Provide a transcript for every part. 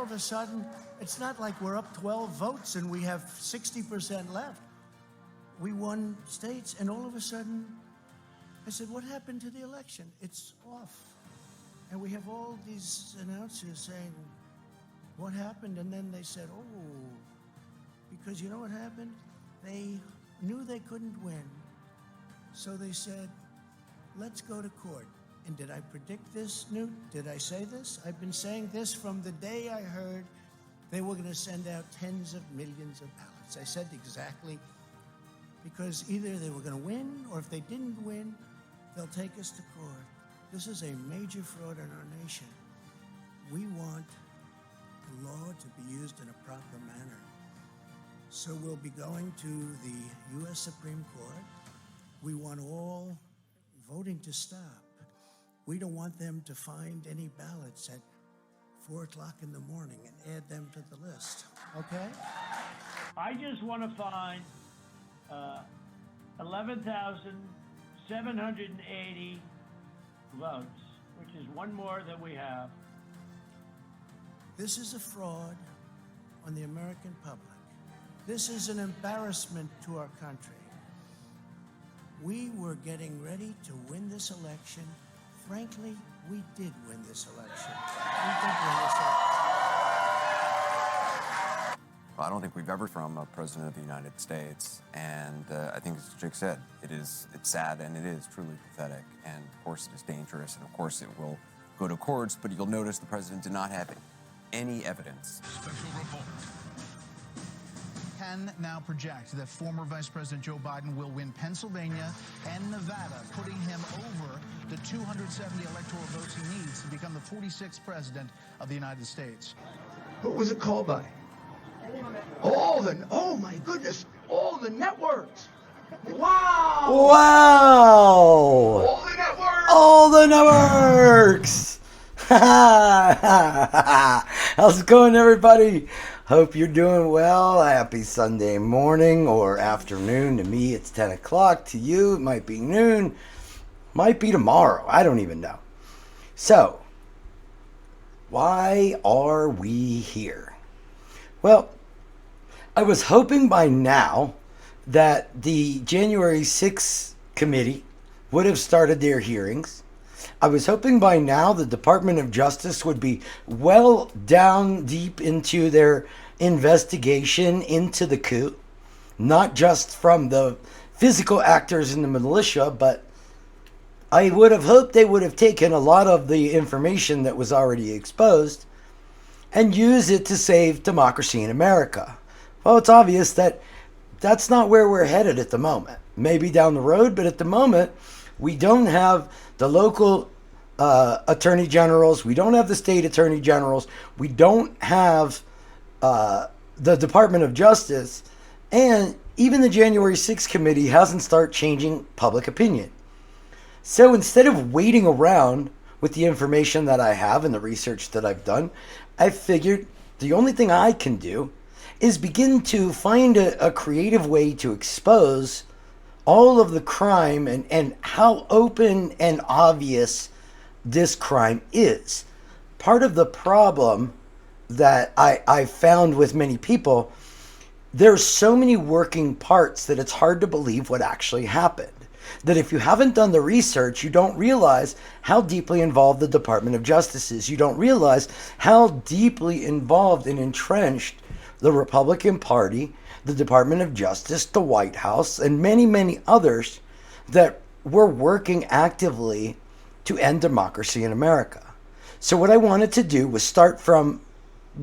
of a sudden, it's not like we're up 12 votes and we have 60% left. We won states, and all of a sudden, I said, what happened to the election? It's off. And we have all these announcers saying, what happened? And then they said, oh, because you know what happened? They knew they couldn't win. So they said, let's go to court. And did I predict this, Newt? Did I say this? I've been saying this from the day I heard they were going to send out tens of millions of ballots. I said exactly, because either they were going to win, or if they didn't win, they'll take us to court. This is a major fraud in our nation. We want the law to be used in a proper manner. So we'll be going to the U.S. Supreme Court. We want all voting to stop. We don't want them to find any ballots at 4 o'clock in the morning and add them to the list, okay? I just want to find 11,780 votes, which is one more than we have. This is a fraud on the American public. This is an embarrassment to our country. We were getting ready to win this election. Frankly, we did win this election. I don't think we've ever from a president of the United States, and I think, as Jake said, it's sad and it is truly pathetic, and of course it is dangerous, and of course it will go to courts, but you'll notice the president did not have any evidence. Special report. Can now project that former Vice President Joe Biden will win Pennsylvania and Nevada, putting him over the 270 electoral votes he needs to become the 46th president of the United States. Who was it called by? Oh my goodness, all the networks. Wow. Wow. All the networks. All the networks. How's it going, everybody? Hope you're doing well. Happy Sunday morning or afternoon. To me, it's 10 o'clock. To you, it might be noon. Might be tomorrow. I don't even know. So, why are we here? Well, I was hoping by now that the January 6th committee would have started their hearings. I was hoping by now the Department of Justice would be well down deep into their investigation into the coup, not just from the physical actors in the militia, but I would have hoped they would have taken a lot of the information that was already exposed and use it to save democracy in America. Well, it's obvious that that's not where we're headed at the moment. Maybe down the road, but at the moment, we don't have the local attorney generals. We don't have the state attorney generals. We don't have the Department of Justice. And even the January 6th committee hasn't started changing public opinion. So instead of waiting around with the information that I have and the research that I've done, I figured the only thing I can do is begin to find a creative way to expose all of the crime and how open and obvious this crime is. Part of the problem that I found with many people, there's so many working parts that it's hard to believe what actually happened. That if you haven't done the research, you don't realize how deeply involved the Department of Justice is. You don't realize how deeply involved and entrenched the Republican Party, the Department of Justice, the White House, and many, many others that were working actively to end democracy in America. So what I wanted to do was start from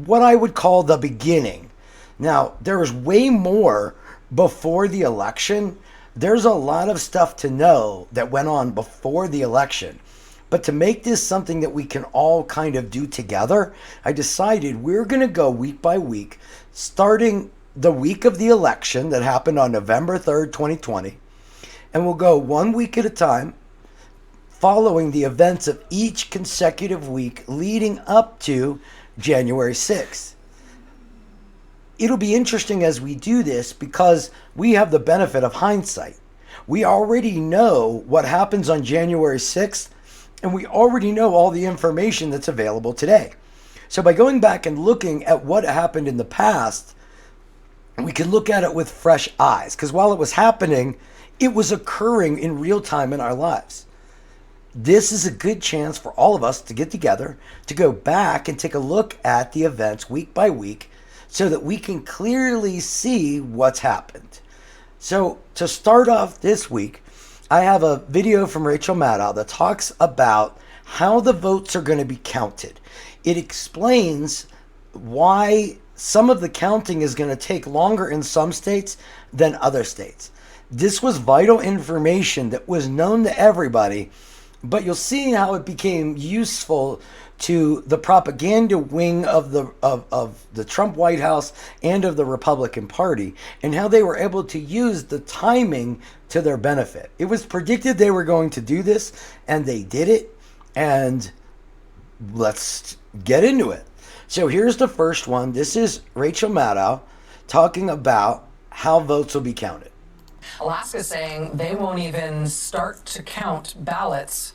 what I would call the beginning. Now, there was way more before the election. There's a lot of stuff to know that went on before the election. But to make this something that we can all kind of do together, I decided we're going to go week by week, starting the week of the election that happened on November 3rd, 2020. And we'll go 1 week at a time, following the events of each consecutive week leading up to January 6th. It'll be interesting as we do this because we have the benefit of hindsight. We already know what happens on January 6th, and we already know all the information that's available today. So by going back and looking at what happened in the past, we can look at it with fresh eyes. Because while it was happening, it was occurring in real time in our lives. This is a good chance for all of us to get together, to go back and take a look at the events week by week so that we can clearly see what's happened. So to start off this week, I have a video from Rachel Maddow that talks about how the votes are going to be counted. It explains why some of the counting is going to take longer in some states than other states. This was vital information that was known to everybody, but you'll see how it became useful to the propaganda wing of the Trump White House and of the Republican Party, and how they were able to use the timing to their benefit. It was predicted they were going to do this, and they did it, and let's get into it. So here's the first one. This is Rachel Maddow talking about how votes will be counted. Alaska's saying they won't even start to count ballots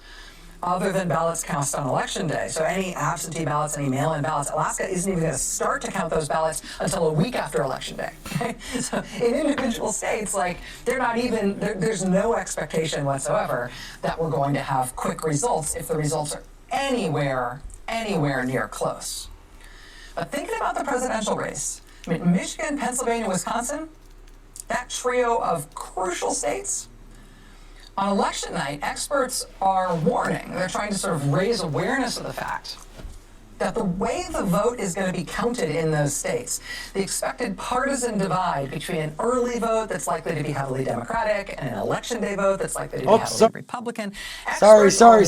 other than ballots cast on Election Day. So any absentee ballots, any mail-in ballots, Alaska isn't even going to start to count those ballots until a week after Election Day. Okay? So in individual states, like, they're not even, there's no expectation whatsoever that we're going to have quick results if the results are anywhere near close. But thinking about the presidential race, I mean, Michigan, Pennsylvania, Wisconsin, that trio of crucial states, on election night, experts are warning, they're trying to sort of raise awareness of the fact that the way the vote is going to be counted in those states, the expected partisan divide between an early vote that's likely to be heavily Democratic and an election day vote that's likely to be heavily Republican. Sorry. Sorry.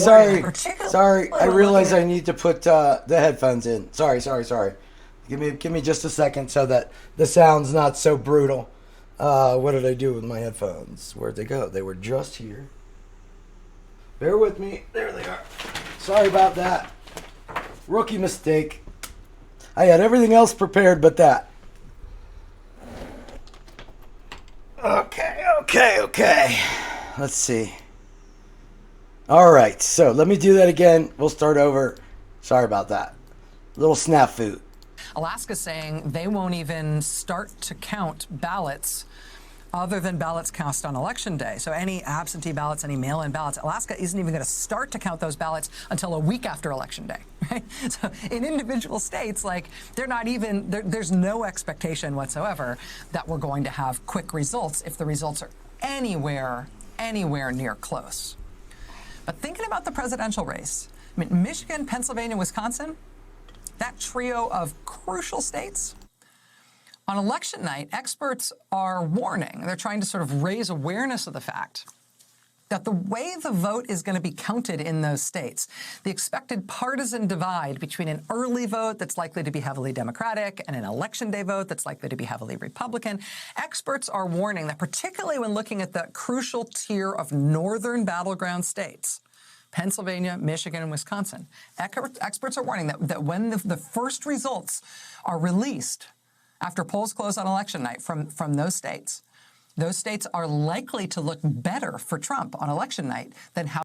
I realize I need to put the headphones in. Sorry. Give me just a second so that the sound's not so brutal. What did I do with my headphones? Where'd they go? They were just here. Bear with me. There they are. Sorry about that. Rookie mistake. I had everything else prepared but that. Okay. Let's see. All right, so let me do that again. We'll start over. Sorry about that. Little snafu. Alaska's saying they won't even start to count ballots other than ballots cast on Election Day. So any absentee ballots, any mail-in ballots, Alaska isn't even going to start to count those ballots until a week after Election Day. Right? So in individual states, like, they're not even, there's no expectation whatsoever that we're going to have quick results if the results are anywhere near close. But thinking about the presidential race, I mean, Michigan, Pennsylvania, Wisconsin, that trio of crucial states, on election night, experts are warning, they're trying to sort of raise awareness of the fact that the way the vote is going to be counted in those states, the expected partisan divide between an early vote that's likely to be heavily Democratic and an election day vote that's likely to be heavily Republican, experts are warning that particularly when looking at the crucial tier of northern battleground states, Pennsylvania, Michigan, and Wisconsin, experts are warning that when the first results are released after polls close on election night from those states are likely to look better for Trump on election night than how.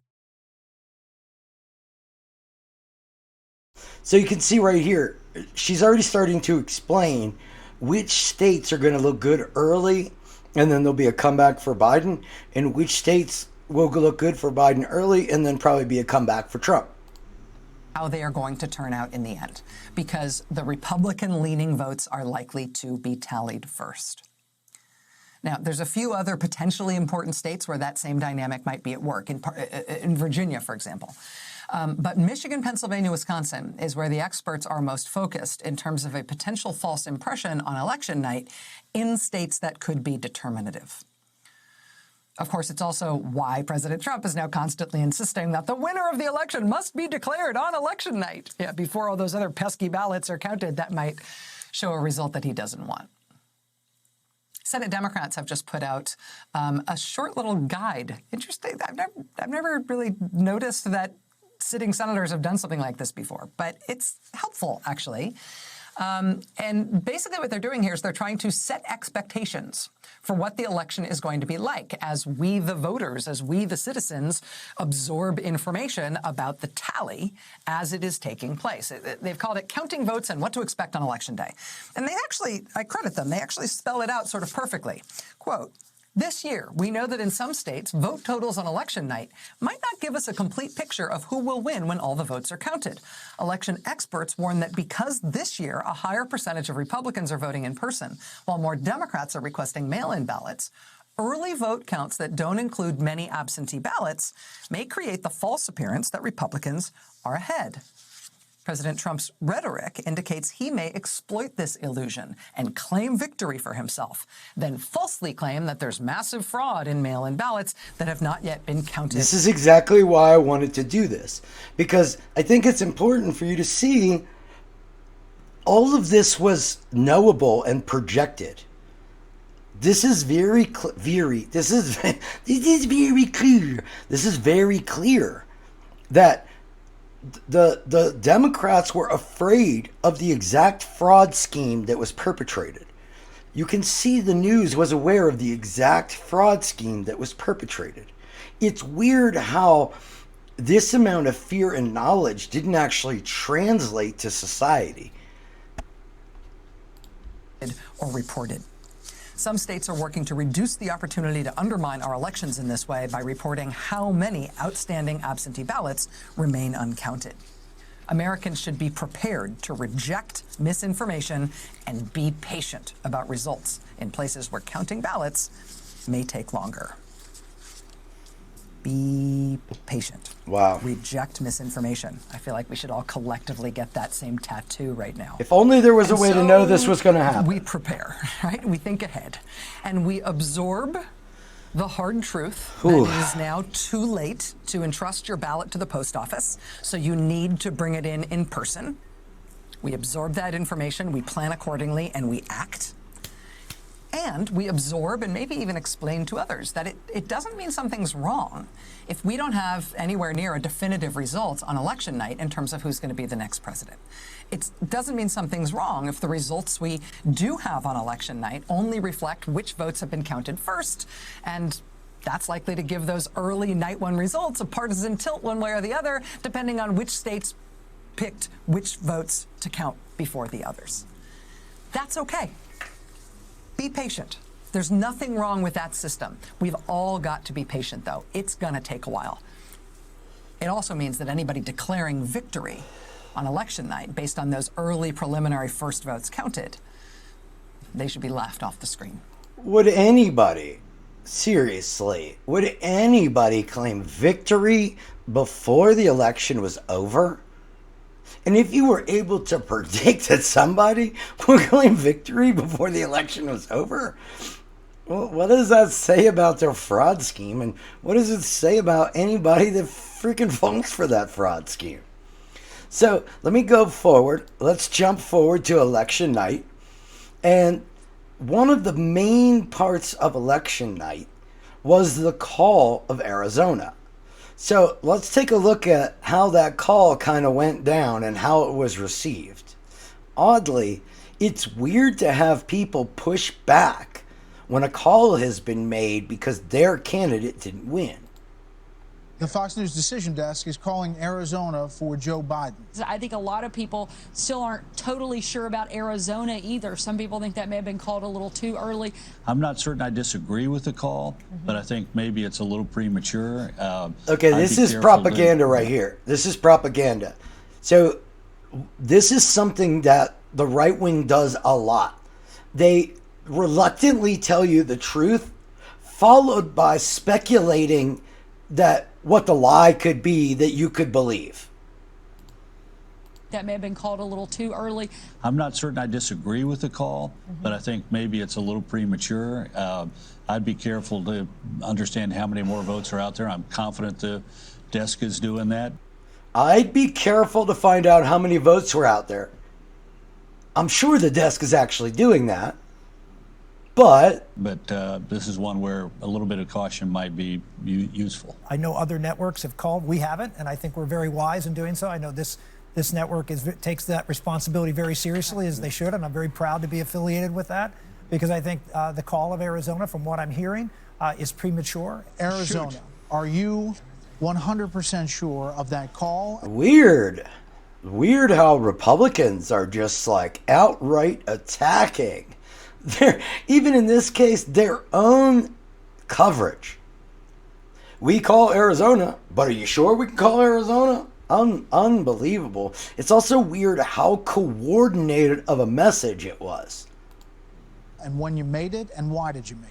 So you can see right here, she's already starting to explain which states are going to look good early and then there'll be a comeback for Biden, and which states will look good for Biden early and then probably be a comeback for Trump. How they are going to turn out in the end, because the Republican-leaning votes are likely to be tallied first. Now, there's a few other potentially important states where that same dynamic might be at work, in Virginia, for example. But Michigan, Pennsylvania, Wisconsin is where the experts are most focused in terms of a potential false impression on election night in states that could be determinative. Of course, it's also why President Trump is now constantly insisting that the winner of the election must be declared on election night. Yeah, before all those other pesky ballots are counted, that might show a result that he doesn't want. Senate Democrats have just put out a short little guide. Interesting. I've never really noticed that sitting senators have done something like this before, but it's helpful, actually. And basically what they're doing here is they're trying to set expectations for what the election is going to be like as we, the voters, as we, the citizens, absorb information about the tally as it is taking place. They've called it counting votes and what to expect on Election Day. And they actually, I credit them, they actually spell it out sort of perfectly. Quote, "This year, we know that in some states, vote totals on election night might not give us a complete picture of who will win when all the votes are counted. Election experts warn that because this year a higher percentage of Republicans are voting in person, while more Democrats are requesting mail-in ballots, early vote counts that don't include many absentee ballots may create the false appearance that Republicans are ahead." President Trump's rhetoric indicates he may exploit this illusion and claim victory for himself, then falsely claim that there's massive fraud in mail-in ballots that have not yet been counted. This is exactly why I wanted to do this, because I think it's important for you to see all of this was knowable and projected. This is very clear. This is very clear that the Democrats were afraid of the exact fraud scheme that was perpetrated. You can see the news was aware of the exact fraud scheme that was perpetrated. It's weird how this amount of fear and knowledge didn't actually translate to society. Or reported. Some states are working to reduce the opportunity to undermine our elections in this way by reporting how many outstanding absentee ballots remain uncounted. Americans should be prepared to reject misinformation and be patient about results in places where counting ballots may take longer. Be patient. Wow. Reject misinformation. I feel like we should all collectively get that same tattoo right now. If only there was a way to know this was going to happen. We prepare, right? We think ahead. And we absorb the hard truth that it is now too late to entrust your ballot to the post office, so you need to bring it in person. We absorb that information, we plan accordingly, and we act. And we absorb and maybe even explain to others that it doesn't mean something's wrong if we don't have anywhere near a definitive result on election night in terms of who's going to be the next president. It doesn't mean something's wrong if the results we do have on election night only reflect which votes have been counted first, and that's likely to give those early night one results a partisan tilt one way or the other, depending on which states picked which votes to count before the others. That's okay. Be patient. There's nothing wrong with that system. We've all got to be patient, though. It's going to take a while. It also means that anybody declaring victory on election night based on those early preliminary first votes counted, they should be laughed off the screen. Would anybody, seriously, would anybody claim victory before the election was over? And if you were able to predict that somebody would claim victory before the election was over, well, what does that say about their fraud scheme? And what does it say about anybody that freaking falls for that fraud scheme? So let me go forward. Let's jump forward to election night. And one of the main parts of election night was the call of Arizona. So let's take a look at how that call kind of went down and how it was received. Oddly, it's weird to have people push back when a call has been made because their candidate didn't win. The Fox News Decision Desk is calling Arizona for Joe Biden. I think a lot of people still aren't totally sure about Arizona either. Some people think that may have been called a little too early. I'm not certain I disagree with the call, but I think maybe it's a little premature. Okay, this is propaganda right here. This is propaganda. So this is something that the right wing does a lot. They reluctantly tell you the truth, followed by speculating that what the lie could be that you could believe. That may have been called a little too early. I'm not certain I disagree with the call, but I think maybe it's a little premature. I'd be careful to understand how many more votes are out there. I'm confident the desk is doing that. I'd be careful to find out how many votes were out there. I'm sure the desk is actually doing that. But this is one where a little bit of caution might be useful. I know other networks have called. We haven't, and I think we're very wise in doing so. I know this This network takes that responsibility very seriously, as they should, and I'm very proud to be affiliated with that, because I think the call of Arizona, from what I'm hearing, is premature. Arizona, are you 100% sure of that call? Weird how Republicans are just like outright attacking even in this case, their own coverage. We call Arizona, but are you sure we can call Arizona? Unbelievable. It's also weird how coordinated of a message it was. And when you made it, and why did you make it?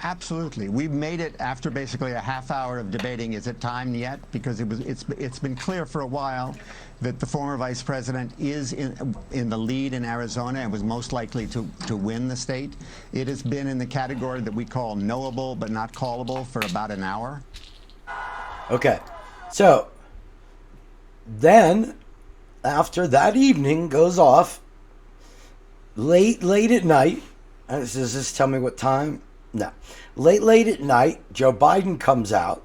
Absolutely. We made it after basically a half hour of debating. Is it time yet? Because it's been clear for a while that the former vice president is in the lead in Arizona and was most likely to win the state. It has been in the category that we call knowable but not callable for about an hour. Okay. So then after that evening goes off, late at night, does this tell me what time? No. Late at night, Joe Biden comes out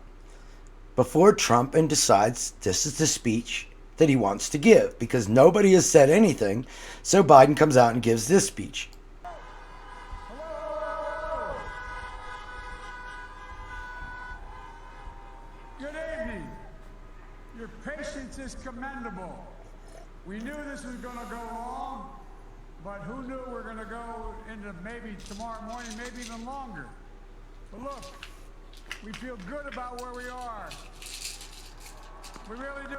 before Trump and decides this is the speech that he wants to give, because nobody has said anything. So Biden comes out and gives this speech. Good evening. Your patience is commendable. We knew this was going to go long, but who knew we're going to go into maybe tomorrow morning, maybe even longer. But look, we feel good about where we are. We really do.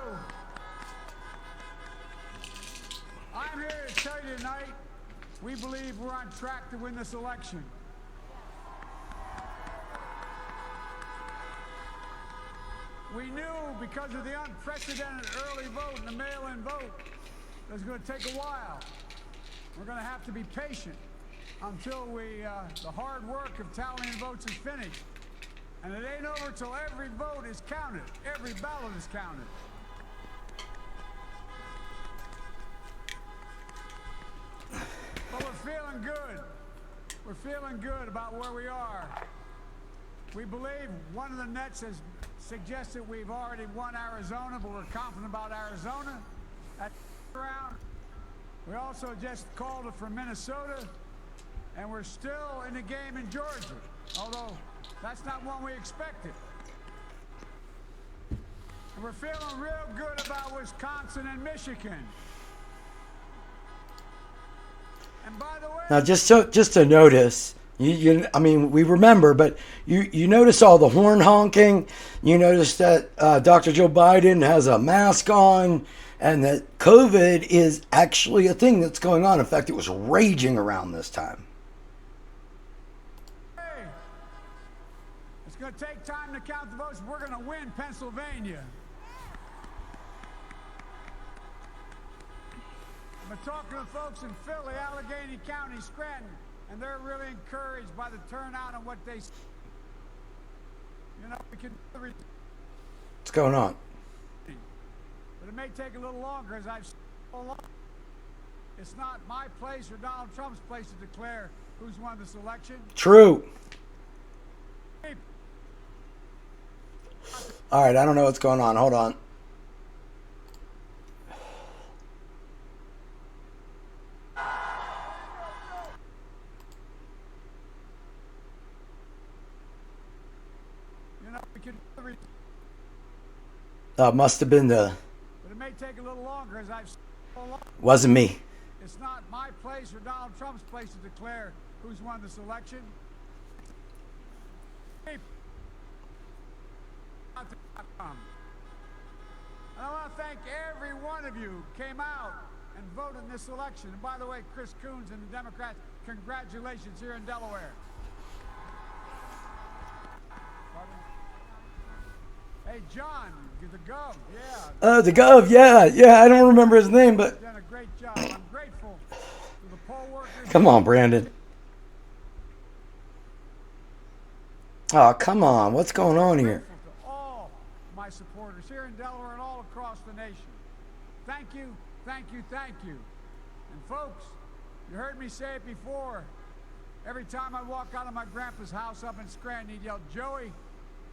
I'm here to tell you tonight, we believe we're on track to win this election. We knew because of the unprecedented early vote and the mail-in vote, it was going to take a while. We're going to have to be patient until the hard work of tallying votes is finished. And it ain't over till every vote is counted. Every ballot is counted. But we're feeling good. We're feeling good about where we are. We believe one of the nets has suggested we've already won Arizona, but we're confident about Arizona. That's round. We also just called it from Minnesota, and we're still in the game in Georgia, although that's not one we expected. And we're feeling real good about Wisconsin and Michigan. And by the way, Now, just to notice, I mean, we remember, but you notice all the horn honking. You notice that Dr. Joe Biden has a mask on, and that COVID is actually a thing that's going on. In fact, it was raging around this time. hey, it's going to take time to count the votes. We're going to win Pennsylvania. I've been talking to folks in Philly, Allegheny County, Scranton, and they're really encouraged by the turnout and what they see. You know, we can. What's going on? But it may take a little longer, as I've said all along. It's not my place or Donald Trump's place to declare who's won this election. True. All right, I don't know what's going on. Hold on. You know, we can. Must have been But it may take a little longer, as I've said all along. wasn't me. It's not my place or Donald Trump's place to declare who's won this election. And I want to thank every one of you who came out and voted in this election. And by the way, Chris Coons and the Democrats, congratulations here in Delaware. Pardon? Hey, John, the Gov, yeah. The Gov, yeah. I don't remember his name, but You've done a great job. I'm grateful to the poll workers. come on, Brandon. Oh, come on. What's going on here? Grateful to all my supporters here in Delaware and all across the nation. Thank you, thank you, thank you. And folks, you heard me say it before. Every time I walk out of my grandpa's house up in Scranton, he'd yell, "Joey,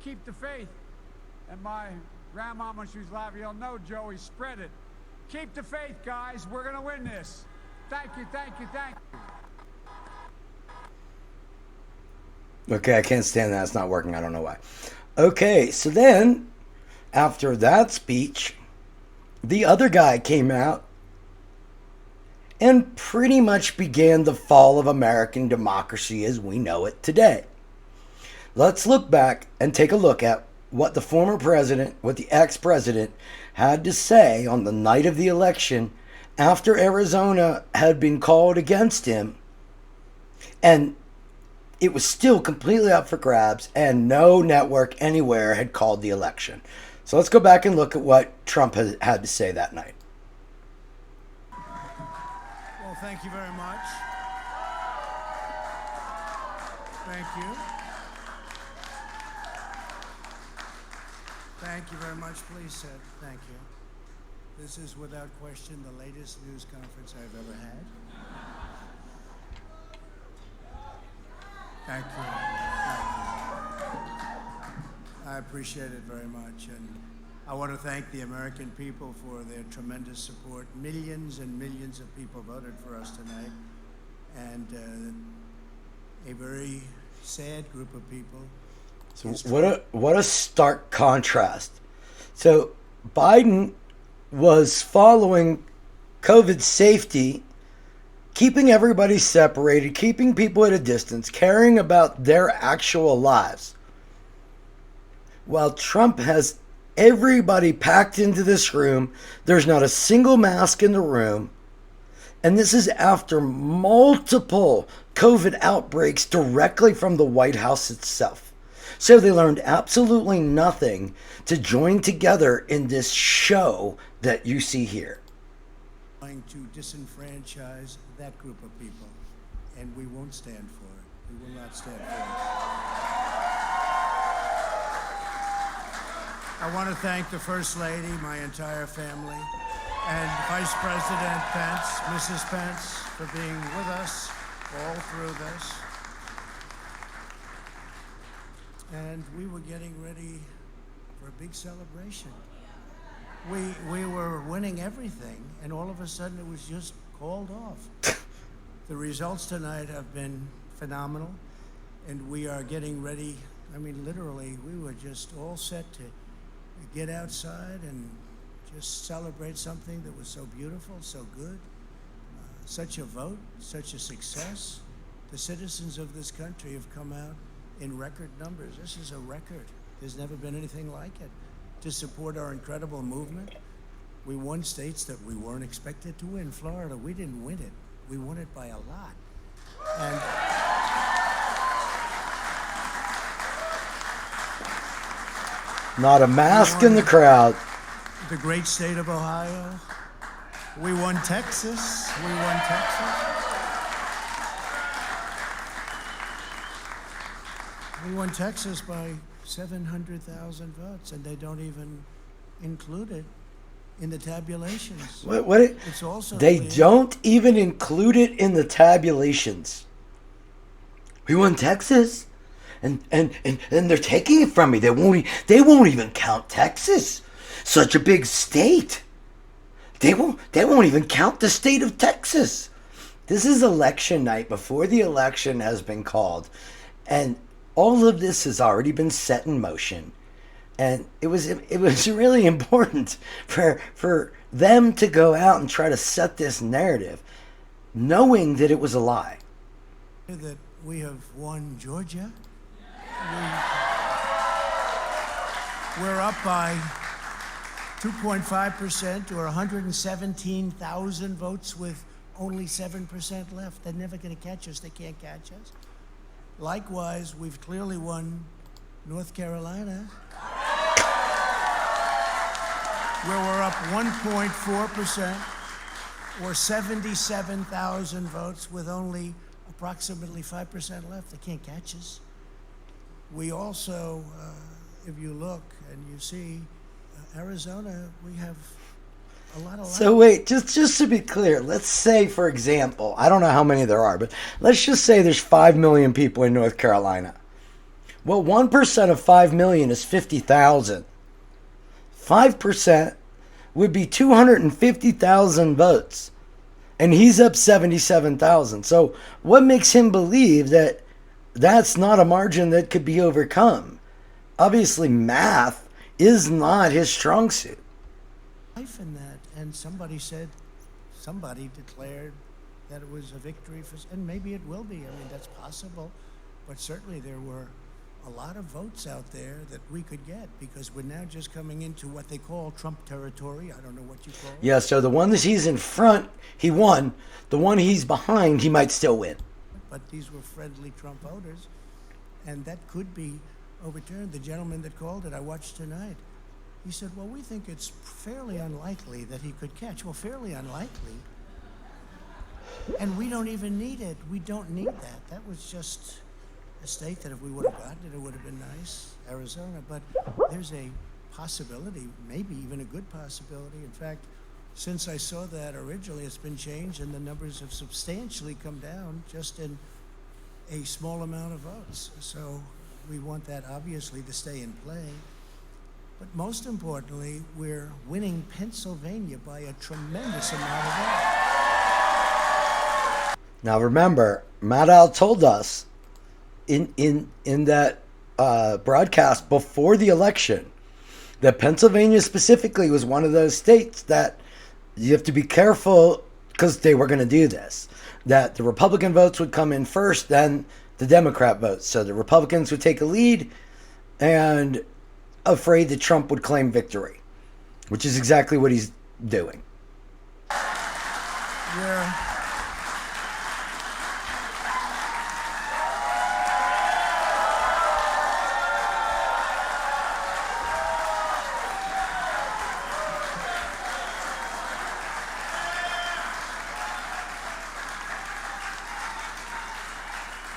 keep the faith." And my grandma, when she was alive, yelled, "No, Joey, spread it." Keep the faith, guys. We're going to win this. Thank you, thank you, thank you. Okay, I can't stand that. It's not working. I don't know why. Okay, so then, after that speech, the other guy came out and pretty much began the fall of American democracy as we know it today. Let's look back and take a look at what the former president, what the ex-president had to say on the night of the election after Arizona had been called against him, and it was still completely up for grabs, and no network anywhere had called the election. So let's go back and look at what Trump had to say that night. Well, thank you very much. Thank you. Thank you very much. Please, Sid. Thank you. This is without question the latest news conference I've ever had. Thank you. I appreciate it very much. And I want to thank the American people for their tremendous support. Millions and millions of people voted for us tonight. And a very sad group of people. So what a stark contrast. So Biden was following COVID safety, keeping everybody separated, keeping people at a distance, caring about their actual lives. While Trump has everybody packed into this room, there's not a single mask in the room. And this is after multiple COVID outbreaks directly from the White House itself. So they learned absolutely nothing to join together in this show that you see here. Trying to disenfranchise that group of people, and we won't stand for it. We will not stand for it. I want to thank the First Lady, my entire family, and Vice President Pence, Mrs. Pence, for being with us all through this. And we were getting ready for a big celebration. We were winning everything, and all of a sudden it was just called off. The results tonight have been phenomenal, and we are getting ready. I mean, literally, we were just all set to get outside and just celebrate something that was so beautiful, so good. Such a vote, such a success. The citizens of this country have come out in record numbers. This is a record. There's never been anything like it. To support our incredible movement, we won states that we weren't expected to win. Florida, we didn't win it. We won it by a lot. And not a mask in the crowd. The great state of Ohio. We won Texas. We won Texas. We won Texas by 700,000 votes, and they don't even include it in the tabulations. It's also they don't even include it in the tabulations. We won Texas, and they're taking it from me. They won't even count Texas, such a big state. They won't even count the state of Texas. This is election night before the election has been called, and all of this has already been set in motion, and it was really important for them to go out and try to set this narrative, knowing that it was a lie. That we have won Georgia. We're up by 2.5% or 117,000 votes with only 7% left. They're never going to catch us. They can't catch us. Likewise, we've clearly won North Carolina, where we're up 1.4% or 77,000 votes with only approximately 5% left. They can't catch us. We also, if you look and you see, Arizona, we have a lot of... So wait, just to be clear, let's say, for example, I don't know how many there are, but let's just say there's 5 million people in North Carolina. Well, 1% of 5 million is 50,000. 5% would be 250,000 votes, and he's up 77,000. So what makes him believe that that's not a margin that could be overcome? Obviously, math is not his strong suit. Life in that, and somebody declared that it was a victory for, and maybe it will be. I mean, that's possible, but certainly there were a lot of votes out there that we could get because we're now just coming into what they call Trump territory. I don't know what you call it. Yeah, so the one that he's in front, he won. The one he's behind, he might still win. But these were friendly Trump voters, and that could be overturned. The gentleman that called it, I watched tonight, he said, well, we think it's fairly unlikely that he could catch. Well, fairly unlikely. And we don't even need it. We don't need that. That was just a state that if we would have gotten it, it would have been nice, Arizona. But there's a possibility, maybe even a good possibility. In fact, since I saw that originally, it's been changed and the numbers have substantially come down just in a small amount of votes. So we want that obviously to stay in play. But most importantly, we're winning Pennsylvania by a tremendous amount of votes. Now remember, Maddow told us in that broadcast before the election that Pennsylvania specifically was one of those states that you have to be careful because they were going to do this. That the Republican votes would come in first, then the Democrat votes. So the Republicans would take a lead and afraid that Trump would claim victory, which is exactly what he's doing.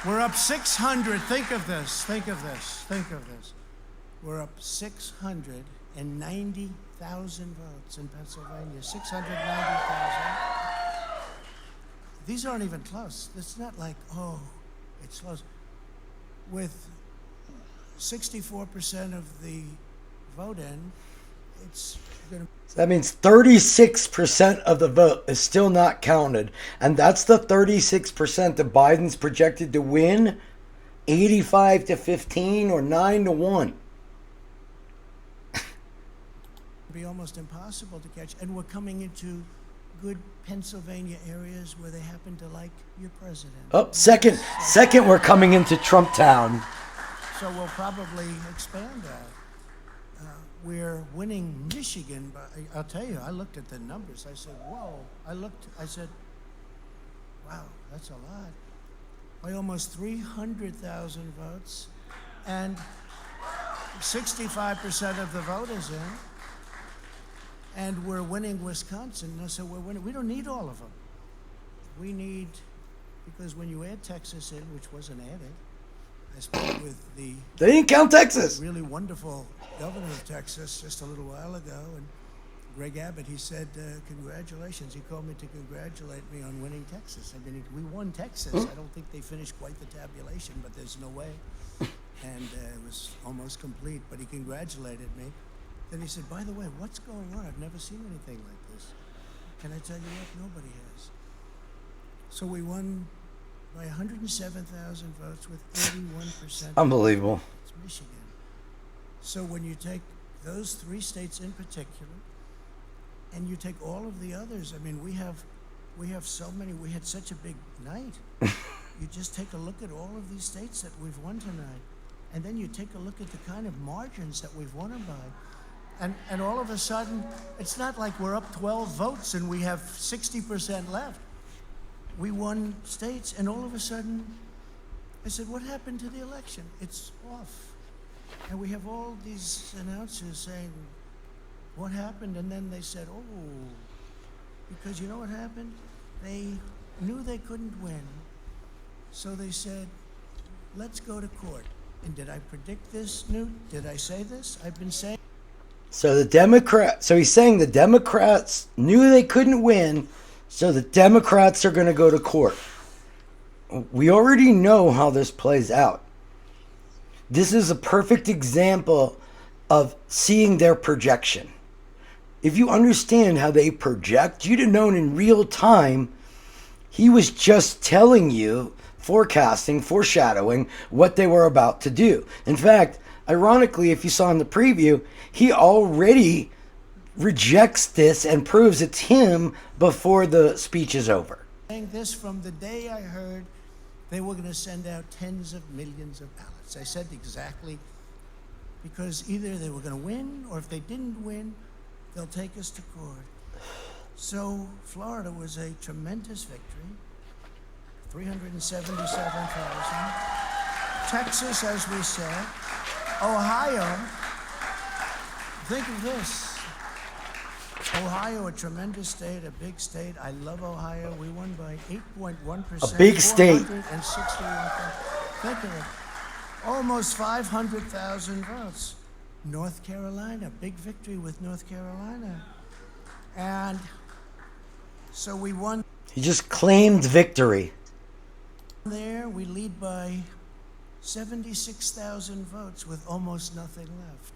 We're up 600. Think of this. Think of this. Think of this. We're up 690,000 votes in Pennsylvania. 690,000. These aren't even close. It's not like, oh, it's close. With 64% of the vote in, it's going to. That means 36% of the vote is still not counted. And that's the 36% that Biden's projected to win 85-15 or 9-1. Be almost impossible to catch. And we're coming into good Pennsylvania areas where they happen to like your president. Oh, second, we're coming into Trump Town. So we'll probably expand that. We're winning Michigan, but I'll tell you, I looked at the numbers. I said, whoa. I said, wow, that's a lot. By almost 300,000 votes, and 65% of the vote is in, and we're winning Wisconsin. So we're winning. We don't need all of them. We need, because when you add Texas in, which wasn't added, I spoke with the They didn't count Texas. Really wonderful governor of Texas just a little while ago, and Greg Abbott, he said, congratulations. He called me to congratulate me on winning Texas. I mean, we won Texas. I don't think they finished quite the tabulation, but there's no way. And it was almost complete, but he congratulated me. Then he said, by the way, what's going on? I've never seen anything like this. Can I tell you what? Nobody has. So we won by 107,000 votes with 81%. Unbelievable. It's Michigan. So when you take those three states in particular, and you take all of the others, I mean, we have so many. We had such a big night. You just take a look at all of these states that we've won tonight, and then you take a look at the kind of margins that we've won them by. And all of a sudden, it's not like we're up 12 votes and we have 60% left. We won states, and all of a sudden, I said, what happened to the election? It's off. And we have all these announcers saying, what happened? And then they said, oh, because you know what happened? They knew they couldn't win. So they said, let's go to court. And did I predict this, Newt? Did I say this? I've been saying. So he's saying the Democrats knew they couldn't win, so the Democrats are going to go to court. We already know how this plays out. This is a perfect example of seeing their projection. if you understand how they project, you'd have known in real time he was just telling you, forecasting, foreshadowing what they were about to do. In fact, ironically, if you saw in the preview, he already rejects this and proves it's him before the speech is over. Saying this from the day I heard they were going to send out tens of millions of ballots. I said exactly, because either they were going to win, or if they didn't win, they'll take us to court. So Florida was a tremendous victory, 377,000. Texas, as we said. Ohio, think of this. Ohio, a tremendous state, a big state. I love Ohio. We won by 8.1%. A big state. 461,000. Think of it. Almost 500,000 votes. North Carolina, big victory with North Carolina. And so we won. He just claimed victory. There, we lead by 76,000 votes with almost nothing left.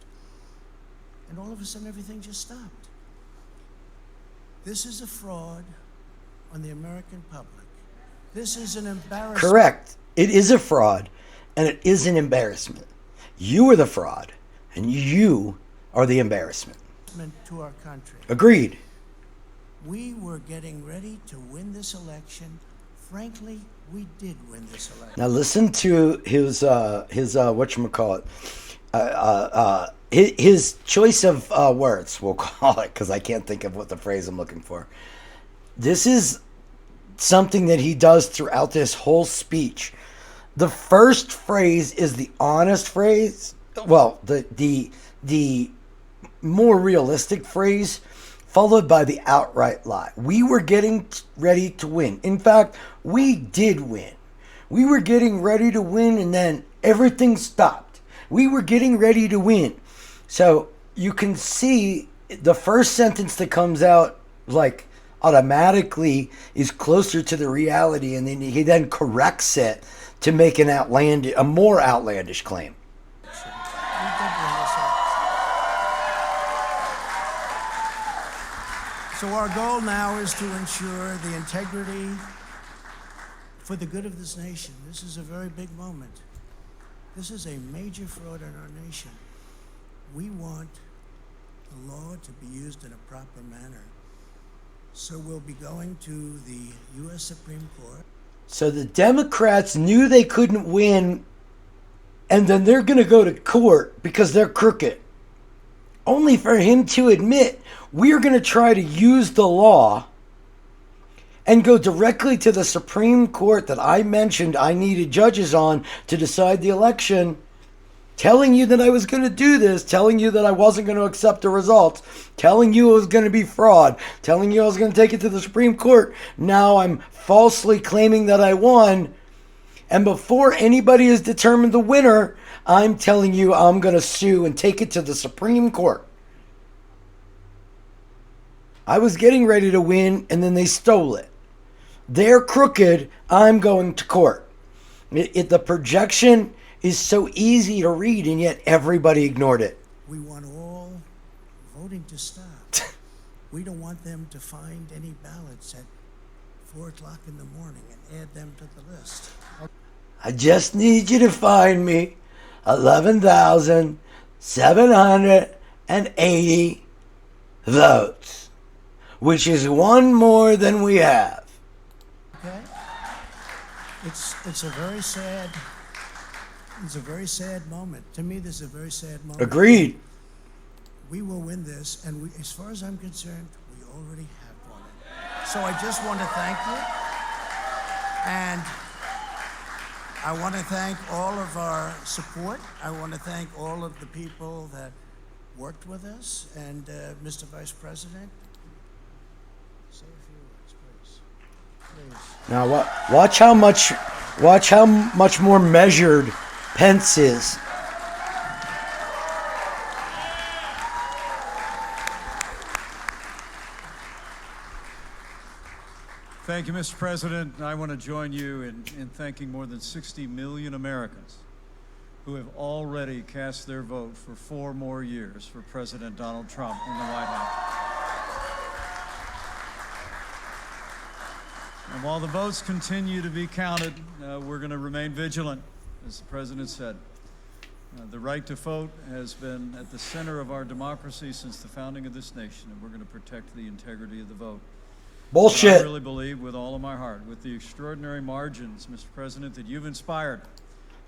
And all of a sudden, everything just stopped. This is a fraud on the American public. This is an embarrassment. Correct. It is a fraud, and it is an embarrassment. You are the fraud, and you are the embarrassment. To our country. Agreed. We were getting ready to win this election. Frankly, we did win this election. Now listen to his whatchamacallit, his choice of words, we'll call it, because I can't think of what the phrase I'm looking for. This is something that he does throughout this whole speech. The first phrase is the honest phrase. Well, the more realistic phrase, followed by the outright lie. We were getting ready to win. In fact, we did win. We were getting ready to win, and then everything stopped. We were getting ready to win. So you can see the first sentence that comes out like automatically is closer to the reality, and then he then corrects it to make a more outlandish claim. So our goal now is to ensure the integrity for the good of this nation. This is a very big moment. This is a major fraud in our nation. We want the law to be used in a proper manner. So we'll be going to the U.S. Supreme Court. So the Democrats knew they couldn't win, and then they're going to go to court because they're crooked. Only for him to admit, we're going to try to use the law and go directly to the Supreme Court that I mentioned I needed judges on to decide the election, telling you that I was going to do this, telling you that I wasn't going to accept the results, telling you it was going to be fraud, telling you I was going to take it to the Supreme Court. Now I'm falsely claiming that I won. And before anybody has determined the winner, I'm telling you I'm going to sue and take it to the Supreme Court. I was getting ready to win, and then they stole it. They're crooked. I'm going to court. The projection is so easy to read, and yet everybody ignored it. We want all voting to stop. We don't want them to find any ballots at 4 o'clock in the morning and add them to the list. I just need you to find me 11,780 votes, which is one more than we have. Okay? It's a very sad moment. To me, this is a very sad moment. Agreed. We will win this, and as far as I'm concerned, we already have won it. So I just want to thank you, and I want to thank all of our support. I want to thank all of the people that worked with us, and Mr. Vice President, say a few words, please. Now watch how much more measured Pence is. Thank you, Mr. President. I want to join you in thanking more than 60 million Americans who have already cast their vote for 4 more years for President Donald Trump in the White House. And while the votes continue to be counted, we're going to remain vigilant, as the President said. The right to vote has been at the center of our democracy since the founding of this nation, and we're going to protect the integrity of the vote. Bullshit. But I really believe with all of my heart, with the extraordinary margins, Mr. President, that you've inspired.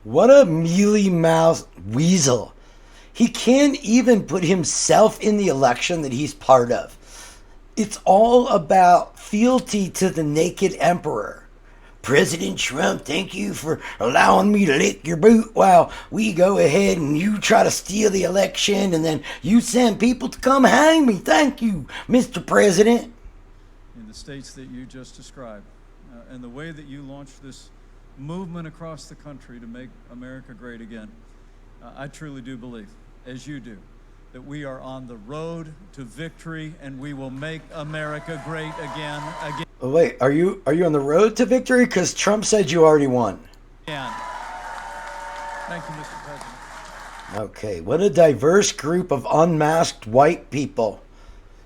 What a mealy-mouthed weasel. He can't even put himself in the election that he's part of. It's all about fealty to the naked emperor. President Trump, thank you for allowing me to lick your boot while we go ahead and you try to steal the election and then you send people to come hang me. Thank you, Mr. President. In the states that you just described, and the way that you launched this movement across the country to make America great again, I truly do believe, as you do, that we are on the road to victory and we will make America great again. Oh, wait, are you on the road to victory? Because Trump said you already won. Thank you, Mr. President. Okay, what a diverse group of unmasked white people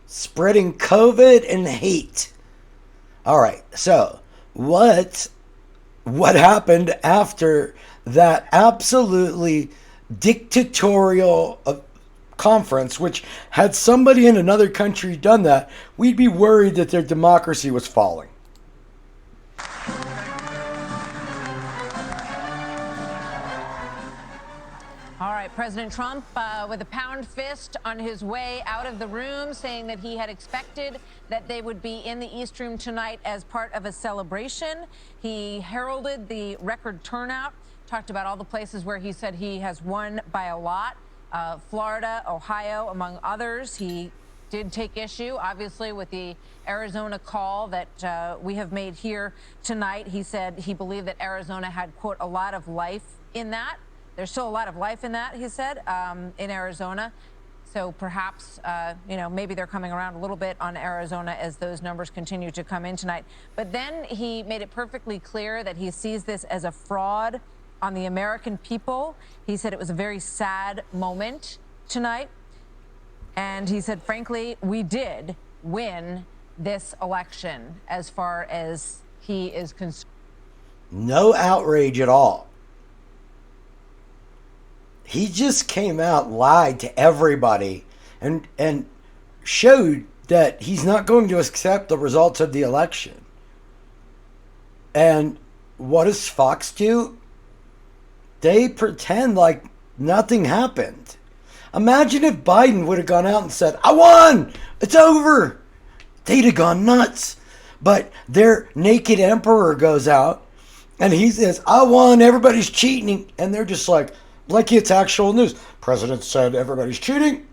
spreading COVID and hate. All right, so what happened after that absolutely dictatorial conference, which had somebody in another country done that, we'd be worried that their democracy was falling. All right, President Trump with a pound fist on his way out of the room, saying that he had expected that they would be in the East Room tonight as part of a celebration. He heralded the record turnout, talked about all the places where he said he has won by a lot. Florida, Ohio, among others. He did take issue, obviously, with the Arizona call that we have made here tonight. He said he believed that Arizona had, quote, a lot of life in that. There's still a lot of life in that, he said, in Arizona. So perhaps, maybe they're coming around a little bit on Arizona as those numbers continue to come in tonight. But then he made it perfectly clear that he sees this as a fraud on the American people. He said it was a very sad moment tonight. And he said, frankly, we did win this election as far as he is concerned. No outrage at all. He just came out, lied to everybody, and showed that he's not going to accept the results of the election. And what does Fox do? They pretend like nothing happened. Imagine if Biden would have gone out and said, I won! It's over! They'd have gone nuts. But their naked emperor goes out and he says, I won, everybody's cheating. And they're just like it's actual news. President said everybody's cheating.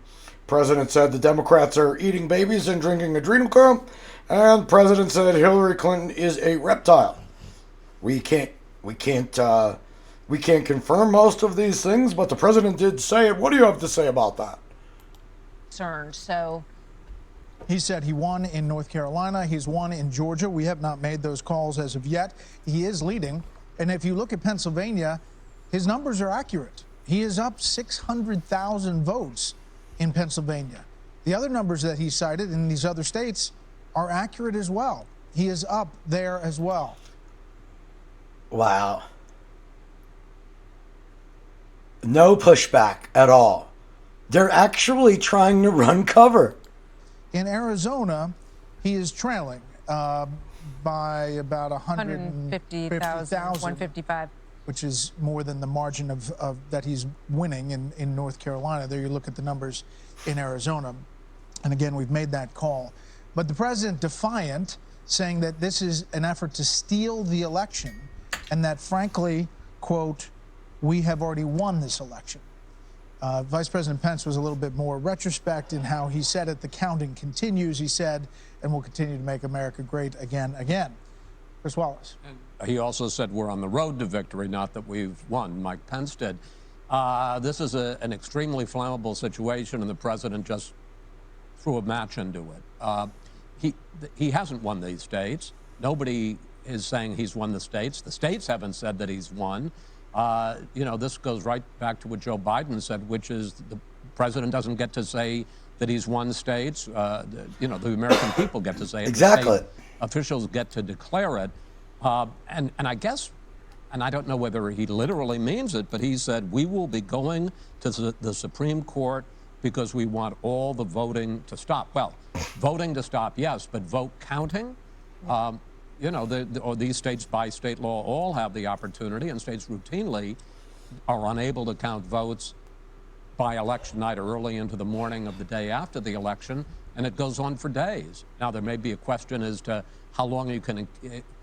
President said the Democrats are eating babies and drinking adrenochrome. And President said Hillary Clinton is a reptile. We can't confirm most of these things, but the president did say it. What do you have to say about that? So he said he won in North Carolina. He's won in Georgia. We have not made those calls as of yet. He is leading. And if you look at Pennsylvania, his numbers are accurate. He is up 600,000 votes in Pennsylvania. The other numbers that he cited in these other states are accurate as well. He is up there as well. Wow. No pushback at all. They're actually trying to run cover. In Arizona, he is trailing by about 150,000, 155. which is more than the margin of that he's winning in North Carolina. There you look at the numbers in Arizona. And again, we've made that call. But the president defiant, saying that this is an effort to steal the election and that, frankly, quote, we have already won this election. Vice President Pence was a little bit more retrospect in how he said it. The counting continues, he said, and will continue to make America great again. Chris Wallace. And he also said we're on the road to victory, not that we've won. Mike Pence did. This is an extremely flammable situation, and the president just threw a match into it. He hasn't won these states. Nobody is saying he's won the states. The states haven't said that he's won. This goes right back to what Joe Biden said, which is the president doesn't get to say that he's won states. The American people get to say it. Exactly. officials get to declare it. And I guess, and I don't know whether he literally means it, but he said, we will be going to the Supreme Court because we want all the voting to stop. Well, voting to stop, yes, but vote counting? You know, or these states by state law all have the opportunity, and states routinely are unable to count votes by election night or early into the morning of the day after the election, and it goes on for days. Now, there may be a question as to how long you can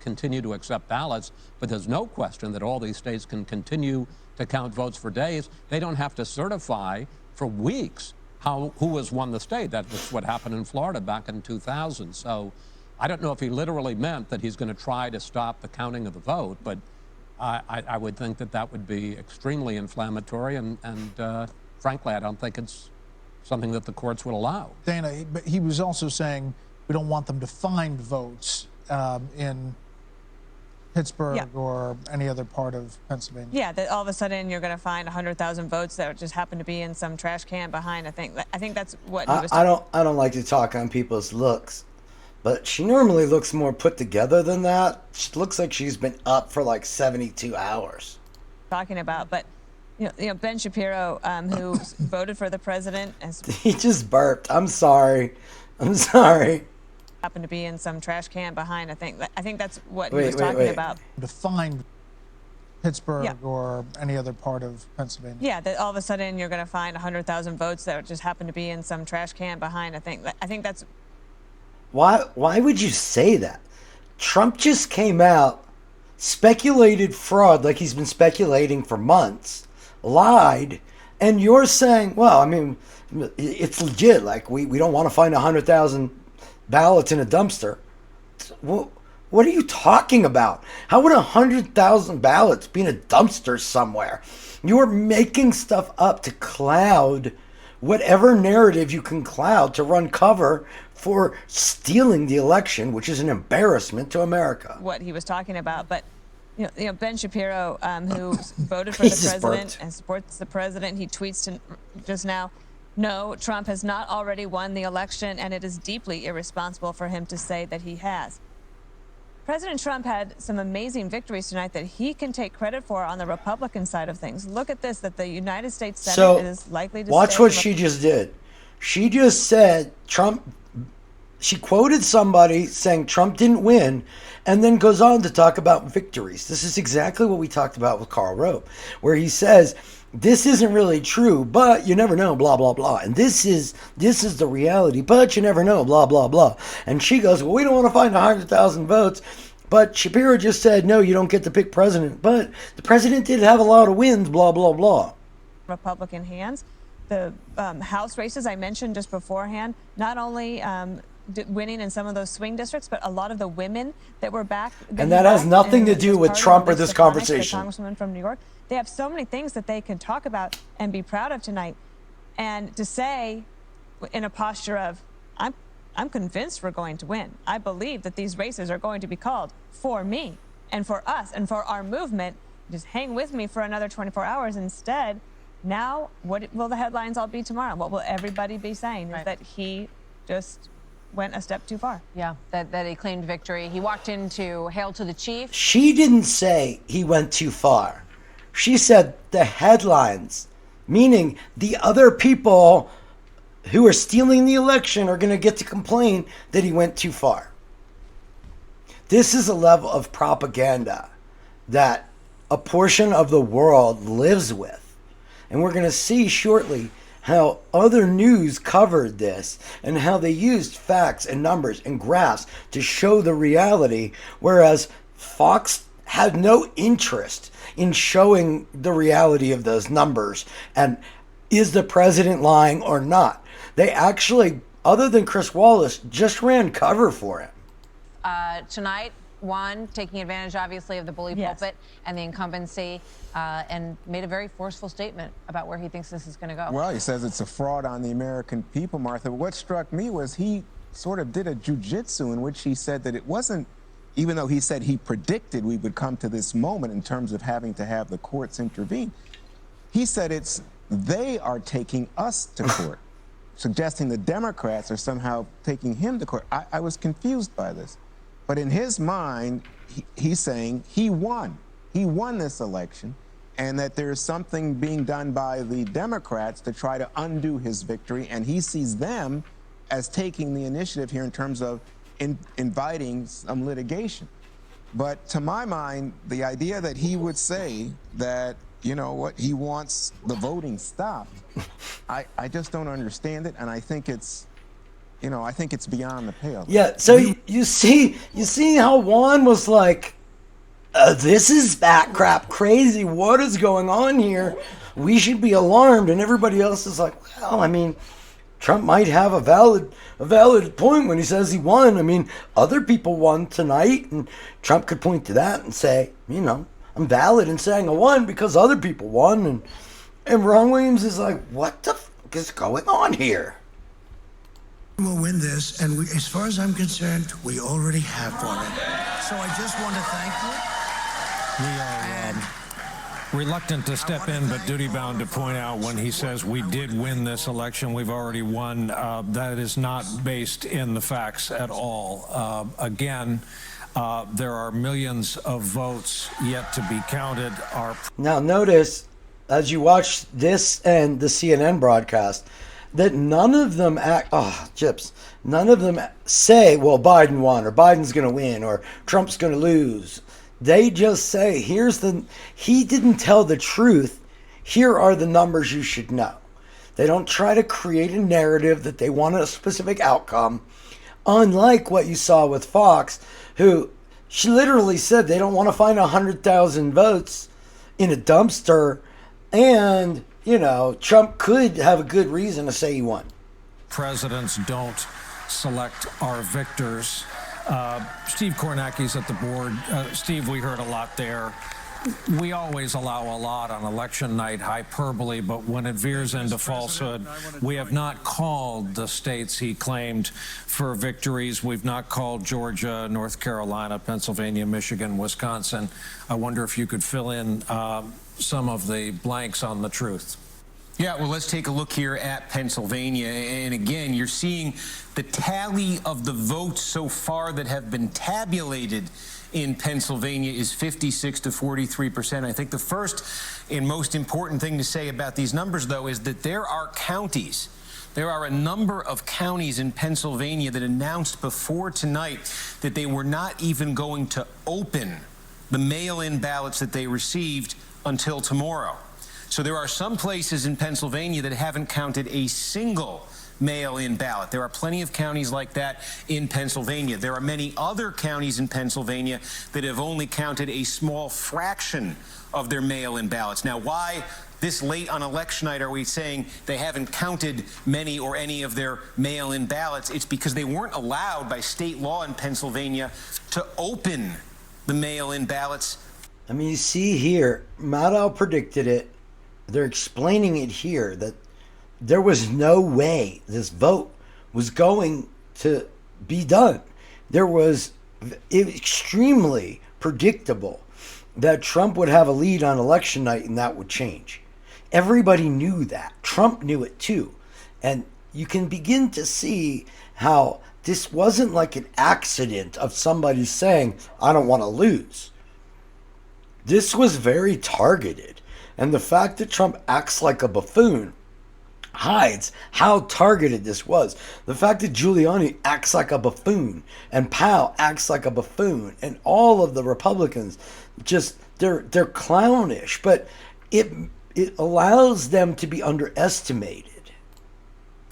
continue to accept ballots, but there's no question that all these states can continue to count votes for days. They don't have to certify for weeks who has won the state. That was what happened in Florida back in 2000. So I don't know if he literally meant that he's going to try to stop the counting of the vote, but I would think that that would be extremely inflammatory, and frankly, I don't think it's something that the courts would allow. Dana, but he was also saying we don't want them to find votes in Pittsburgh or any other part of Pennsylvania. Yeah, that all of a sudden you're going to find 100,000 votes that just happen to be in some trash can behind. I think that's what he was. I don't like to talk on people's looks, but she normally looks more put together than that. She looks like she's been up for like 72 hours. Talking about, but you know, Ben Shapiro, who voted for the president, He just burped. I'm sorry. Happened to be in some trash can behind. I think that's what he was talking about. To find Pittsburgh or any other part of Pennsylvania. Yeah, that all of a sudden you're going to find 100,000 votes that just happen to be in some trash can behind. I think that's. Why would you say that? Trump just came out, speculated fraud like he's been speculating for months, lied, and you're saying, well, I mean, it's legit. Like, we don't want to find 100,000 ballots in a dumpster. What are you talking about? How would 100,000 ballots be in a dumpster somewhere? You're making stuff up to cloud whatever narrative you can cloud to run cover for stealing the election, which is an embarrassment to America. What he was talking about, but you know, Ben Shapiro, who voted for the president and supports the president, he tweets just now, no, Trump has not already won the election, and it is deeply irresponsible for him to say that he has. President Trump had some amazing victories tonight that he can take credit for on the Republican side of things. Look at this, that the United States Senate is likely to watch what she just did. She just said Trump, she quoted somebody saying Trump didn't win, and then goes on to talk about victories. This is exactly what we talked about with Karl Rove, where he says, this isn't really true, but you never know, blah, blah, blah. And this is the reality, but you never know, blah, blah, blah. And she goes, well, we don't want to find 100,000 votes. But Shapiro just said, no, you don't get to pick president. But the president did have a lot of wins, blah, blah, blah. Republican hands. The House races I mentioned just beforehand, not only winning in some of those swing districts, but a lot of the women that were back. And that has nothing to do with Trump or this conversation. The congresswoman from New York. They have so many things that they can talk about and be proud of tonight. And to say in a posture of, I'm convinced we're going to win. I believe that these races are going to be called for me and for us and for our movement. Just hang with me for another 24 hours. Instead, now, what will the headlines all be tomorrow? What will everybody be saying? Is that he just went a step too far. Yeah, that he claimed victory. He walked into Hail to the Chief. She didn't say he went too far. She said the headlines, meaning the other people who are stealing the election are going to get to complain that he went too far. This is a level of propaganda that a portion of the world lives with. And we're going to see shortly how other news covered this and how they used facts and numbers and graphs to show the reality, whereas Fox had no interest in showing the reality of those numbers and is the president lying or not. They actually, other than Chris Wallace, just ran cover for him. Tonight, one, taking advantage, obviously, of the bully pulpit and the incumbency, and made a very forceful statement about where he thinks this is going to go. Well, he says it's a fraud on the American people, Martha. But what struck me was he sort of did a jujitsu in which he said that it wasn't, even though he said he predicted we would come to this moment in terms of having to have the courts intervene, he said they are taking us to court, suggesting the Democrats are somehow taking him to court. I was confused by this. But in his mind, he's saying he won. He won this election, and that there's something being done by the Democrats to try to undo his victory, and he sees them as taking the initiative here in terms of inviting some litigation. But to my mind, the idea that he would say that, you know what, he wants the voting stopped, I just don't understand it, and I think it's, you know, I think it's beyond the pale. Yeah, so you see how Juan was like, this is bat crap crazy. What is going on here? We should be alarmed. And everybody else is like, well, I mean, Trump might have a valid point when he says he won. I mean, other people won tonight, and Trump could point to that and say, you know, I'm valid in saying I won because other people won. And Ron Williams is like, what the fuck is going on here? We'll win this, and as far as I'm concerned, we already have won it. So I just want to thank you. We are reluctant to step in, but duty-bound to point out when he says we did win this election, we've already won, that is not based in the facts at all. Again, there are millions of votes yet to be counted. Now notice, as you watch this and the CNN broadcast, that none of them none of them say, well, Biden won, or Biden's going to win, or Trump's going to lose. They just say, he didn't tell the truth. Here are the numbers you should know. They don't try to create a narrative that they want a specific outcome. Unlike what you saw with Fox, who she literally said they don't want to find 100,000 votes in a dumpster. And, you know, Trump could have a good reason to say he won. Presidents don't select our victors. Steve Kornacki's at the board. Steve, we heard a lot there. We always allow a lot on election night, hyperbole, but when it veers into falsehood, we have not called the states he claimed for victories. We've not called Georgia, North Carolina, Pennsylvania, Michigan, Wisconsin. I wonder if you could fill in some of the blanks on the truth. Yeah, well, let's take a look here at Pennsylvania. And again, you're seeing the tally of the votes so far that have been tabulated in Pennsylvania is 56 to 43%. I think the first and most important thing to say about these numbers, though, is that there are counties. There are a number of counties in Pennsylvania that announced before tonight that they were not even going to open the mail-in ballots that they received until tomorrow. So there are some places in Pennsylvania that haven't counted a single mail-in ballot. There are plenty of counties like that in Pennsylvania. There are many other counties in Pennsylvania that have only counted a small fraction of their mail-in ballots. Now, why this late on election night are we saying they haven't counted many or any of their mail-in ballots? It's because they weren't allowed by state law in Pennsylvania to open the mail-in ballots. I mean, you see here, Maddow predicted it. They're explaining it here that there was no way this vote was going to be done. It was extremely predictable that Trump would have a lead on election night and that would change. Everybody knew that. Trump knew it too. And you can begin to see how this wasn't like an accident of somebody saying, I don't want to lose. This was very targeted. And the fact that Trump acts like a buffoon hides how targeted this was. The fact that Giuliani acts like a buffoon and Powell acts like a buffoon and all of the Republicans just, they're clownish, but it allows them to be underestimated.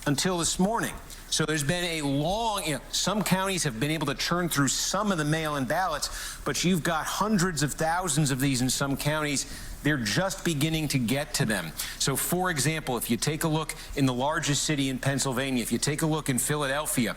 Until this morning. So there's been a long, some counties have been able to churn through some of the mail-in ballots, but you've got hundreds of thousands of these in some counties. They're just beginning to get to them. So, for example, if you take a look in the largest city in Pennsylvania, if you take a look in Philadelphia,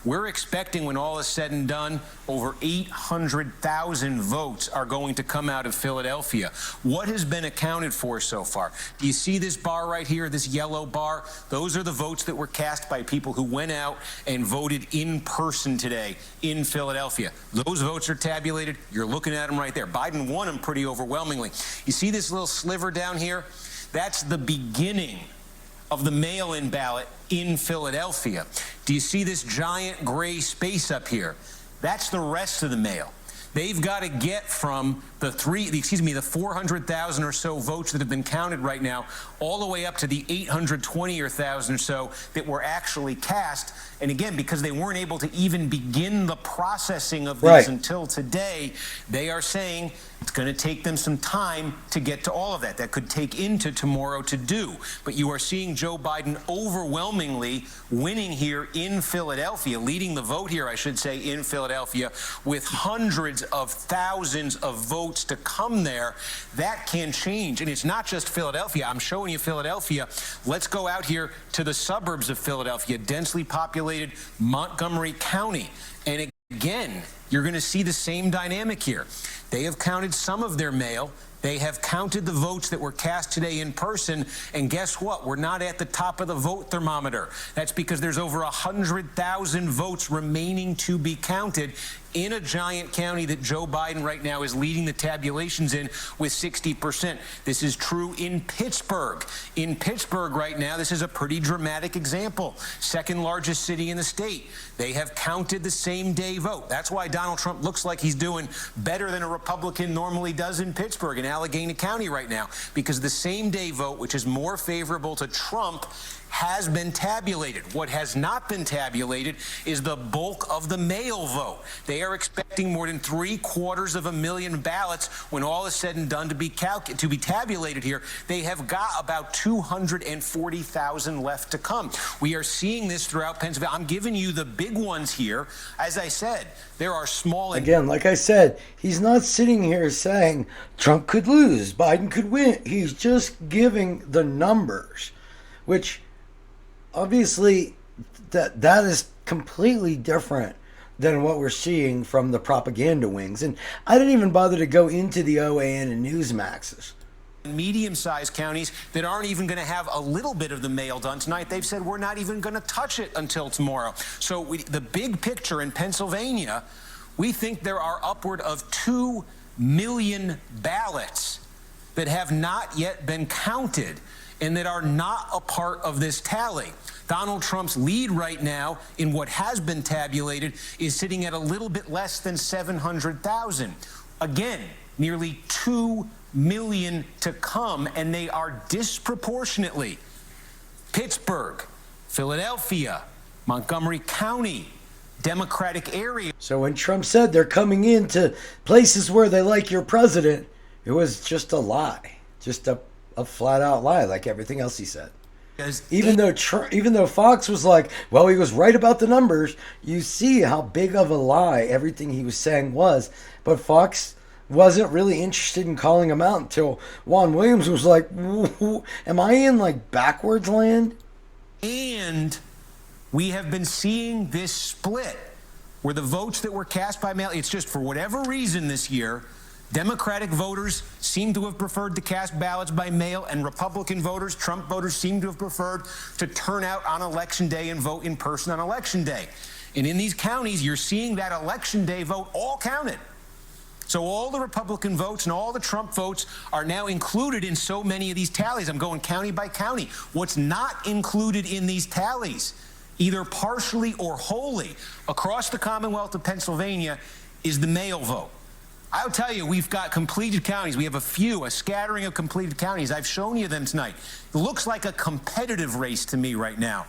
we're expecting when all is said and done, over 800,000 votes are going to come out of Philadelphia. What has been accounted for so far? Do you see this bar right here, this yellow bar? Those are the votes that were cast by people who went out and voted in person today in Philadelphia. Those votes are tabulated. You're looking at them right there. Biden won them pretty overwhelmingly. You see this little sliver down here? That's the beginning of the mail-in ballot in Philadelphia. Do you see this giant gray space up here? That's the rest of the mail. They've got to get from the 400,000 or so votes that have been counted right now, all the way up to the 820,000 or so that were actually cast. And again, because they weren't able to even begin the processing of these until today, they are saying it's going to take them some time to get to all of that. That could take into tomorrow to do. But you are seeing Joe Biden overwhelmingly winning here in Philadelphia, leading the vote here, I should say, in Philadelphia, with hundreds of thousands of votes to come there. That can change. And it's not just Philadelphia. I'm showing you Philadelphia. Let's go out here to the suburbs of Philadelphia, densely populated Montgomery County. And again, you're going to see the same dynamic here. They have counted some of their mail. They have counted the votes that were cast today in person. And guess what? We're not at the top of the vote thermometer. That's because there's over 100,000 votes remaining to be counted in a giant county that Joe Biden right now is leading the tabulations in with 60%. This is true in Pittsburgh. In Pittsburgh right now, this is a pretty dramatic example. Second largest city in the state. They have counted the same day vote. That's why Donald Trump looks like he's doing better than a Republican normally does in Pittsburgh, in Allegheny County right now, because the same day vote, which is more favorable to Trump, has been tabulated. What has not been tabulated is the bulk of the mail vote. They are expecting more than 750,000 ballots when all is said and done to be tabulated here. They have got about 240,000 left to come. We are seeing this throughout Pennsylvania. I'm giving you the big ones here. As I said, there are small... Again, like I said, he's not sitting here saying Trump could lose, Biden could win. He's just giving the numbers, which... obviously, that is completely different than what we're seeing from the propaganda wings. And I didn't even bother to go into the OAN and Newsmaxes. Medium-sized counties that aren't even going to have a little bit of the mail done tonight. They've said we're not even going to touch it until tomorrow. So the big picture in Pennsylvania, we think there are upward of 2 million ballots that have not yet been counted and that are not a part of this tally. Donald Trump's lead right now in what has been tabulated is sitting at a little bit less than 700,000. Again, nearly 2 million to come, and they are disproportionately Pittsburgh, Philadelphia, Montgomery County, Democratic area. So when Trump said they're coming into places where they like your president, it was just a lie, just a flat-out lie, like everything else he said. Even though Fox was like, well, he was right about the numbers, you see how big of a lie everything he was saying was. But Fox wasn't really interested in calling him out until Juan Williams was like, am I in like backwards land? And we have been seeing this split where the votes that were cast by mail, it's just for whatever reason this year, Democratic voters seem to have preferred to cast ballots by mail, and Republican voters, Trump voters, seem to have preferred to turn out on Election Day and vote in person on Election Day. And in these counties, you're seeing that Election Day vote all counted. So all the Republican votes and all the Trump votes are now included in so many of these tallies. I'm going county by county. What's not included in these tallies, either partially or wholly, across the Commonwealth of Pennsylvania, is the mail vote. I'll tell you, we've got completed counties. We have a scattering of completed counties. I've shown you them tonight. It looks like a competitive race to me right now.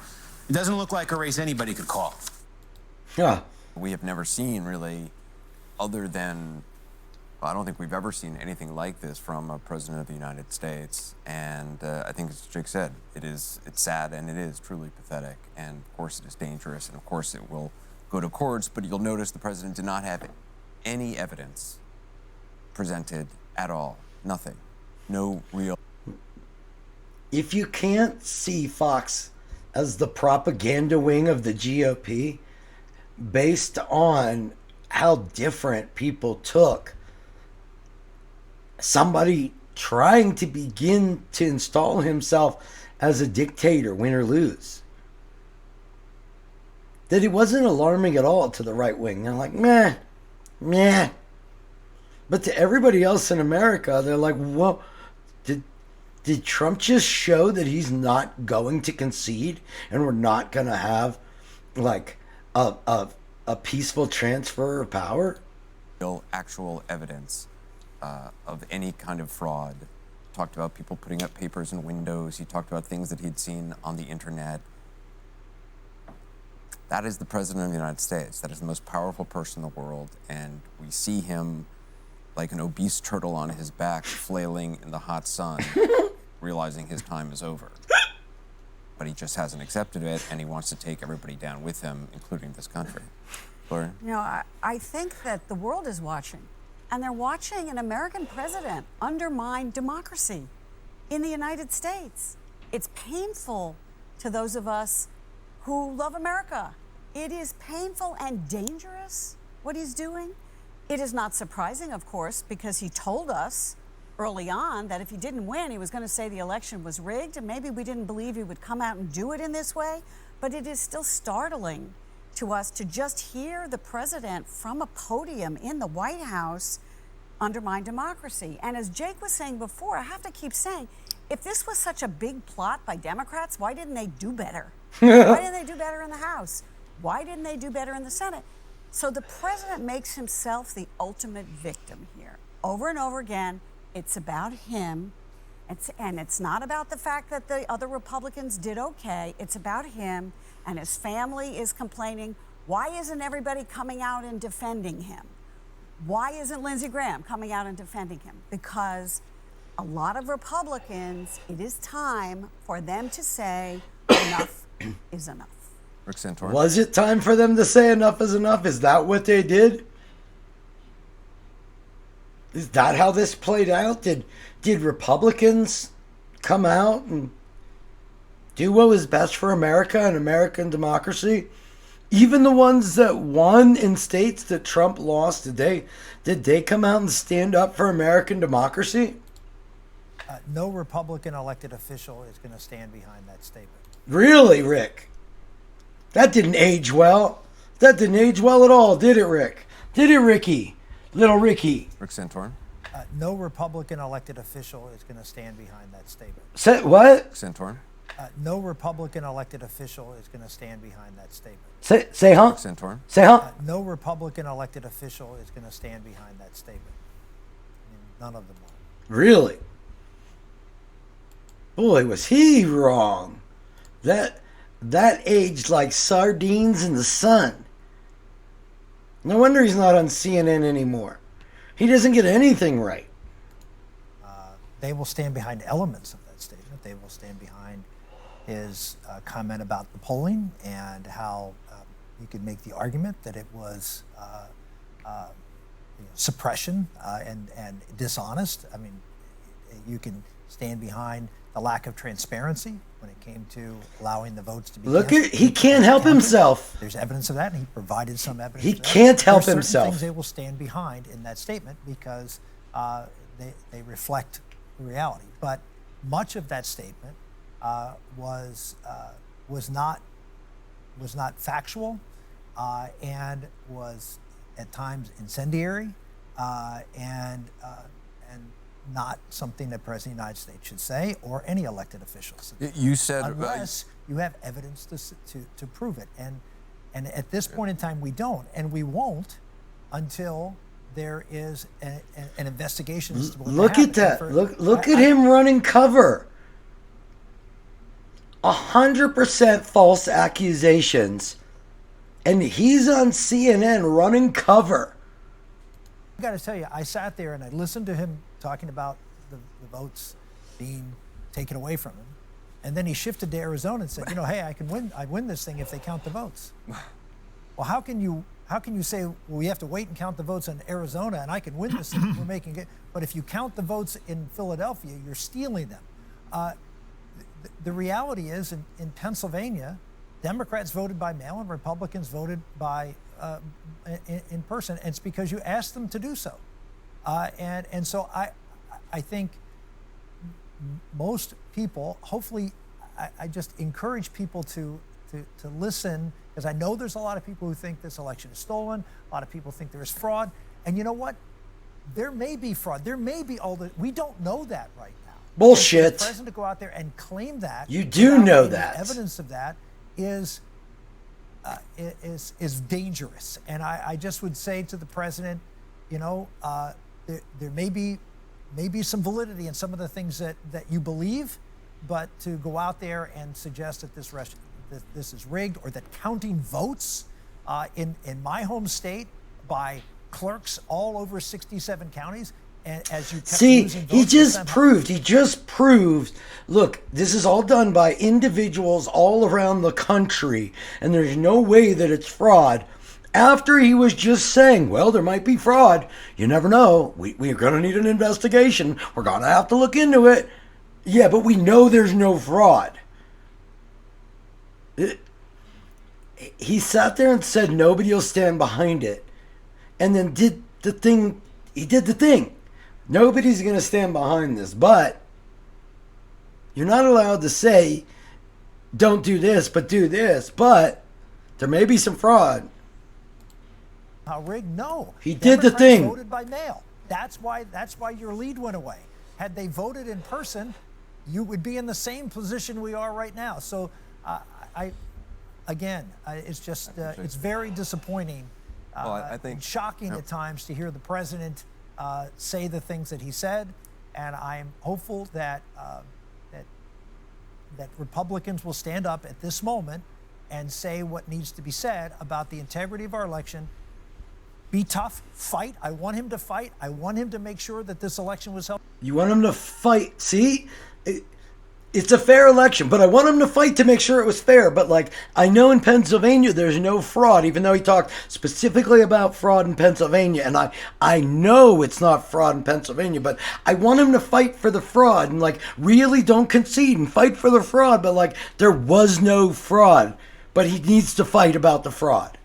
It doesn't look like a race anybody could call. Yeah. We have never seen really, other than, I don't think we've ever seen anything like this from a president of the United States. And I think, as Jake said, it's sad and it is truly pathetic. And of course it is dangerous, and of course it will go to courts. But you'll notice the president did not have any evidence presented at all. Nothing. No real. If you can't see Fox as the propaganda wing of the GOP based on how different people took somebody trying to begin to install himself as a dictator, win or lose, that it wasn't alarming at all to the right wing. They're like, meh. But to everybody else in America, they're like, whoa, did Trump just show that he's not going to concede and we're not going to have like a a peaceful transfer of power? Real actual evidence of any kind of fraud. Talked about people putting up papers in windows. He talked about things that he'd seen on the internet. That is the President of the United States. That is the most powerful person in the world. And we see him like an obese turtle on his back, flailing in the hot sun, realizing his time is over. But he just hasn't accepted it, and he wants to take everybody down with him, including this country. Gloria? You know, I think that the world is watching, and they're watching an American president undermine democracy in the United States. It's painful to those of us who love America. It is painful and dangerous what he's doing. It is not surprising, of course, because he told us early on that if he didn't win, he was going to say the election was rigged, and maybe we didn't believe he would come out and do it in this way. But it is still startling to us to just hear the president from a podium in the White House undermine democracy. And as Jake was saying before, I have to keep saying, if this was such a big plot by Democrats, why didn't they do better? Why didn't they do better in the House? Why didn't they do better in the Senate? So the president makes himself the ultimate victim here. Over and over again, it's about him. And it's not about the fact that the other Republicans did okay. It's about him, and his family is complaining. Why isn't everybody coming out and defending him? Why isn't Lindsey Graham coming out and defending him? Because a lot of Republicans, it is time for them to say enough is enough. Rick Santorum. Was it time for them to say enough is enough? Is that what they did? Is that how this played out? Did Republicans come out and do what was best for America and American democracy? Even the ones that won in states that Trump lost, did they come out and stand up for American democracy? No Republican elected official is going to stand behind that statement. Really, Rick? That didn't age well. That didn't age well at all, did it, Rick? Did it, Ricky? Little Ricky. Rick Santorum. No Republican elected official is going to stand behind that statement. Say what? Rick Santorum. No Republican elected official is going to stand behind that statement. Say huh? Rick Santorum. Say huh? No Republican elected official is going to stand behind that statement. I mean, none of them will. Really? Boy, was he wrong. That aged like sardines in the sun. No wonder he's not on CNN anymore. He doesn't get anything right. They will stand behind elements of that statement. They will stand behind his comment about the polling and how you could make the argument that it was suppression and dishonest. I mean, you can stand behind the lack of transparency when it came to allowing the votes to be He can't help himself. There's evidence of that, and he provided some evidence. He of that. can't help There's certain himself. Things they will stand behind in that statement because they reflect reality. But much of that statement was not factual and was at times incendiary and not something that President of the United States should say or any elected officials. You said unless you have evidence to prove it, and at this point in time we don't, and we won't until there is an investigation. As to what Look at happened. that! Look at him running cover. 100% false accusations, and he's on CNN running cover. I got to tell you, I sat there and I listened to him talking about the votes being taken away from him, and then he shifted to Arizona and said, "Hey, I'd win this thing if they count the votes." Well, how can you say, well, we have to wait and count the votes in Arizona, and I can win this thing? We're making it, but if you count the votes in Philadelphia, you're stealing them. The reality is, in Pennsylvania, Democrats voted by mail and Republicans voted by in person, and it's because you asked them to do so. And so I think most people, hopefully, I just encourage people to listen, because I know there's a lot of people who think this election is stolen. A lot of people think there is fraud. And you know what? There may be fraud. There may be we don't know that right now. Bullshit. And for the president to go out there and claim that. You do without know any that. Evidence of that is is dangerous. And I just would say to the president, you know, there may be some validity in some of the things that you believe, but to go out there and suggest that this is rigged, or that counting votes in my home state by clerks all over 67 counties, and as you kept losing votes, he just proved, look, this is all done by individuals all around the country, and there's no way that it's fraud. After he was just saying, well, there might be fraud. You never know. We're going to need an investigation. We're going to have to look into it. Yeah, but we know there's no fraud. He sat there and said nobody will stand behind it, and then did the thing. He did the thing. Nobody's going to stand behind this, but you're not allowed to say, don't do this, but do this. But there may be some fraud. How rigged? No. He did the thing. Voted by mail. That's why your lead went away. Had they voted in person, you would be in the same position we are right now. So, it's just it's very disappointing. I think shocking at times to hear the president say the things that he said, and I'm hopeful that that Republicans will stand up at this moment and say what needs to be said about the integrity of our election. Be tough, fight. I want him to fight. I want him to make sure that this election was held. You want him to fight. See, it's a fair election, but I want him to fight to make sure it was fair. But like, I know in Pennsylvania there's no fraud, even though he talked specifically about fraud in Pennsylvania. And I know it's not fraud in Pennsylvania, but I want him to fight for the fraud and like really don't concede and fight for the fraud. But like, there was no fraud, but he needs to fight about the fraud.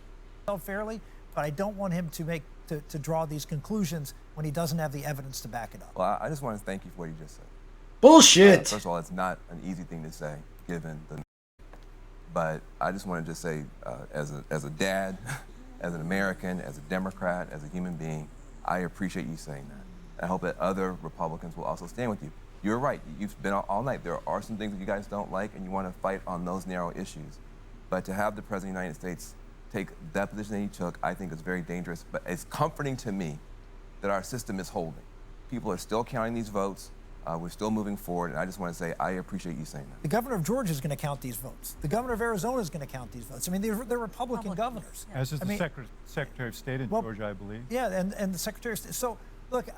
Fairly, but I don't want him to draw these conclusions when he doesn't have the evidence to back it up. Well, I just want to thank you for what you just said. Bullshit. First of all, it's not an easy thing to say, given the. But I just want to just say, as a dad, as an American, as a Democrat, as a human being, I appreciate you saying that. I hope that other Republicans will also stand with you. You're right. You've been all night. There are some things that you guys don't like, and you want to fight on those narrow issues. But to have the President of the United States take that position that he took, I think is very dangerous. But it's comforting to me that our system is holding. People are still counting these votes. We're still moving forward, and I just want to say I appreciate you saying that. The governor of Georgia is going to count these votes. The governor of Arizona is going to count these votes. I mean, they're Republican governors. As is the Secretary of State in Georgia, I believe. Yeah, and the Secretary of State. So, look,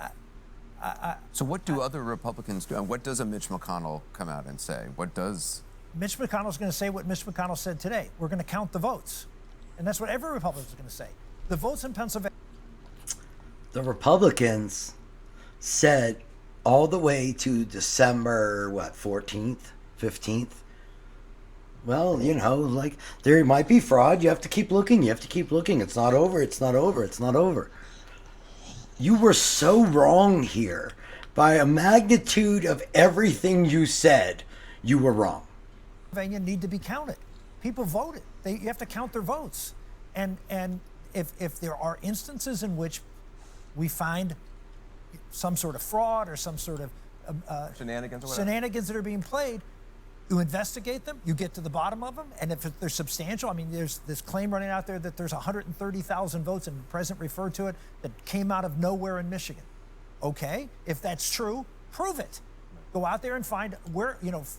So what do other Republicans do? And what does a Mitch McConnell come out and say? What does... Mitch McConnell's going to say what Mitch McConnell said today. We're going to count the votes. And that's what every Republican is going to say. The votes in Pennsylvania. The Republicans said all the way to December, 14th, 15th. Well, you know, like, there might be fraud. You have to keep looking. You have to keep looking. It's not over. It's not over. It's not over. You were so wrong here. By a magnitude of everything you said, you were wrong. Pennsylvania need to be counted. People voted. You have to count their votes. And if there are instances in which we find some sort of fraud or some sort of shenanigans or whatever. Shenanigans that are being played, you investigate them, you get to the bottom of them, and if they're substantial, I mean, there's this claim running out there that there's 130,000 votes, and the president referred to it, that came out of nowhere in Michigan. Okay, if that's true, prove it. Go out there and find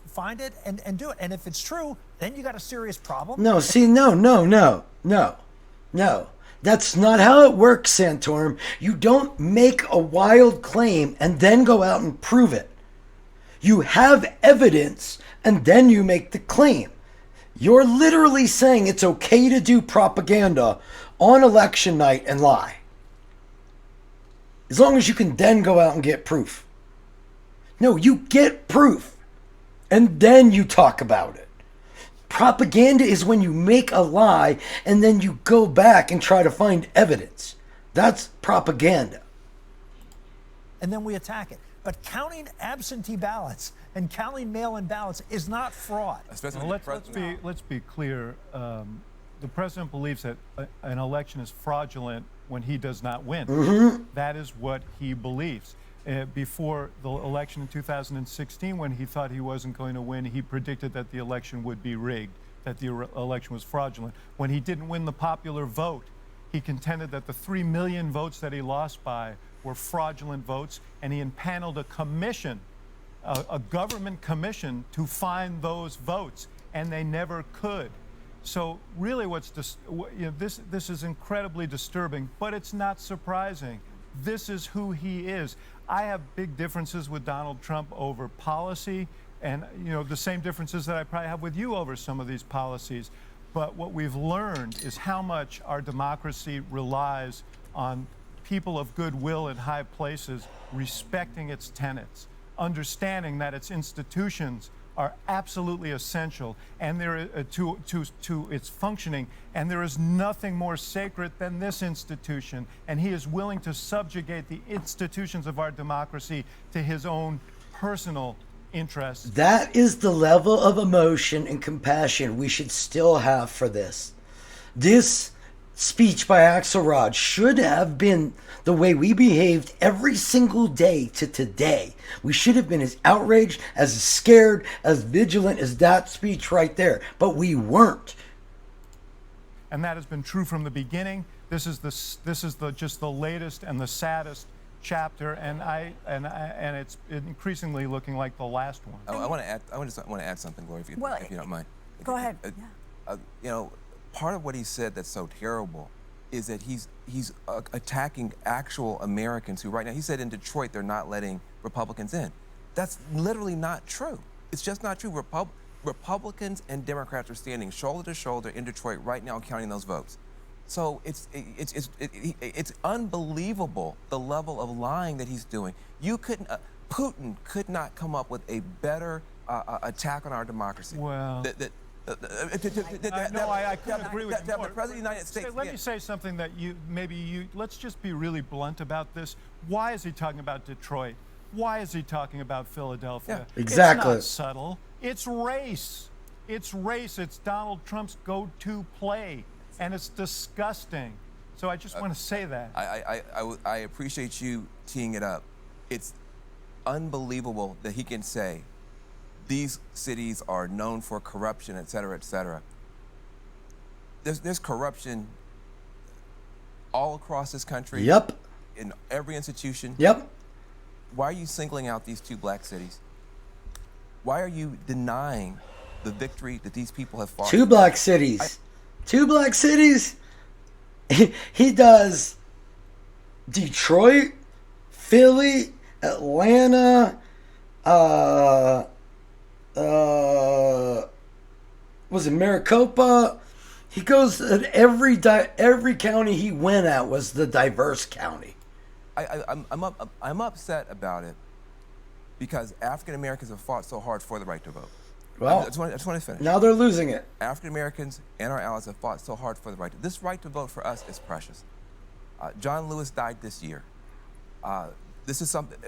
find it and do it. And if it's true, then you got a serious problem. No, see, no. That's not how it works, Santorum. You don't make a wild claim and then go out and prove it. You have evidence and then you make the claim. You're literally saying it's okay to do propaganda on election night and lie. As long as you can then go out and get proof. No, you get proof and then you talk about it. Propaganda is when you make a lie and then you go back and try to find evidence. That's propaganda. And then we attack it. But counting absentee ballots and counting mail-in ballots is not fraud. Well, let's be clear. The president believes that an election is fraudulent when he does not win. Mm-hmm. That is what he believes. Before the election in 2016, when he thought he wasn't going to win, he predicted that the election would be rigged. that the election was fraudulent. When he didn't win the popular vote, he contended that the 3 million votes that he lost by were fraudulent votes, and he impaneled a commission, a government commission, to find those votes, and they never could. So really this is incredibly disturbing, but it's not surprising. This is who he is. I have big differences with Donald Trump over policy, and the same differences that I probably have with you over some of these policies. But what we've learned is how much our democracy relies on people of goodwill in high places respecting its tenets, understanding that its institutions are absolutely essential and to its functioning, and there is nothing more sacred than this institution, and he is willing to subjugate the institutions of our democracy to his own personal interests. That is the level of emotion and compassion we should still have for this. This speech by Axelrod should have been the way we behaved every single day to today. We should have been as outraged, as scared, as vigilant as that speech right there, but we weren't. And that has been true from the beginning. This is just the latest and the saddest chapter, and it's increasingly looking like the last one. I want to add something, Gloria, if you don't mind. Go ahead. Part of what he said that's so terrible is that he's attacking actual Americans who right now, he said in Detroit they're not letting Republicans in. That's literally not true. It's just not true. Republicans and Democrats are standing shoulder to shoulder in Detroit right now counting those votes. So it's unbelievable the level of lying that he's doing. Putin could not come up with a better attack on our democracy. Well, I couldn't agree with you more. The President of the United States. Let me say something that let's just be really blunt about this. Why is he talking about Detroit? Why is he talking about Philadelphia? Yeah, exactly. It's not subtle. It's race. It's race. It's Donald Trump's go-to play, and it's disgusting. So I just want to say that. I appreciate you teeing it up. It's unbelievable that he can say these cities are known for corruption, et cetera, et cetera. There's corruption all across this country. Yep. In every institution. Yep. Why are you singling out these 2 black cities? Why are you denying the victory that these people have fought? 2 black cities. 2 black cities? He does Detroit, Philly, Atlanta, was it Maricopa? He goes at every county he went at was the diverse county. I'm upset about it because African Americans have fought so hard for the right to vote. Well, I just want to finish. Now they're losing it. African Americans and our allies have fought so hard for the right to. This right to vote for us is precious. John Lewis died this year. This is something.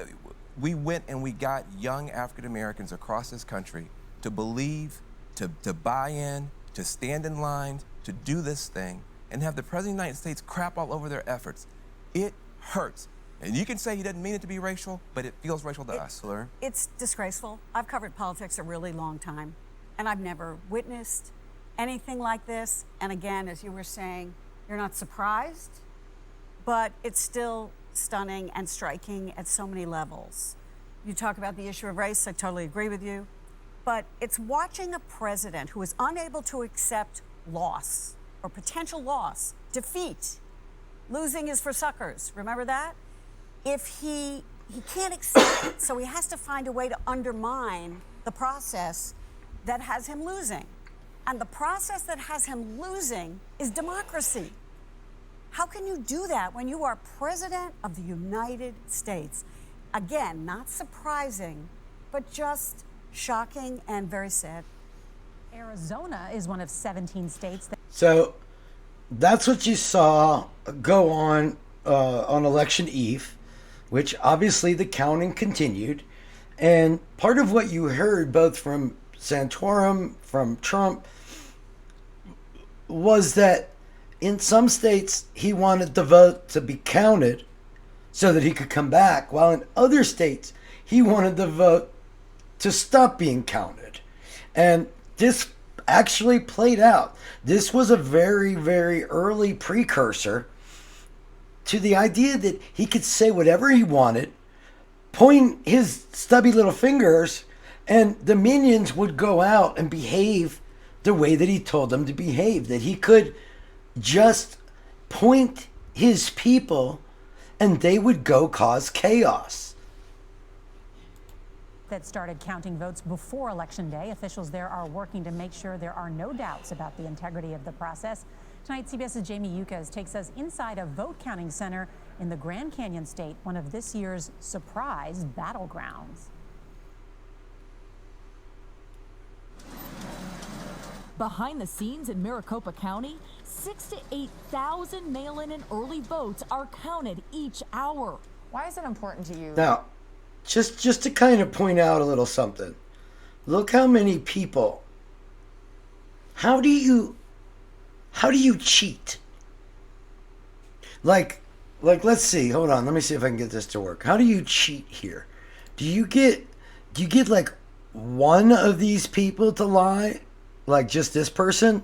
We went and we got young African Americans across this country to believe, to buy in, to stand in line, to do this thing, and have the President of the United States crap all over their efforts. It hurts. And you can say he doesn't mean it to be racial, but it feels racial to us. It's disgraceful. I've covered politics a really long time, and I've never witnessed anything like this. And again, as you were saying, you're not surprised, but it's still stunning and striking at so many levels. You talk about the issue of race, I totally agree with you. But it's watching a president who is unable to accept loss or potential loss, defeat. Losing is for suckers. Remember that? If he can't accept it, so he has to find a way to undermine the process that has him losing. And the process that has him losing is democracy. How can you do that when you are President of the United States? Again, not surprising, but just shocking and very sad. Arizona is one of 17 states that. So that's what you saw go on election eve, which obviously the counting continued. And part of what you heard both from Santorum, from Trump, was that in some states he wanted the vote to be counted so that he could come back, while in other states he wanted the vote to stop being counted. And this actually played out. This was a very, very early precursor to the idea that he could say whatever he wanted, point his stubby little fingers, and the minions would go out and behave the way that he told them to behave. That he could just point his people and they would go cause chaos. That started counting votes before Election Day. Officials there are working to make sure there are no doubts about the integrity of the process. Tonight, CBS's Jamie Yucas takes us inside a vote counting center in the Grand Canyon State, one of this year's surprise battlegrounds. Behind the scenes in Maricopa County, 6,000 to 8,000 mail-in and early votes are counted each hour. Why is it important to you? Now, just to kind of point out a little something. Look how many people. How do you cheat? Like let's see. Hold on. Let me see if I can get this to work. How do you cheat here? Do you get like one of these people to lie? Like just this person?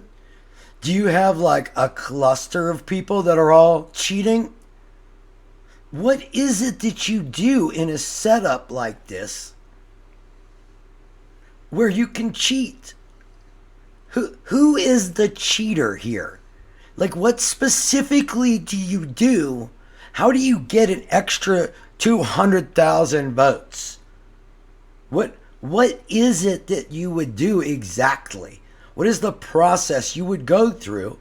Do you have like a cluster of people that are all cheating? What is it that you do in a setup like this where you can cheat? Who is the cheater here? Like, what specifically do you do? How do you get an extra 200,000 votes? What is it that you would do exactly? What is the process you would go through?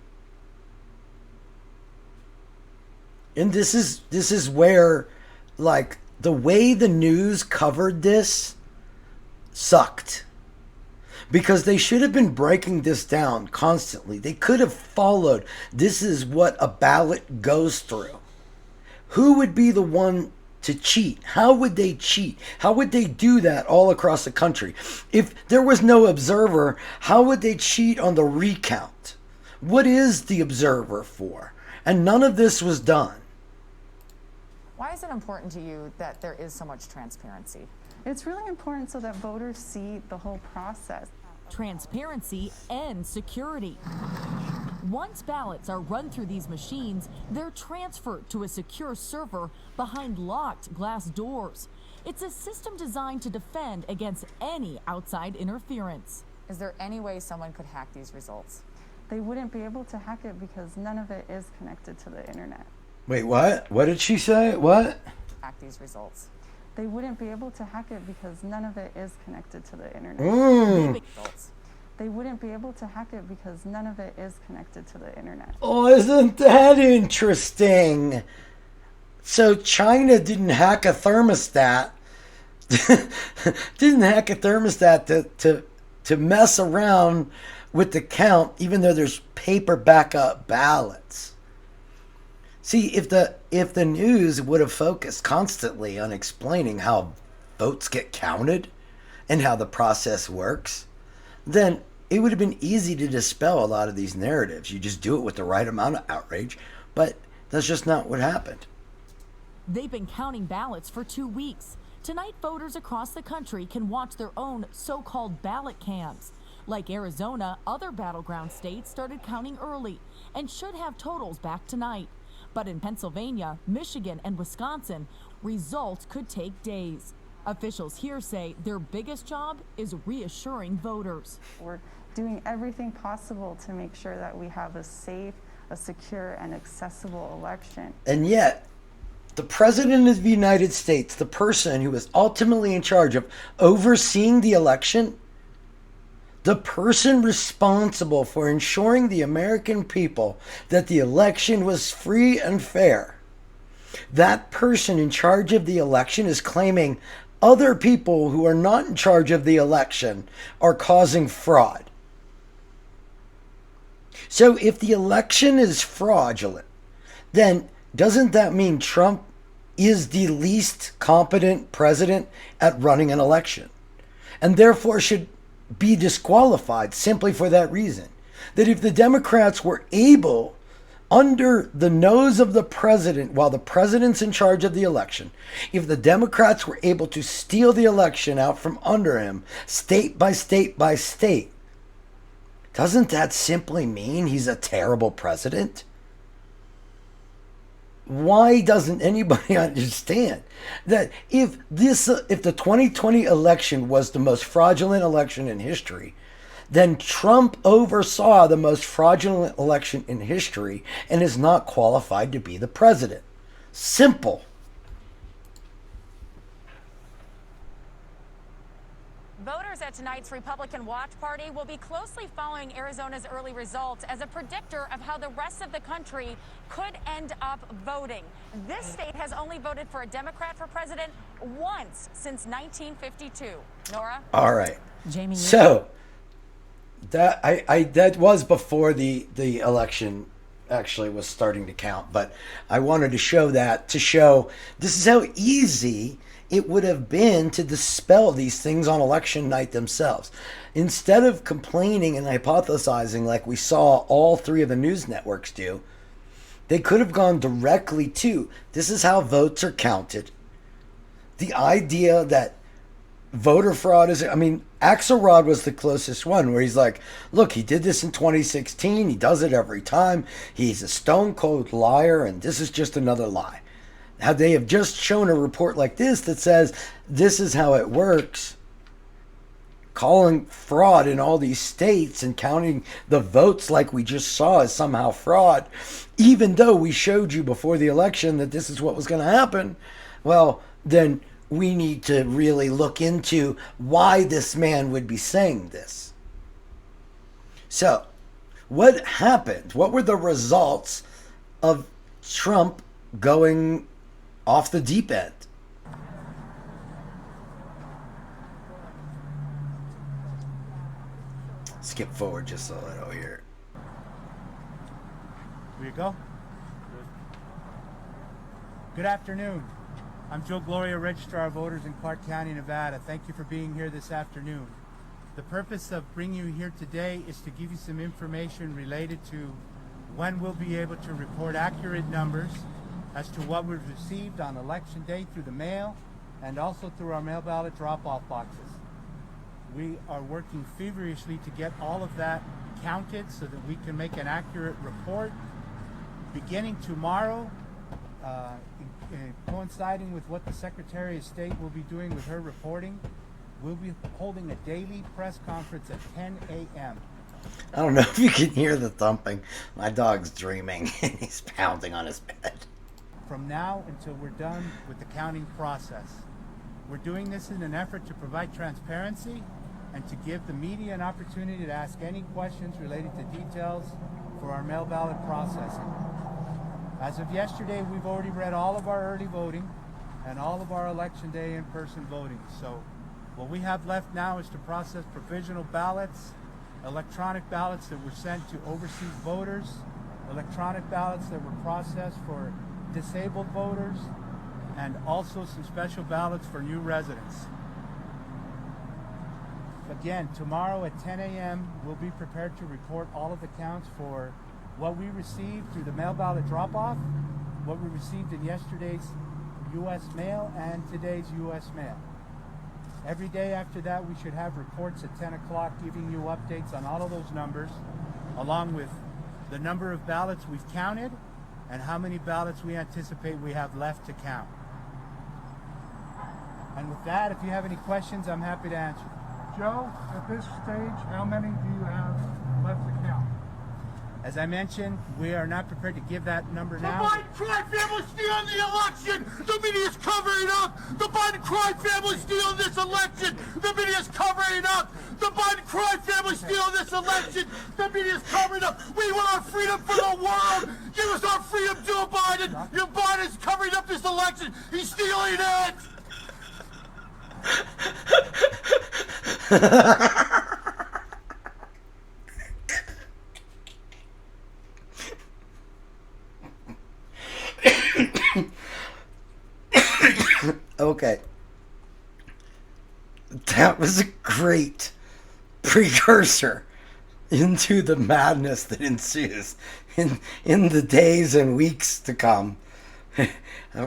And this is where, like, the way the news covered this sucked. Because they should have been breaking this down constantly. They could have followed. This is what a ballot goes through. Who would be the one to cheat? How would they cheat? How would they do that all across the country? If there was no observer, how would they cheat on the recount? What is the observer for? And none of this was done. Why is it important to you that there is so much transparency? It's really important so that voters see the whole process. Transparency and security. Once ballots are run through these machines, they're transferred to a secure server behind locked glass doors. It's a system designed to defend against any outside interference. Is there any way someone could hack these results? They wouldn't be able to hack it because none of it is connected to the internet. Wait, what? What did she say? What? Hack these results. They wouldn't be able to hack it because none of it is connected to the internet. They wouldn't be able to hack it because none of it is connected to the internet. Oh, isn't that interesting? So China didn't hack a thermostat. Didn't hack a thermostat to mess around with the count, even though there's paper backup ballots. See, if the news would have focused constantly on explaining how votes get counted and how the process works, then it would have been easy to dispel a lot of these narratives. You just do it with the right amount of outrage, but that's just not what happened. They've been counting ballots for 2 weeks. Tonight, voters across the country can watch their own so-called ballot cams. Like Arizona, other battleground states started counting early and should have totals back tonight. But in Pennsylvania, Michigan, and Wisconsin, results could take days. Officials here say their biggest job is reassuring voters. We're doing everything possible to make sure that we have a safe, a secure, and accessible election. And yet, the President of the United States, the person who is ultimately in charge of overseeing the election, the person responsible for ensuring the American people that the election was free and fair, that person in charge of the election is claiming other people who are not in charge of the election are causing fraud. So if the election is fraudulent, then doesn't that mean Trump is the least competent president at running an election, and therefore should be disqualified simply for that reason? That if the Democrats were able, under the nose of the president, while the president's in charge of the election, if the Democrats were able to steal the election out from under him, state by state by state, doesn't that simply mean he's a terrible president? Why doesn't anybody understand that if the 2020 election was the most fraudulent election in history, then Trump oversaw the most fraudulent election in history and is not qualified to be the president? Simple. Voters at tonight's Republican Watch Party will be closely following Arizona's early results as a predictor of how the rest of the country could end up voting. This state has only voted for a Democrat for president once since 1952. Nora? All right. Jamie. So that was before the election actually was starting to count, but I wanted to show that to show this is how easy it would have been to dispel these things on election night themselves. Instead of complaining and hypothesizing like we saw all three of the news networks do, they could have gone directly to, this is how votes are counted. The idea that voter fraud is, I mean, Axelrod was the closest one where he's like, look, he did this in 2016. He does it every time. He's a stone cold liar, and this is just another lie. How they have just shown a report like this that says this is how it works, calling fraud in all these states and counting the votes like we just saw as somehow fraud, even though we showed you before the election that this is what was going to happen. Well, then we need to really look into why this man would be saying this. So, what happened? What were the results of Trump going off the deep end? Skip forward just a little here. Here you go. Good afternoon. I'm Joe Gloria, Registrar of Voters in Clark County, Nevada. Thank you for being here this afternoon. The purpose of bringing you here today is to give you some information related to when we'll be able to report accurate numbers as to what we've received on election day through the mail and also through our mail ballot drop-off boxes. We are working feverishly to get all of that counted so that we can make an accurate report. Beginning tomorrow, coinciding with what the Secretary of State will be doing with her reporting, we'll be holding a daily press conference at 10 a.m. I don't know if you can hear the thumping. My dog's dreaming and he's pounding on his bed. From now until we're done with the counting process. We're doing this in an effort to provide transparency and to give the media an opportunity to ask any questions related to details for our mail ballot processing. As of yesterday, we've already read all of our early voting and all of our election day in-person voting. So what we have left now is to process provisional ballots, electronic ballots that were sent to overseas voters, electronic ballots that were processed for disabled voters, and also some special ballots for new residents. Again, tomorrow at 10 a.m., we'll be prepared to report all of the counts for what we received through the mail ballot drop-off, what we received in yesterday's U.S. mail, and today's U.S. mail. Every day after that, we should have reports at 10 o'clock giving you updates on all of those numbers, along with the number of ballots we've counted and how many ballots we anticipate we have left to count. And with that, if you have any questions, I'm happy to answer. Joe, at this stage, how many do you have left to count? As I mentioned, we are not prepared to give that number The now. Biden crime family stealing the election! The media's covering up! The Biden crime family stealing this election! The media's covering up! The Biden crime family stealing this election! The media's covering up! We want our freedom for the world! Give us our freedom, Joe Biden! Your Biden's covering up this election! He's stealing it! Okay. That was a great precursor into the madness that ensues in the days and weeks to come.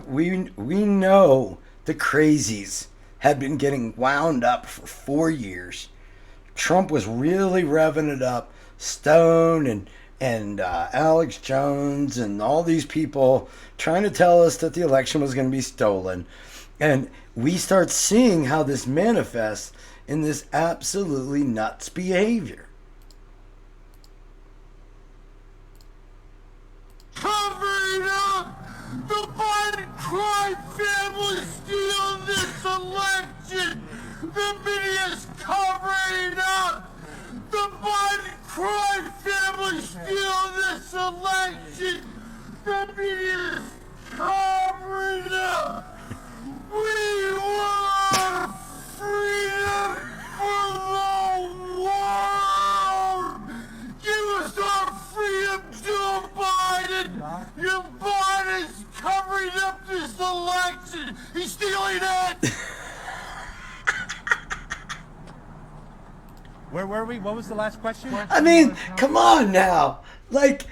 We know the crazies had been getting wound up for 4 years. Trump was really revving it up Stone and Alex Jones and all these people trying to tell us that the election was going to be stolen. And we start seeing how this manifests in this absolutely nuts behavior. Covering up! The Biden crime family steal this election! The media's covering up! The Biden crime family steal this election! The media's covering up! We want freedom for the world! Give us our freedom, Joe Biden! Your Biden's covering up this election! He's stealing it! Where were we? What was the last question? I mean, come on now. Like,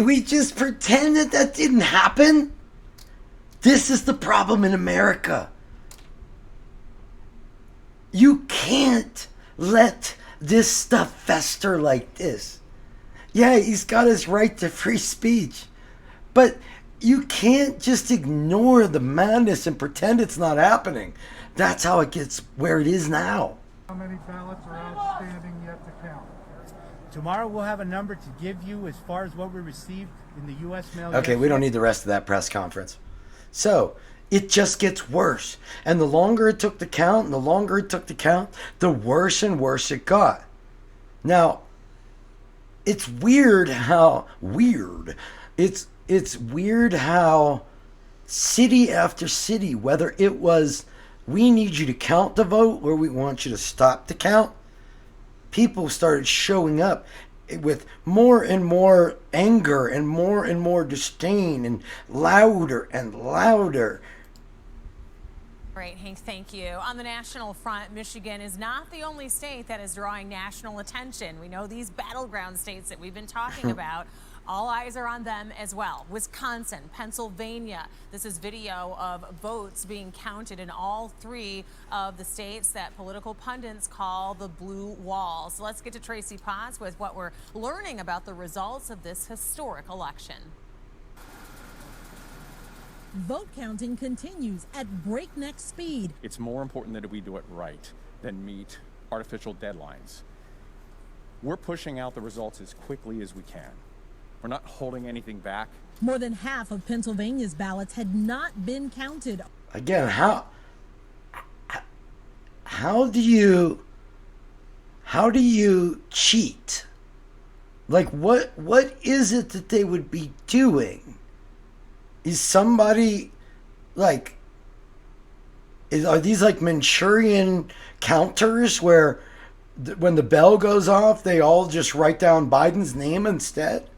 we just pretend that that didn't happen? This is the problem in America. You can't let this stuff fester like this. Yeah, he's got his right to free speech, but you can't just ignore the madness and pretend it's not happening. That's how it gets where it is now. How many ballots are outstanding yet to count? Tomorrow we'll have a number to give you as far as what we received in the U.S. mail. Okay, we don't need the rest of that press conference. So, it just gets worse. And the longer it took to count, the worse and worse it got. Now, it's weird how it's weird how city after city, whether it was we need you to count the vote or we want you to stop the count, people started showing up with more and more anger and more disdain and louder and louder. Great, Hank, thank you. On the national front, Michigan is not the only state that is drawing national attention. We know these battleground states that we've been talking about. All eyes are on them as well. Wisconsin, Pennsylvania. This is video of votes being counted in all three of the states that political pundits call the blue wall. So let's get to Tracy Potts with what we're learning about the results of this historic election. Vote counting continues at breakneck speed. It's more important that we do it right than meet artificial deadlines. We're pushing out the results as quickly as we can. We're not holding anything back. More than half of Pennsylvania's ballots had not been counted. Again, how do you cheat? Like what is it that they would be doing? Is somebody like are these like Manchurian counters where when the bell goes off they all just write down Biden's name instead?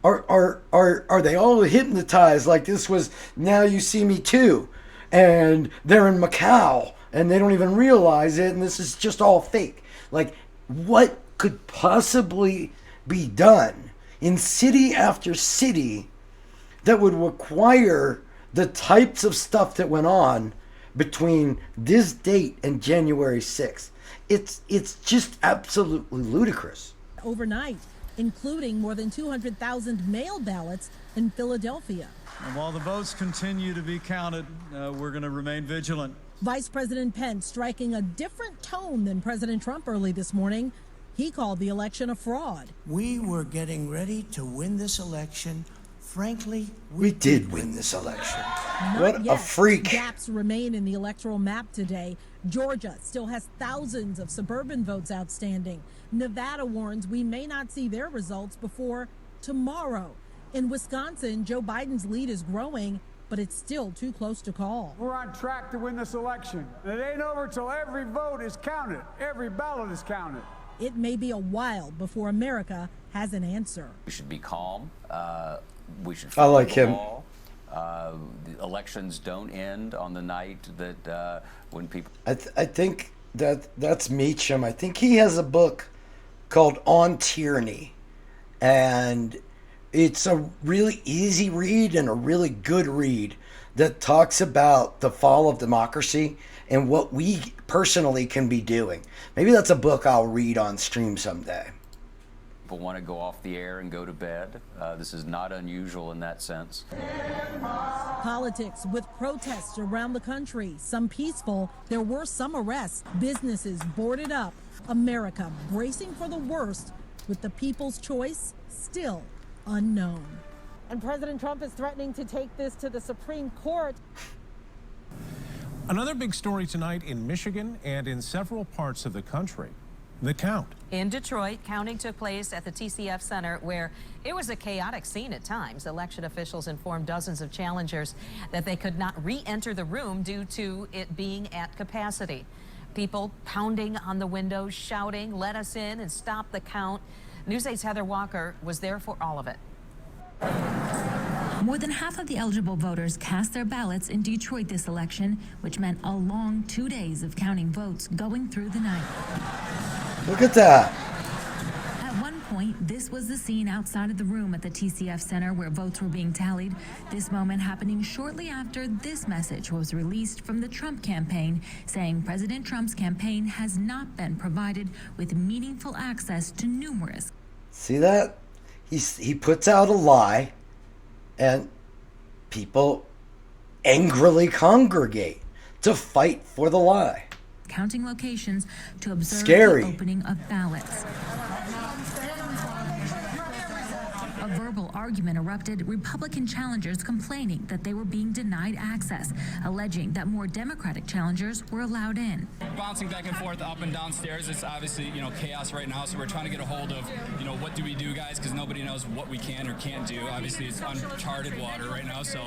Are they all hypnotized like this was Now You See Me Too, and they're in Macau and they don't even realize it and this is just all fake? Like, what could possibly be done in city after city that would require the types of stuff that went on between this date and January 6th? It's just absolutely ludicrous. Overnight, including more than 200,000 mail ballots in Philadelphia. And while the votes continue to be counted, we're going to remain vigilant. Vice President Pence striking a different tone than President Trump early this morning. He called the election a fraud. We were getting ready to win this election. Frankly, we did win this election. Not What yet. a freak. Gaps remain in the electoral map today. Georgia still has thousands of suburban votes outstanding. Nevada warns we may not see their results before tomorrow. In Wisconsin, Joe Biden's lead is growing, but it's still too close to call. We're on track to win this election. It ain't over till every vote is counted. Every ballot is counted. It may be a while before America has an answer. We should be calm. We should I follow like the him. law. The elections don't end on the night that when people. I think that's Meacham. I think he has a book called On Tyranny, and it's a really easy read and a really good read that talks about the fall of democracy and what we personally can be doing. Maybe that's a book I'll read on stream someday. people want to go off the air and go to bed. This is not unusual in that sense. Politics with protests around the country, some peaceful. There were some arrests, businesses boarded up. America bracing for the worst with the people's choice still unknown. And President Trump is threatening to take this to the Supreme Court. Another big story tonight in Michigan and in several parts of the country. The count. In Detroit, counting took place at the TCF Center, where it was a chaotic scene at times. Election officials informed dozens of challengers that they could not re-enter the room due to it being at capacity. People pounding on the windows, shouting, "Let us in," and "Stop the count." News 8's Heather Walker was there for all of it. More than half of the eligible voters cast their ballots in Detroit this election, which meant a long 2 days of counting votes going through the night. Look at that. At one point, this was the scene outside of the room at the TCF Center where votes were being tallied. This moment happening shortly after this message was released from the Trump campaign, saying President Trump's campaign has not been provided with meaningful access to numerous. See that? He puts out a lie, and people angrily congregate to fight for the lie. Counting locations to observe Scary. the opening of ballots. A verbal argument erupted, Republican challengers complaining that they were being denied access, alleging that more Democratic challengers were allowed in. Bouncing back and forth, up and downstairs. It's obviously, chaos right now, so we're trying to get a hold of, what do we do, guys, because nobody knows what we can or can't do. Obviously, it's uncharted water right now, so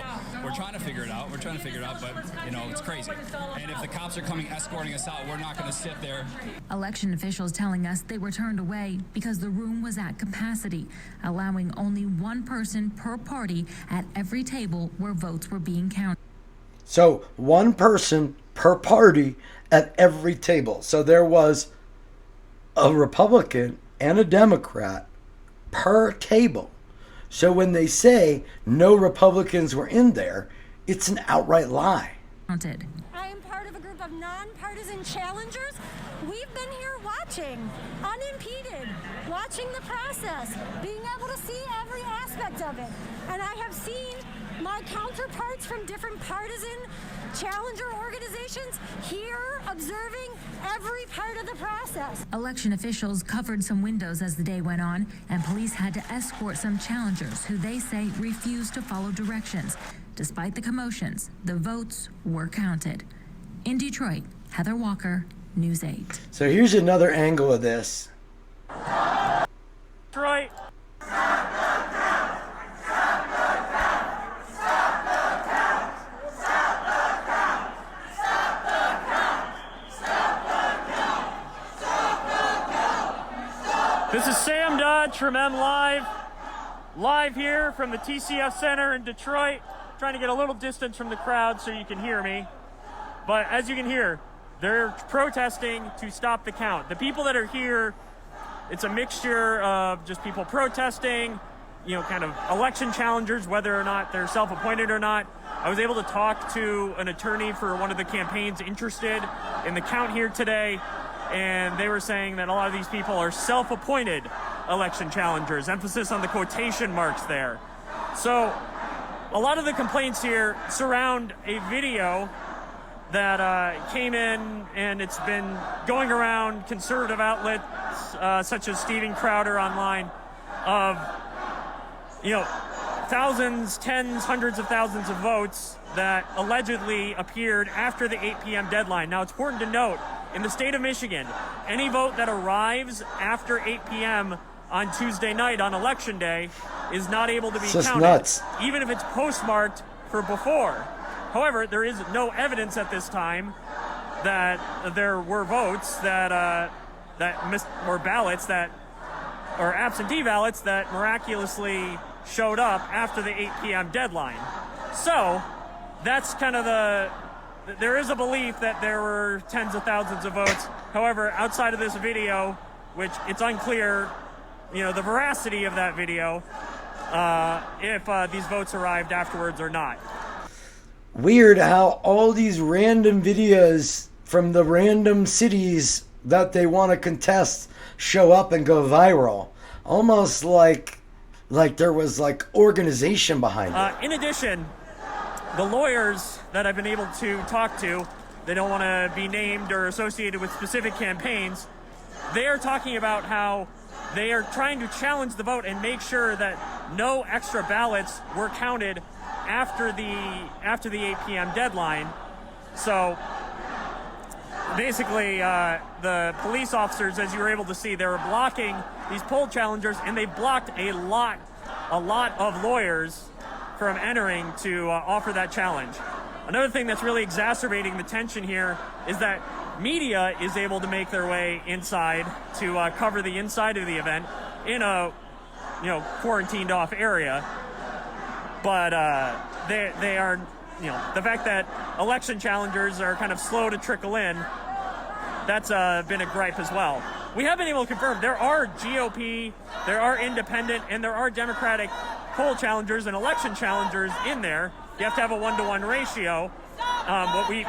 we're trying to figure it out. But, it's crazy. And if the cops are coming escorting us out, we're not going to sit there. Election officials telling us they were turned away because the room was at capacity, allowing only one person per party at every table where votes were being counted. So one person per party at every table. So there was a Republican and a Democrat per table. So when they say no Republicans were in there, it's an outright lie. Counted. I am part of a group of nonpartisan challengers. We've been here watching, unimpeded, watching the process, being able to see every aspect of it. And I have seen my counterparts from different partisan challenger organizations here observing every part of the process. Election officials covered some windows as the day went on, and police had to escort some challengers who they say refused to follow directions. Despite the commotions, the votes were counted. In Detroit, Heather Walker, News 8. So here's another angle of this. Detroit. This is Sam Dodge from M live here from the TCF Center in Detroit, trying to get a little distance from the crowd so you can hear me. But as you can hear, they're protesting to stop the count. The people that are here, it's a mixture of just people protesting, kind of election challengers, whether or not they're self-appointed or not. I was able to talk to an attorney for one of the campaigns interested in the count here today, and they were saying that a lot of these people are self-appointed election challengers, emphasis on the quotation marks there. So a lot of the complaints here surround a video that came in, and it's been going around conservative outlets such as Steven Crowder online of, thousands, tens, hundreds of thousands of votes that allegedly appeared after the 8 p.m. deadline. Now, it's important to note, in the state of Michigan, any vote that arrives after 8 p.m. on Tuesday night on Election Day is not able to be counted, nuts. even if it's postmarked for before. However, there is no evidence at this time that there were votes that missed, or ballots or absentee ballots that miraculously showed up after the 8 p.m. deadline. So that's kind of there is a belief that there were tens of thousands of votes. However, outside of this video, which it's unclear, the veracity of that video, if these votes arrived afterwards or not. Weird how all these random videos from the random cities that they want to contest show up and go viral. almost like there was like organization behind it. In addition, the lawyers that I've been able to talk to, they don't want to be named or associated with specific campaigns. They are talking about how they are trying to challenge the vote and make sure that no extra ballots were counted after the 8 p.m. deadline. So basically, the police officers, as you were able to see, they were blocking these poll challengers, and they blocked a lot of lawyers from entering to offer that challenge. Another thing that's really exacerbating the tension here is that media is able to make their way inside to cover the inside of the event in a quarantined off area. But they are, the fact that election challengers are kind of slow to trickle in, that's been a gripe as well. We have been able to confirm there are GOP, there are independent, and there are Democratic poll challengers and election challengers in there. You have to have a 1-to-1 ratio. What we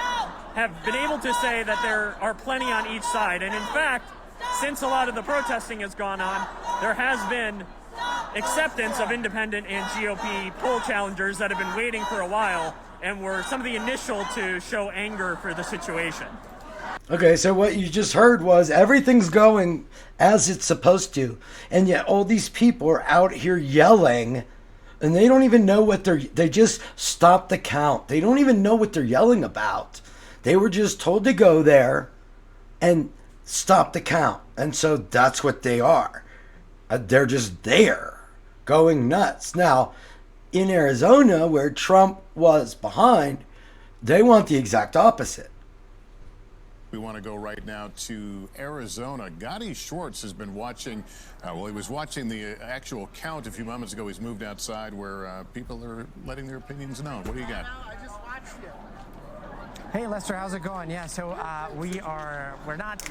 have been able to say that there are plenty on each side. And in fact, since a lot of the protesting has gone on, there has been acceptance of independent and GOP poll challengers that have been waiting for a while and were some of the initial to show anger for the situation. Okay, so what you just heard was everything's going as it's supposed to, and yet all these people are out here yelling, and they don't even know what they just stopped the count. They don't even know what they're yelling about. They were just told to go there and stop the count, and so that's what they are. They're just there, going nuts. Now, in Arizona, where Trump was behind, they want the exact opposite. We want to go right now to Arizona. Gotti Schwartz has been watching, he was watching the actual count a few moments ago. He's moved outside where people are letting their opinions known. What do you got? I just watched you. Hey, Lester, how's it going? Yeah, so we're not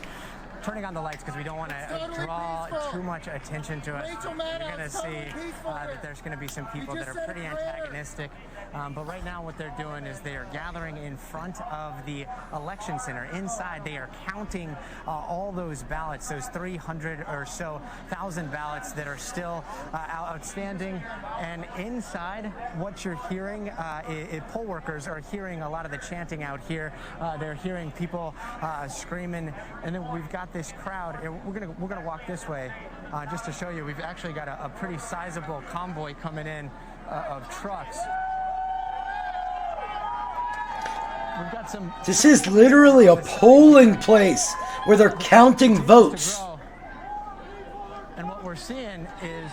turning on the lights because we don't want to draw too much attention to us. You're going to see that there's going to be some people that are pretty antagonistic. But right now what they're doing is they are gathering in front of the election center. Inside, they are counting all those ballots, those 300 or so thousand ballots that are still outstanding. And inside, what you're hearing, poll workers are hearing a lot of the chanting out here. They're hearing people screaming, and then we've got this crowd. We're gonna walk this way just to show you. We've actually got a pretty sizable convoy coming in of trucks. We've got some. This is literally a polling place where they're counting votes. And what we're seeing is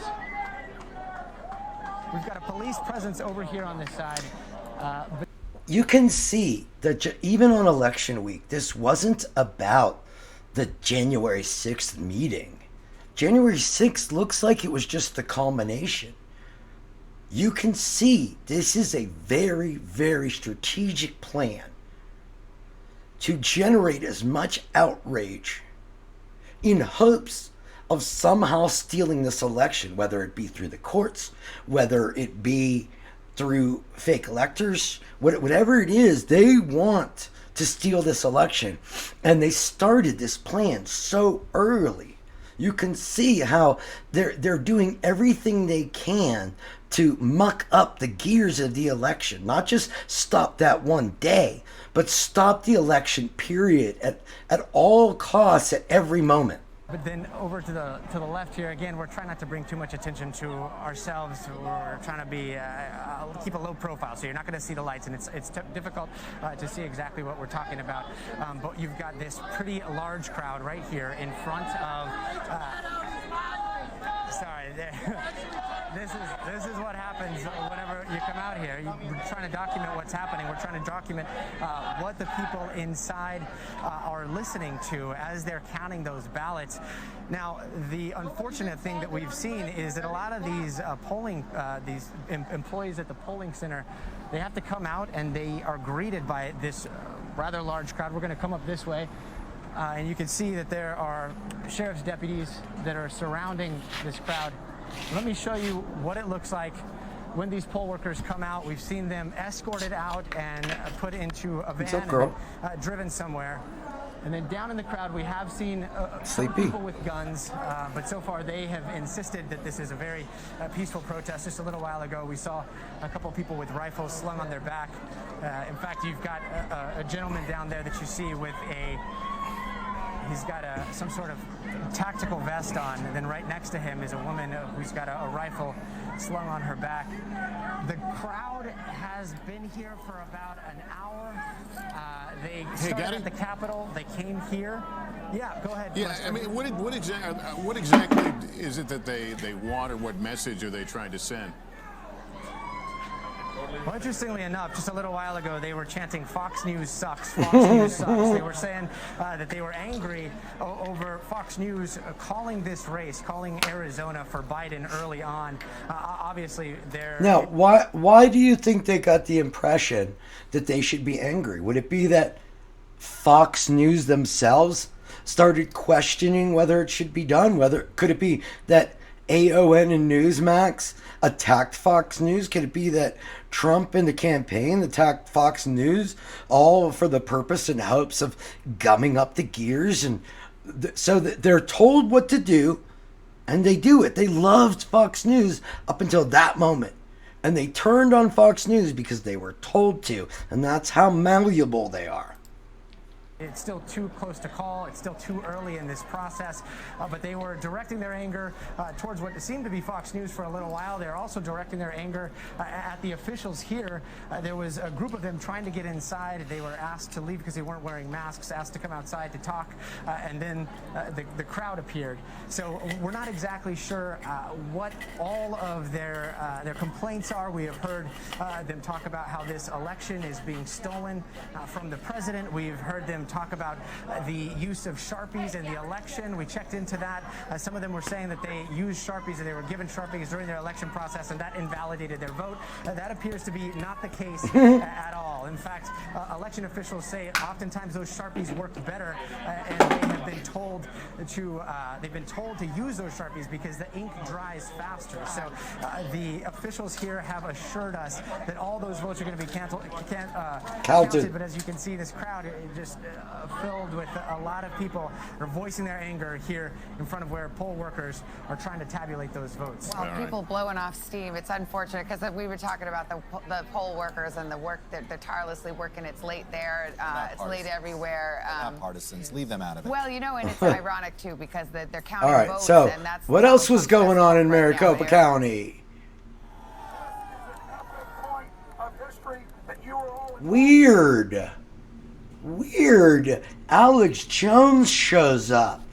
we've got a police presence over here on this side. You can see that even on election week, this wasn't about the January 6th meeting. January 6th looks like it was just the culmination. You can see this is a very, very strategic plan to generate as much outrage in hopes of somehow stealing this election, whether it be through the courts, whether it be through fake electors, whatever it is, they want to steal this election. And they started this plan so early. You can see how they're doing everything they can to muck up the gears of the election. Not just stop that one day, but stop the election period at all costs at every moment. But then over to the left here, again, we're trying not to bring too much attention to ourselves. We're trying to be keep a low profile, so you're not going to see the lights, and it's difficult to see exactly what we're talking about. But you've got this pretty large crowd right here in front of. Sorry, this is what happens whenever you come out here. We're trying to document what's happening. We're trying to document what the people inside are listening to as they're counting those ballots. Now, the unfortunate thing that we've seen is that a lot of these employees at the polling center, they have to come out and they are greeted by this rather large crowd. We're going to come up this way. And you can see that there are sheriff's deputies that are surrounding this crowd. Let me show you what it looks like when these poll workers come out. We've seen them escorted out and put into a van, driven somewhere. And then down in the crowd, we have seen some Sleepy. people with guns, but so far they have insisted that this is a very peaceful protest. Just a little while ago, we saw a couple people with rifles slung on their back. In fact, you've got a gentleman down there that you see with he's got some sort of tactical vest on, and then right next to him is a woman who's got a rifle slung on her back. The crowd has been here for about an hour. They started at the Capitol. They came here. Yeah, go ahead. Yeah, I mean, what exactly is it that they want, or what message are they trying to send? Well, interestingly enough, just a little while ago, they were chanting "Fox News sucks, Fox News sucks." They were saying that they were angry over Fox News calling this race, calling Arizona for Biden early on. Obviously, they're... Now, why do you think they got the impression that they should be angry? Would it be that Fox News themselves started questioning whether it should be done? Could it be that AON and Newsmax attacked Fox News? Could it be that Trump and the campaign attacked Fox News, all for the purpose and hopes of gumming up the gears? And so that they're told what to do, and they do it. They loved Fox News up until that moment, and they turned on Fox News because they were told to, and that's how malleable they are. It's still too close to call. It's still too early in this process. But they were directing their anger towards what seemed to be Fox News for a little while. They're also directing their anger at the officials here. There was a group of them trying to get inside. They were asked to leave because they weren't wearing masks, asked to come outside to talk, and then the crowd appeared. So we're not exactly sure what all of their complaints are. We have heard them talk about how this election is being stolen from the president. We've heard them talk about the use of Sharpies in the election. We checked into that. Some of them were saying that they used Sharpies, and they were given Sharpies during their election process, and that invalidated their vote. That appears to be not the case at all. In fact, election officials say oftentimes those Sharpies worked better, and they have been told to use those Sharpies because the ink dries faster. So the officials here have assured us that all those votes are going to be counted. But as you can see, this crowd just filled with a lot of people are voicing their anger here in front of where poll workers are trying to tabulate those votes. Well, people blowing off steam. It's unfortunate because we were talking about the poll workers and the work that they're tirelessly working. It's late there. It's late everywhere. Not partisans. Leave them out of it. Well, you know, and it's ironic too because they're counting All right, votes. so And that's what else was going on in Maricopa County? Weird. Alex Jones shows up.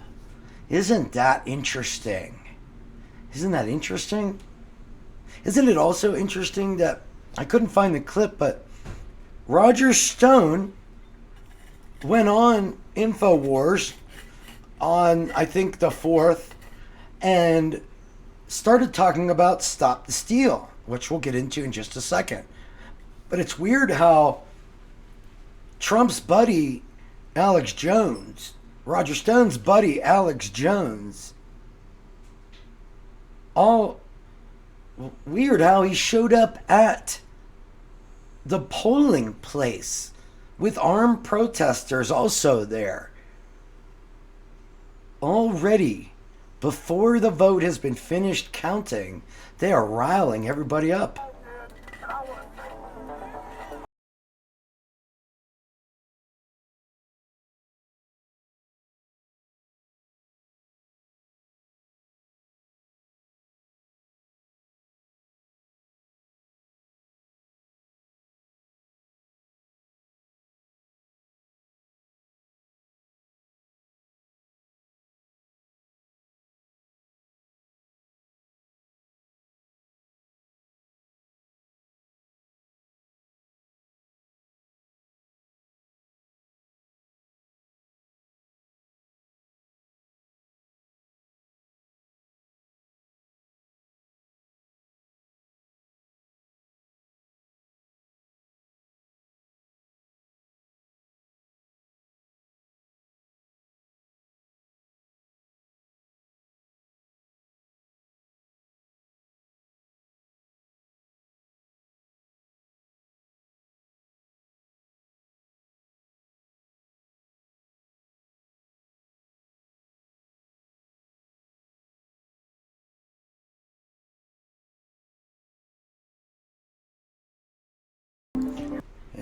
Isn't that interesting? Isn't it also interesting that I couldn't find the clip, but Roger Stone went on InfoWars on, I think, the 4th and started talking about Stop the Steal, which we'll get into in just a second. But it's weird how Trump's buddy, Alex Jones, Roger Stone's buddy, Alex Jones, all weird how he showed up at the polling place with armed protesters also there. Already, before the vote has been finished counting, they are riling everybody up.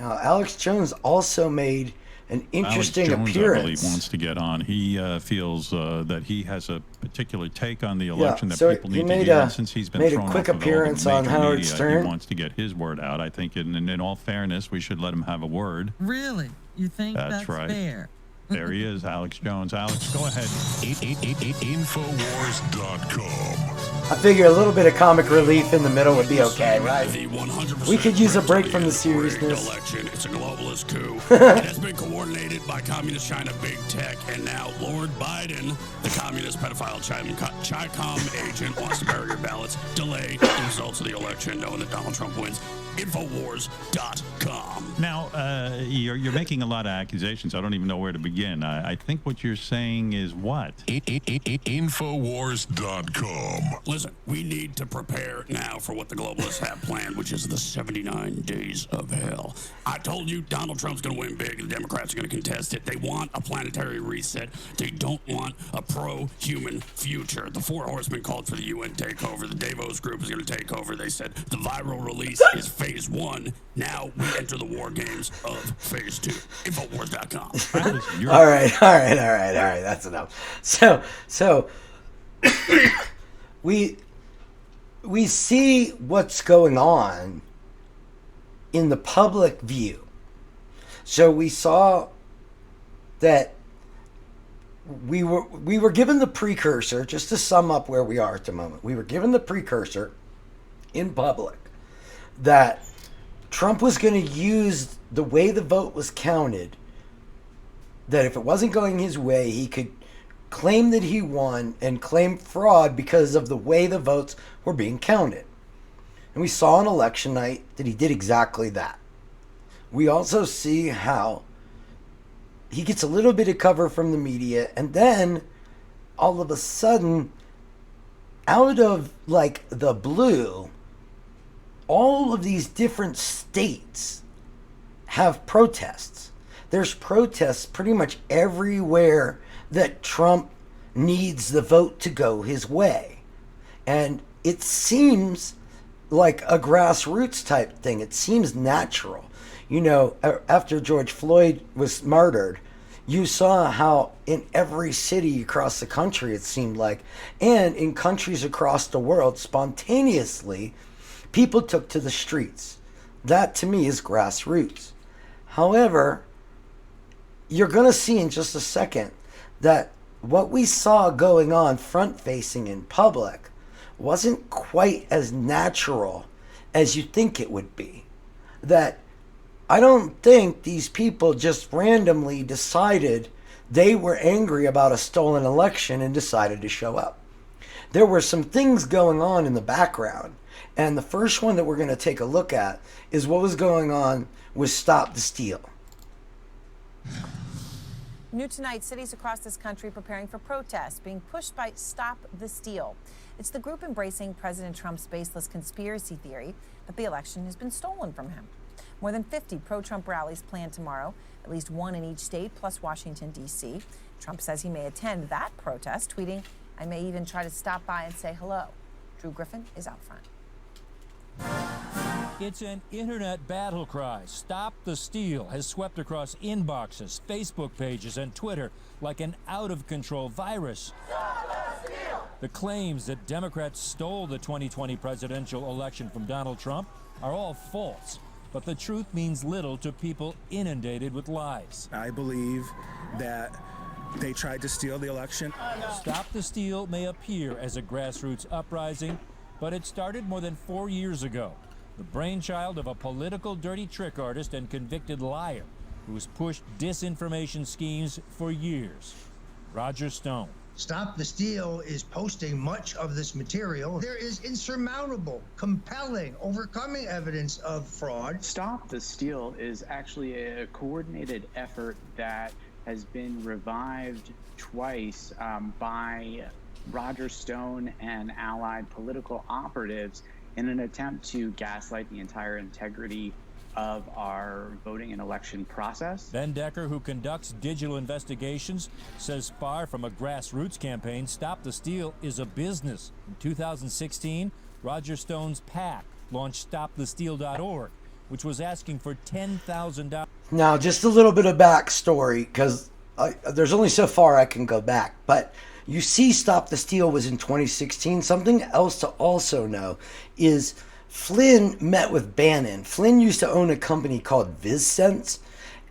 Now, Alex Jones also made an interesting Alex Jones, appearance. I believe, wants to get on. He feels that he has a particular take on the election that people need to hear. And since he's been thrown quick off of all the appearance on major Howard media, Stern. he wants to get his word out. I think, in all fairness, we should let him have a word. Really? You think that's right. fair? There he is, Alex Jones. Alex, go ahead. Infowars.com. I figure a little bit of comic relief in the middle would be okay, right? We could use a break from the seriousness. Election. It's a globalist coup. It has been coordinated by communist China, big tech, and now Lord Biden, the communist pedophile Chi-Com agent, wants to bury your ballots, delay the results of the election, knowing that Donald Trump wins. Infowars.com. Now, you're making a lot of accusations. I don't even know where to begin. I think what you're saying is what? Infowars.com. Listen, we need to prepare now for what the globalists have planned, which is the 79 days of hell. I told you Donald Trump's going to win big. The Democrats are going to contest it. They want a planetary reset. They don't want a pro-human future. The Four Horsemen called for the UN takeover. The Davos group is going to take over. They said the viral release is phase 1. Now we enter the war games of phase 2. Infowars.com. All right. That's enough. So we see what's going on in the public view. So we saw that we were given the precursor, just to sum up where we are at the moment. We were given the precursor in public that Trump was going to use the way the vote was counted, that if it wasn't going his way, he could claim that he won and claim fraud because of the way the votes were being counted. And we saw on election night that he did exactly that. We also see how he gets a little bit of cover from the media, and then all of a sudden, out of like the blue, all of these different states have protests. There's protests pretty much everywhere that Trump needs the vote to go his way. And it seems like a grassroots type thing. It seems natural. You know, after George Floyd was murdered, you saw how in every city across the country, it seemed like, and in countries across the world, spontaneously, people took to the streets. That to me is grassroots. However, you're going to see in just a second that what we saw going on front facing in public wasn't quite as natural as you think it would be. That I don't think these people just randomly decided they were angry about a stolen election and decided to show up. There were some things going on in the background. And the first one that we're going to take a look at is what was going on with Stop the Steal. New tonight, cities across this country preparing for protests being pushed by Stop the Steal. It's the group embracing President Trump's baseless conspiracy theory that the election has been stolen from him. More than 50 pro-Trump rallies planned tomorrow, at least one in each state, plus Washington, D.C. Trump says he may attend that protest, tweeting, "I may even try to stop by and say hello." Drew Griffin is out front. It's an internet battle cry. Stop the Steal has swept across inboxes, Facebook pages, and Twitter like an out-of-control virus. The claims that Democrats stole the 2020 presidential election from Donald Trump are all false, but the truth means little to people inundated with lies. I believe that they tried to steal the election. Stop the Steal may appear as a grassroots uprising, but it started more than 4 years ago. The brainchild of a political dirty trick artist and convicted liar who's pushed disinformation schemes for years. Roger Stone. Stop the Steal is posting much of this material. There is insurmountable, compelling, overcoming evidence of fraud. Stop the Steal is actually a coordinated effort that has been revived twice by Roger Stone and allied political operatives in an attempt to gaslight the entire integrity of our voting and election process. Ben Decker, who conducts digital investigations, says far from a grassroots campaign, Stop the Steal is a business. In 2016, Roger Stone's PAC launched StopTheSteal.org, which was asking for $10,000. Now, just a little bit of backstory, because there's only so far I can go back. But you see, Stop the Steal was in 2016. Something else to also know is Flynn met with Bannon. Flynn used to own a company called VizSense.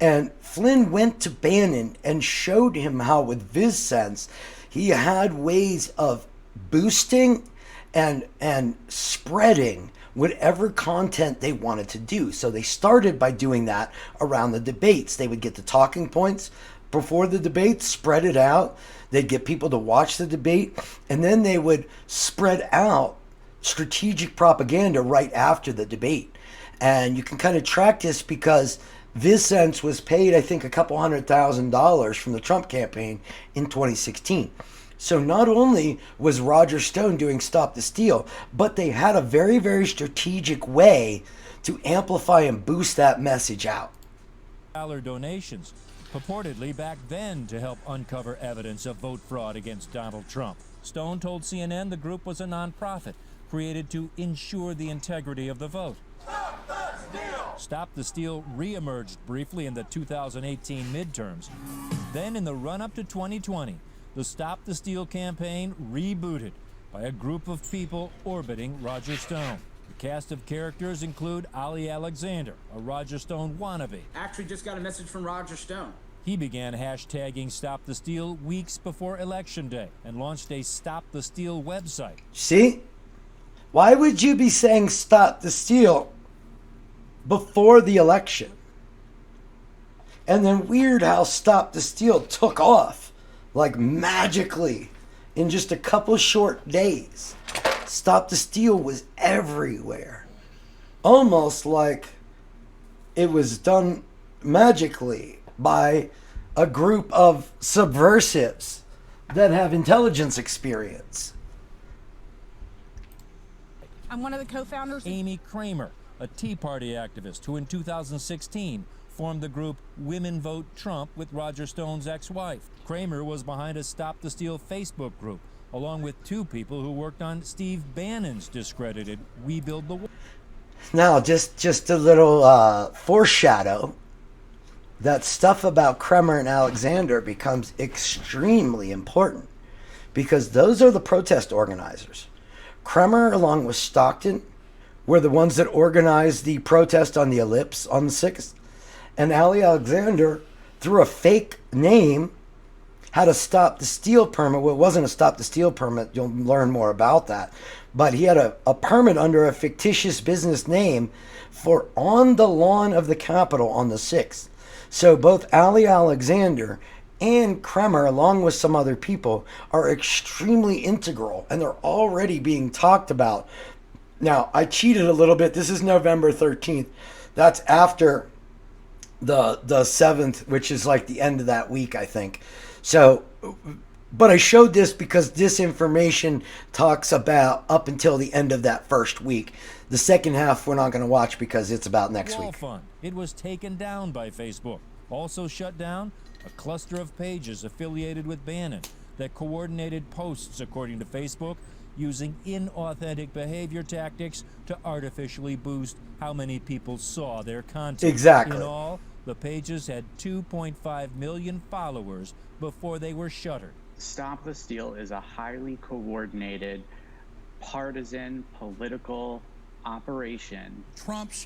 And Flynn went to Bannon and showed him how with VizSense, he had ways of boosting and spreading whatever content they wanted to do. So they started by doing that around the debates. They would get the talking points before the debate, spread it out. They'd get people to watch the debate, and then they would spread out strategic propaganda right after the debate. And you can kind of track this because VizSense was paid, I think, a couple $100,000 from the Trump campaign in 2016. So not only was Roger Stone doing Stop the Steal, but they had a very, very strategic way to amplify and boost that message out. Donations, purportedly back then to help uncover evidence of vote fraud against Donald Trump. Stone told CNN the group was a nonprofit created to ensure the integrity of the vote. Stop the Steal reemerged briefly in the 2018 midterms. Then in the run-up to 2020, the Stop the Steal campaign rebooted by a group of people orbiting Roger Stone. The cast of characters include Ali Alexander, a Roger Stone wannabe. Actually just got a message from Roger Stone. He began hashtagging Stop the Steal weeks before Election Day and launched a Stop the Steal website. See? Why would you be saying Stop the Steal before the election? And then weird how Stop the Steal took off like magically in just a couple short days. Stop the Steal was everywhere. Almost like it was done magically by a group of subversives that have intelligence experience. I'm one of the co-founders. Amy Kramer, a Tea Party activist who in 2016 formed the group Women Vote Trump with Roger Stone's ex-wife. Kramer was behind a Stop the Steal Facebook group, along with two people who worked on Steve Bannon's discredited We Build the Wall. Now, just a little foreshadow that stuff about Kramer and Alexander becomes extremely important because those are the protest organizers. Kramer, along with Stockton, were the ones that organized the protest on the Ellipse on the 6th. And Ali Alexander, through a fake name, had a Stop the Steal permit. Well, it wasn't a Stop the Steal permit. You'll learn more about that. But he had a permit under a fictitious business name for on the lawn of the Capitol on the 6th. So both Ali Alexander and Kramer, along with some other people, are extremely integral, and they're already being talked about. Now, I cheated a little bit. This is November 13th. That's after the 7th, which is like the end of that week, I think. So, but I showed this because this information talks about up until the end of that first week. The second half we're not going to watch because it's about next week. Fund. It was taken down by Facebook. Also shut down a cluster of pages affiliated with Bannon that coordinated posts, according to Facebook, using inauthentic behavior tactics to artificially boost how many people saw their content. Exactly. In all, the pages had 2.5 million followers before they were shuttered. Stop the Steal is a highly coordinated, partisan, political operation.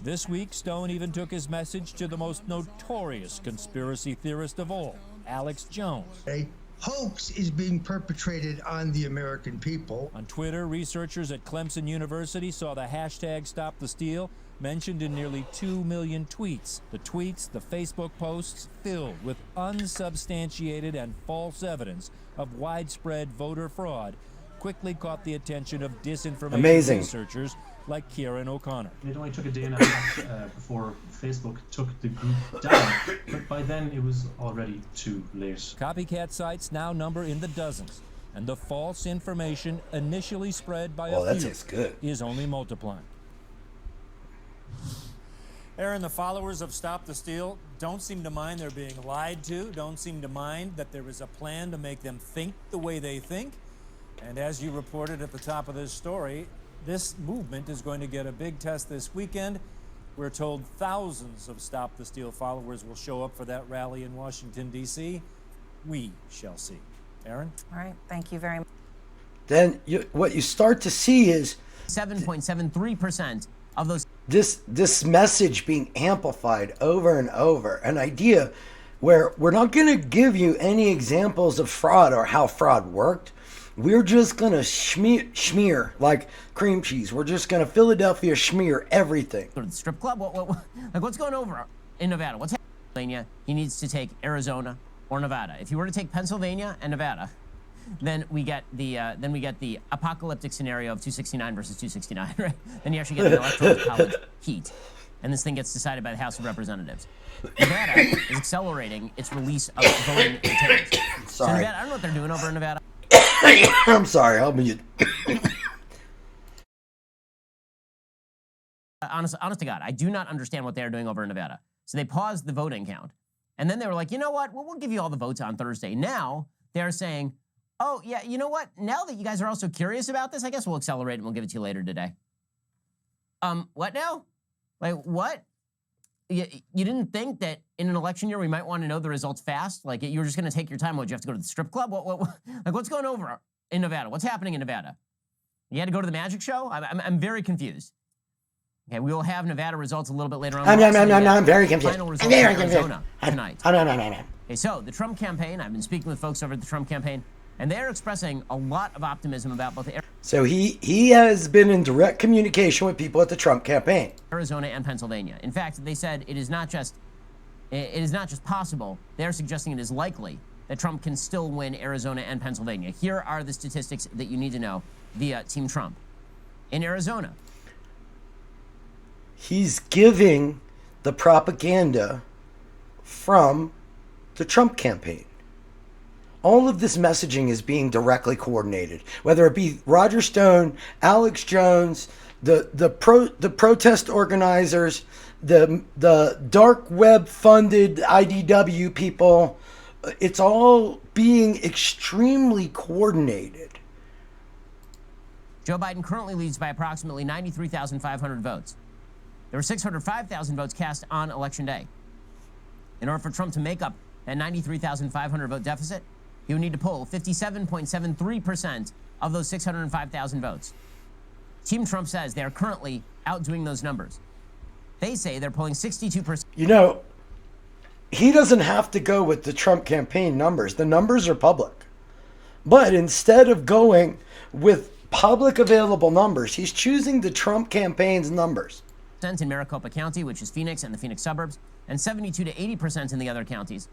This week, Stone even took his message to the most notorious conspiracy theorist of all, Alex Jones. A hoax is being perpetrated on the American people. On Twitter, researchers at Clemson University saw the hashtag Stop the Steal mentioned in nearly 2 million tweets. The tweets, the Facebook posts, filled with unsubstantiated and false evidence of widespread voter fraud, quickly caught the attention of disinformation researchers like Kieran O'Connor. It only took a day and a half before Facebook took the group down, but by then it was already too late. Copycat sites now number in the dozens, and the false information initially spread by a few is only multiplying. Aaron, the followers of Stop the Steal don't seem to mind they're being lied to, don't seem to mind that there is a plan to make them think the way they think. And as you reported at the top of this story, this movement is going to get a big test this weekend We're told thousands of Stop the Steal followers will show up for that rally in Washington, D.C. We shall see. Aaron? All right. Thank you very much. Then what you start to see is 7.73% of those. This message being amplified over and over. An idea where we're not going to give you any examples of fraud or how fraud worked. We're just going to smear like cream cheese. We're just going to Philadelphia smear everything. Go to the strip club? Like what's going over in Nevada? What's happening in Pennsylvania? He needs to take Arizona or Nevada. If you were to take Pennsylvania and Nevada, then we get the apocalyptic scenario of 269 versus 269, right? Then you actually get the electoral college heat, and this thing gets decided by the House of Representatives. Nevada is accelerating its release of voting materials. So Nevada, I don't know what they're doing over in Nevada. I'm sorry, I'll mute. Honest to God, I do not understand what they're doing over in Nevada. So they paused the voting count, and then they were like, you know what? Well, we'll give you all the votes on Thursday. Now they're saying, oh, yeah, you know what? Now that you guys are also curious about this, I guess we'll accelerate and we'll give it to you later today. What now? Like, what? You didn't think that in an election year we might want to know the results fast? Like, you were just going to take your time. Would you have to go to the strip club? Like, what's going over in Nevada? What's happening in Nevada? You had to go to the magic show? I'm very confused. Okay, we will have Nevada results a little bit later on. I'm very confused. Final results in Arizona tonight. No. Okay, so the Trump campaign, I've been speaking with folks over at the Trump campaign, and they're expressing a lot of optimism about both So he has been in direct communication with people at the Trump campaign. Arizona and Pennsylvania. In fact, they said it is not just possible. They're suggesting it is likely that Trump can still win Arizona and Pennsylvania. Here are the statistics that you need to know via Team Trump. In Arizona, he's giving the propaganda from the Trump campaign. All of this messaging is being directly coordinated, whether it be Roger Stone, Alex Jones, the protest organizers, the dark web funded IDW people. It's all being extremely coordinated. Joe Biden currently leads by approximately 93,500 votes. There were 605,000 votes cast on Election Day. In order for Trump to make up that 93,500 vote deficit, he would need to poll 57.73% of those 605,000 votes. Team Trump says they are currently outdoing those numbers. They say they're polling 62%. You know, he doesn't have to go with the Trump campaign numbers. The numbers are public. But instead of going with public available numbers, he's choosing the Trump campaign's numbers. In Maricopa County, which is Phoenix and the Phoenix suburbs, and 72 to 80% in the other counties.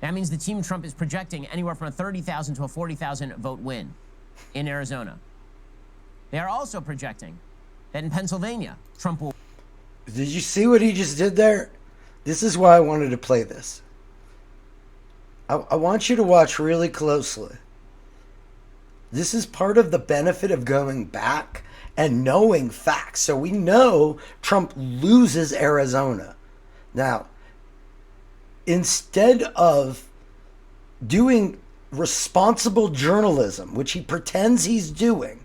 That means the Team Trump is projecting anywhere from a 30,000 to a 40,000 vote win in Arizona. They are also projecting that in Pennsylvania, Trump will... Did you see what he just did there? This is why I wanted to play this. I want you to watch really closely. This is part of the benefit of going back and knowing facts. So we know Trump loses Arizona. Now, instead of doing responsible journalism, which he pretends he's doing,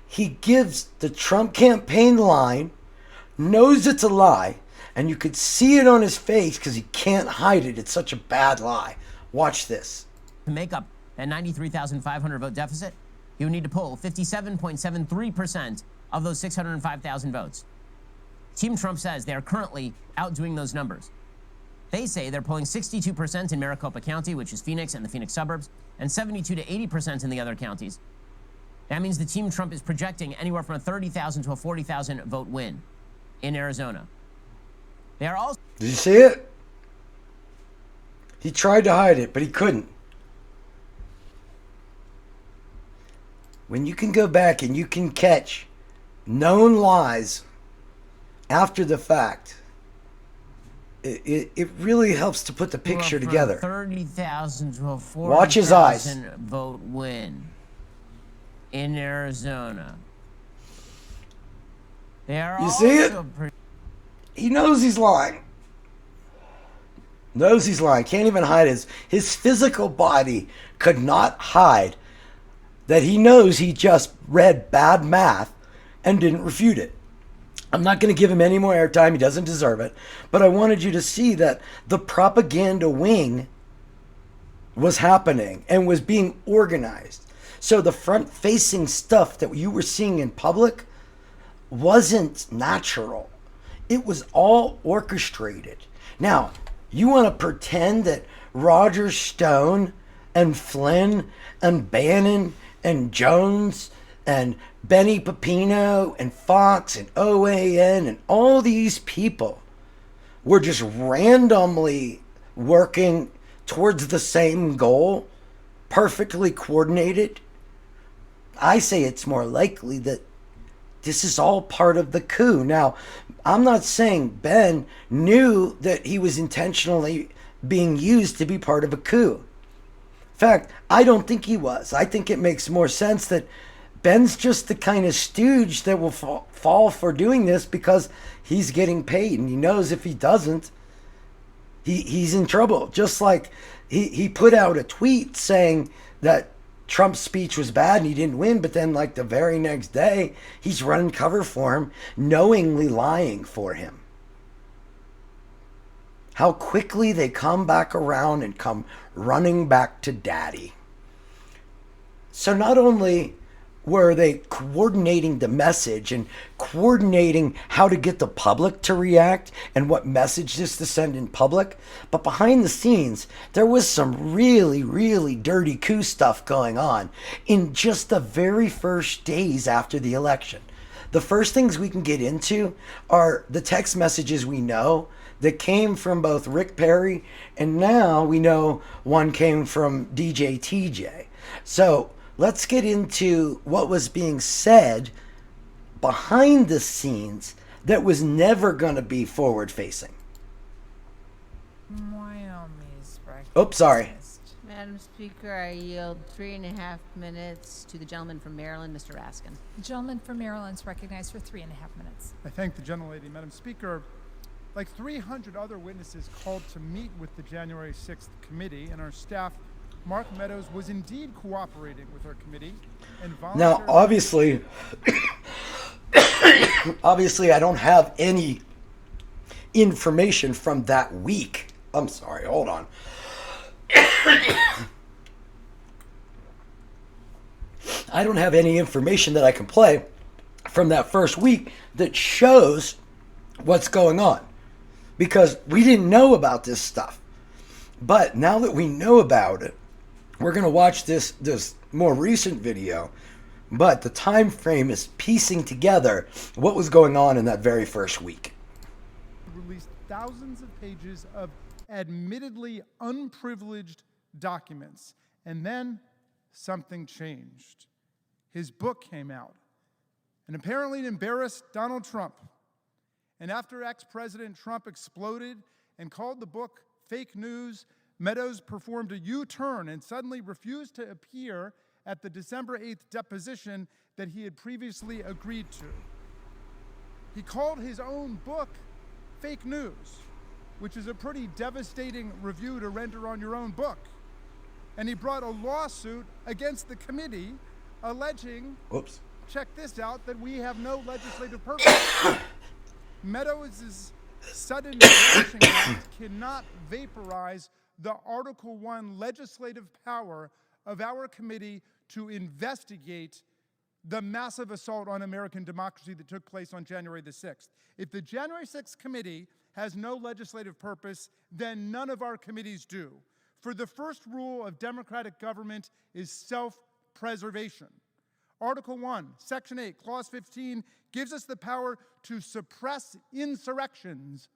he gives the Trump campaign line, knows it's a lie, and you could see it on his face because he can't hide it. It's such a bad lie. Watch this. To make up that 93,500 vote deficit, he would need to poll 57.73% of those 605,000 votes. Team Trump says they are currently outdoing those numbers. They say they're polling 62% in Maricopa County, which is Phoenix and the Phoenix suburbs, and 72 to 80% in the other counties. That means the Team Trump is projecting anywhere from a 30,000 to a 40,000 vote win in Arizona. They are also... Did you see it? He tried to hide it, but he couldn't. When you can go back and you can catch known lies after the fact, it really helps to put the picture together. 30,000 to a 40,000 Watch his eyes. Vote win in Arizona. They are You see it? He knows he's lying. Knows he's lying. Can't even hide his physical body could not hide that he knows he just read bad math and didn't refute it. I'm not going to give him any more airtime. He doesn't deserve it. But I wanted you to see that the propaganda wing was happening and was being organized. So the front-facing stuff that you were seeing in public wasn't natural. It was all orchestrated. Now, you want to pretend that Roger Stone and Flynn and Bannon and Jones and Benny Pepino and Fox and OAN and all these people were just randomly working towards the same goal, perfectly coordinated? I say it's more likely that this is all part of the coup. Now, I'm not saying Ben knew that he was intentionally being used to be part of a coup. In fact, I don't think he was. I think it makes more sense that Ben's just the kind of stooge that will fall for doing this because he's getting paid, and he knows if he doesn't, he's in trouble. Just like he put out a tweet saying that Trump's speech was bad and he didn't win, but then like the very next day, he's running cover for him, knowingly lying for him. How quickly they come back around and come running back to daddy. So not only were they coordinating the message and coordinating how to get the public to react and what messages to send in public, but behind the scenes, there was some really, really dirty coup stuff going on in just the very first days after the election. The first things we can get into are the text messages we know that came from both Rick Perry, and now we know one came from DJ TJ. So let's get into what was being said behind the scenes that was never going to be forward-facing. Oops, sorry. Madam Speaker, I yield 3.5 minutes to the gentleman from Maryland, Mr. Raskin. The gentleman from Maryland is recognized for 3.5 minutes. I thank the gentlelady. Madam Speaker, like 300 other witnesses called to meet with the January 6th committee, and our staff, Mark Meadows, was indeed cooperating with our committee and Now, obviously, I don't have any information from that week. I'm sorry, hold on. I don't have any information that I can play from that first week that shows what's going on, because we didn't know about this stuff. But now that we know about it, we're going to watch this more recent video, but the time frame is piecing together what was going on in that very first week. Released thousands of pages of admittedly unprivileged documents, and then something changed. His book came out, and apparently it embarrassed Donald Trump. And after ex-President Trump exploded and called the book fake news, Meadows performed a U-turn and suddenly refused to appear at the December 8th deposition that he had previously agreed to. He called his own book fake news, which is a pretty devastating review to render on your own book. And he brought a lawsuit against the committee alleging, check this out, that we have no legislative purpose. Meadows' sudden vanishing act cannot vaporize the Article 1 legislative power of our committee to investigate the massive assault on American democracy that took place on January the 6th. If the January 6th committee has no legislative purpose, then none of our committees do. For the first rule of democratic government is self-preservation. Article 1, Section 8, Clause 15 gives us the power to suppress insurrections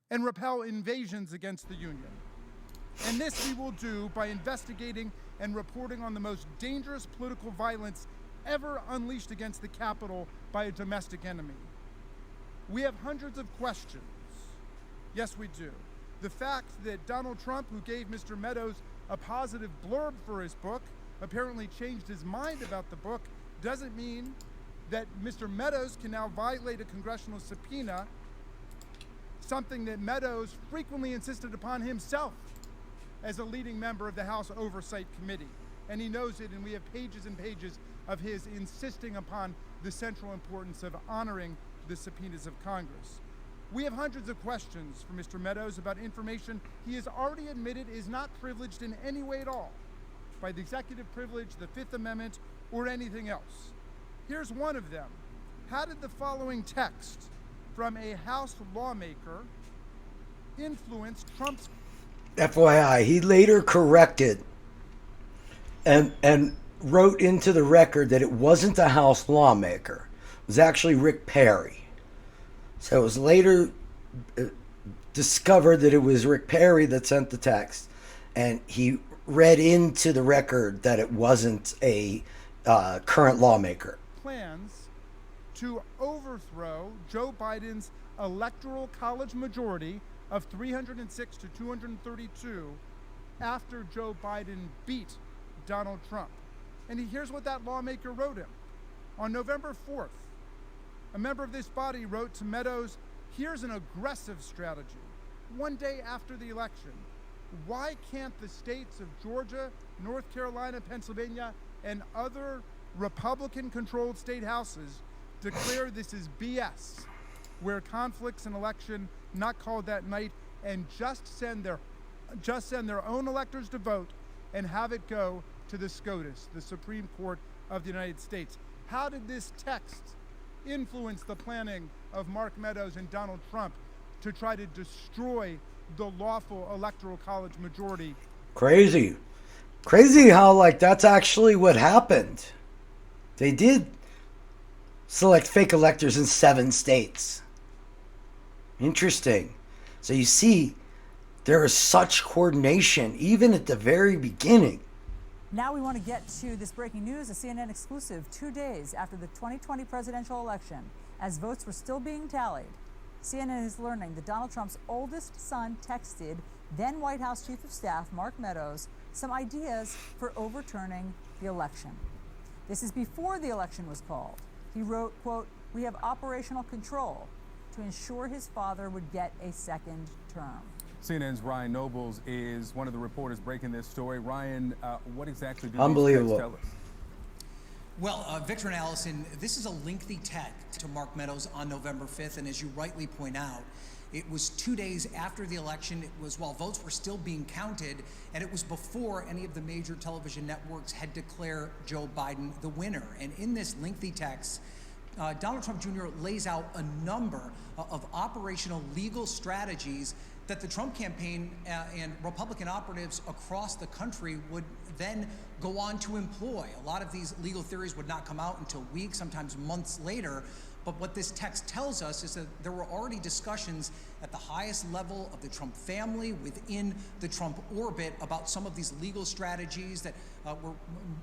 and repel invasions against the Union. And this we will do by investigating and reporting on the most dangerous political violence ever unleashed against the Capitol by a domestic enemy. We have hundreds of questions. Yes, we do. The fact that Donald Trump, who gave Mr. Meadows a positive blurb for his book, apparently changed his mind about the book, doesn't mean that Mr. Meadows can now violate a congressional subpoena, something that Meadows frequently insisted upon himself as a leading member of the House Oversight Committee. And he knows it, and we have pages and pages of his insisting upon the central importance of honoring the subpoenas of Congress. We have hundreds of questions for Mr. Meadows about information he has already admitted is not privileged in any way at all by the executive privilege, the Fifth Amendment, or anything else. Here's one of them. How did the following text from a House lawmaker influence Trump's... FYI, he later corrected and wrote into the record that it wasn't a House lawmaker. It was actually Rick Perry. So it was later discovered that it was Rick Perry that sent the text, and he read into the record that it wasn't a current lawmaker. Plans to overthrow Joe Biden's electoral college majority of 306 to 232 after Joe Biden beat Donald Trump. And here's what that lawmaker wrote him. On November 4th, a member of this body wrote to Meadows, here's an aggressive strategy. One day after the election, why can't the states of Georgia, North Carolina, Pennsylvania, and other Republican-controlled state houses declare this is BS, where conflicts in election not called that night, and just send their own electors to vote and have it go to the SCOTUS, the Supreme Court of the United States? How did this text influence the planning of Mark Meadows and Donald Trump to try to destroy the lawful electoral college majority? Crazy how like that's actually what happened. They did select fake electors in 7 states. Interesting. So you see, there is such coordination even at the very beginning. Now we want to get to this breaking news, a CNN exclusive 2 days after the 2020 presidential election. As votes were still being tallied, CNN is learning that Donald Trump's oldest son texted then White House Chief of Staff Mark Meadows some ideas for overturning the election. This is before the election was called. He wrote, quote, "We have operational control to ensure his father would get a second term." CNN's Ryan Nobles is one of the reporters breaking this story. Ryan, what exactly do Unbelievable. these texts tell us? Well, Victor and Allison, this is a lengthy text to Mark Meadows on November 5th, and as you rightly point out, it was 2 days after the election. It was while votes were still being counted, and it was before any of the major television networks had declared Joe Biden the winner. And in this lengthy text, Donald Trump Jr. lays out a number of operational legal strategies that the Trump campaign and Republican operatives across the country would then go on to employ. A lot of these legal theories would not come out until weeks, sometimes months later. But what this text tells us is that there were already discussions at the highest level of the Trump family, within the Trump orbit, about some of these legal strategies that were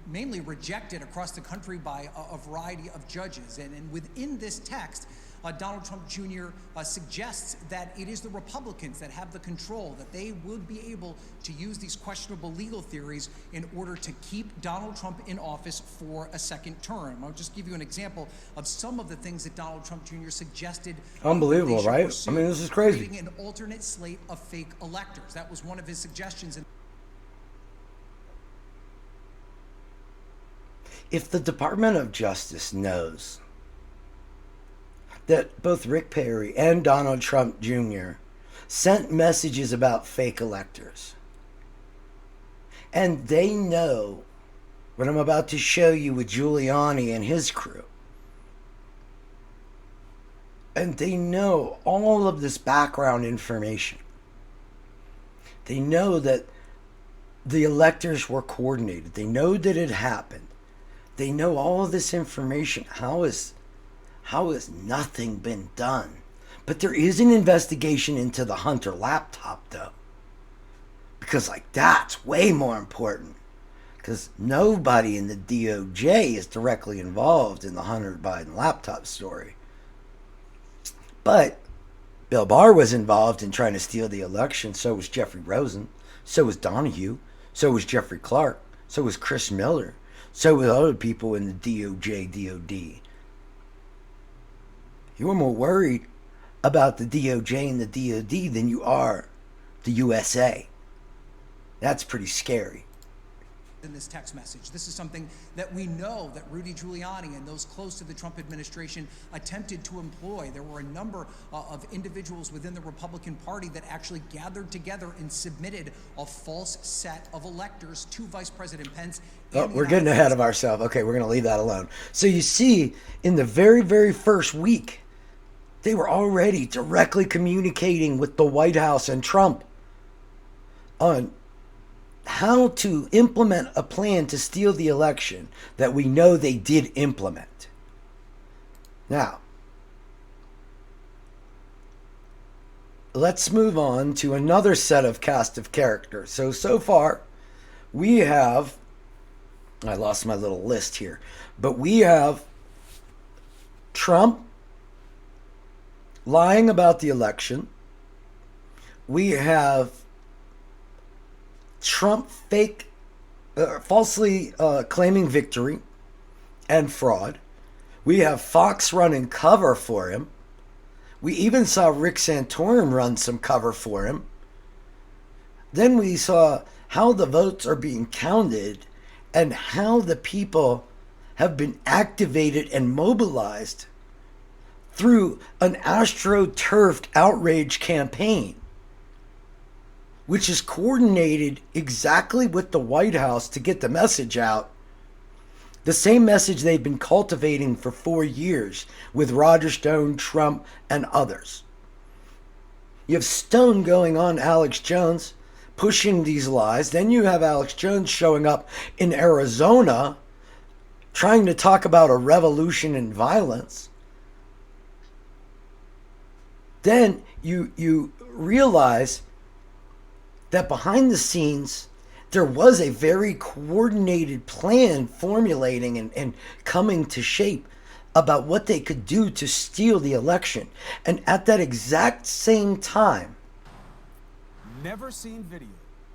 mainly rejected across the country by a variety of judges. And within this text, Donald Trump Jr. Suggests that it is the Republicans that have the control, that they would be able to use these questionable legal theories in order to keep Donald Trump in office for a second term. I'll just give you an example of some of the things that Donald Trump Jr. suggested. Unbelievable, right? I mean, this is crazy. Creating an alternate slate of fake electors. That was one of his suggestions. If the Department of Justice knows that both Rick Perry and Donald Trump Jr. sent messages about fake electors, and they know what I'm about to show you with Giuliani and his crew, and they know all of this background information, they know that the electors were coordinated, they know that it happened, they know all of this information. How has nothing been done? But there is an investigation into the Hunter laptop, though. Because, like, that's way more important. Because nobody in the DOJ is directly involved in the Hunter Biden laptop story. But Bill Barr was involved in trying to steal the election. So was Jeffrey Rosen. So was Donahue. So was Jeffrey Clark. So was Chris Miller. So were other people in the DOJ, DOD. You are more worried about the DOJ and the DOD than you are the USA. That's pretty scary. in this text message. This is something that we know that Rudy Giuliani and those close to the Trump administration attempted to employ. There were a number of individuals within the Republican Party that actually gathered together and submitted a false set of electors to Vice President Pence. Oh, we're getting ahead of ourselves. Okay, we're going to leave that alone. So you see, in the very, very first week, they were already directly communicating with the White House and Trump on how to implement a plan to steal the election that we know they did implement. Now, let's move on to another set of cast of characters. So far, we have, I lost my little list here, but we have Trump lying about the election. We have Trump falsely claiming victory and fraud. We have Fox running cover for him. We even saw Rick Santorum run some cover for him. Then we saw how the votes are being counted and how the people have been activated and mobilized through an astroturfed outrage campaign, which is coordinated exactly with the White House to get the message out. The same message they've been cultivating for 4 years with Roger Stone, Trump, and others. You have Stone going on Alex Jones, pushing these lies. Then you have Alex Jones showing up in Arizona, trying to talk about a revolution in violence. Then you realize that behind the scenes, there was a very coordinated plan formulating and coming to shape about what they could do to steal the election. And at that exact same time, Never seen video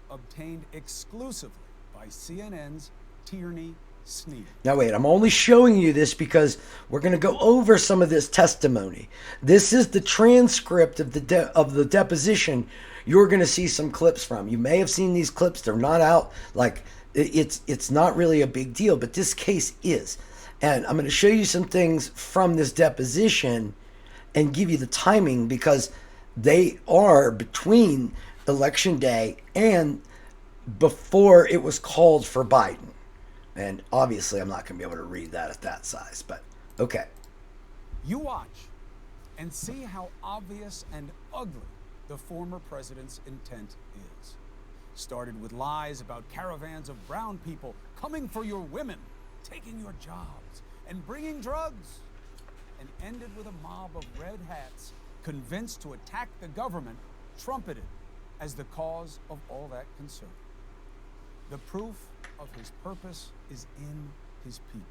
obtained exclusively by CNN's Tierney Sneed. now wait, I'm only showing you this because we're going to go over some of this testimony. This is the transcript of the deposition you're going to see some clips from. You may have seen these clips. They're not out. Like, it's not really a big deal, but this case is. And I'm going to show you some things from this deposition and give you the timing because they are between Election Day and before it was called for Biden. And obviously, I'm not going to be able to read that at that size, but okay. You watch and see how obvious and ugly the former president's intent is. Started with lies about caravans of brown people coming for your women, taking your jobs, and bringing drugs, and ended with a mob of red hats convinced to attack the government, trumpeted as the cause of all that concern. The proof of his purpose is in his people.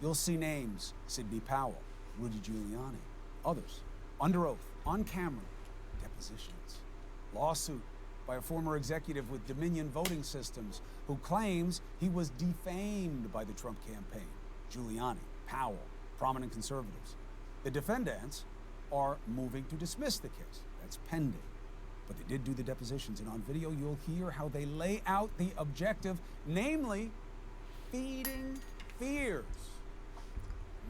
You'll see names: Sidney Powell, Rudy Giuliani, others, under oath, on camera, depositions. Lawsuit by a former executive with Dominion Voting Systems who claims he was defamed by the Trump campaign. Giuliani, Powell, prominent conservatives. The defendants are moving to dismiss the case. That's pending. But they did do the depositions, and on video you'll hear how they lay out the objective, namely feeding fears.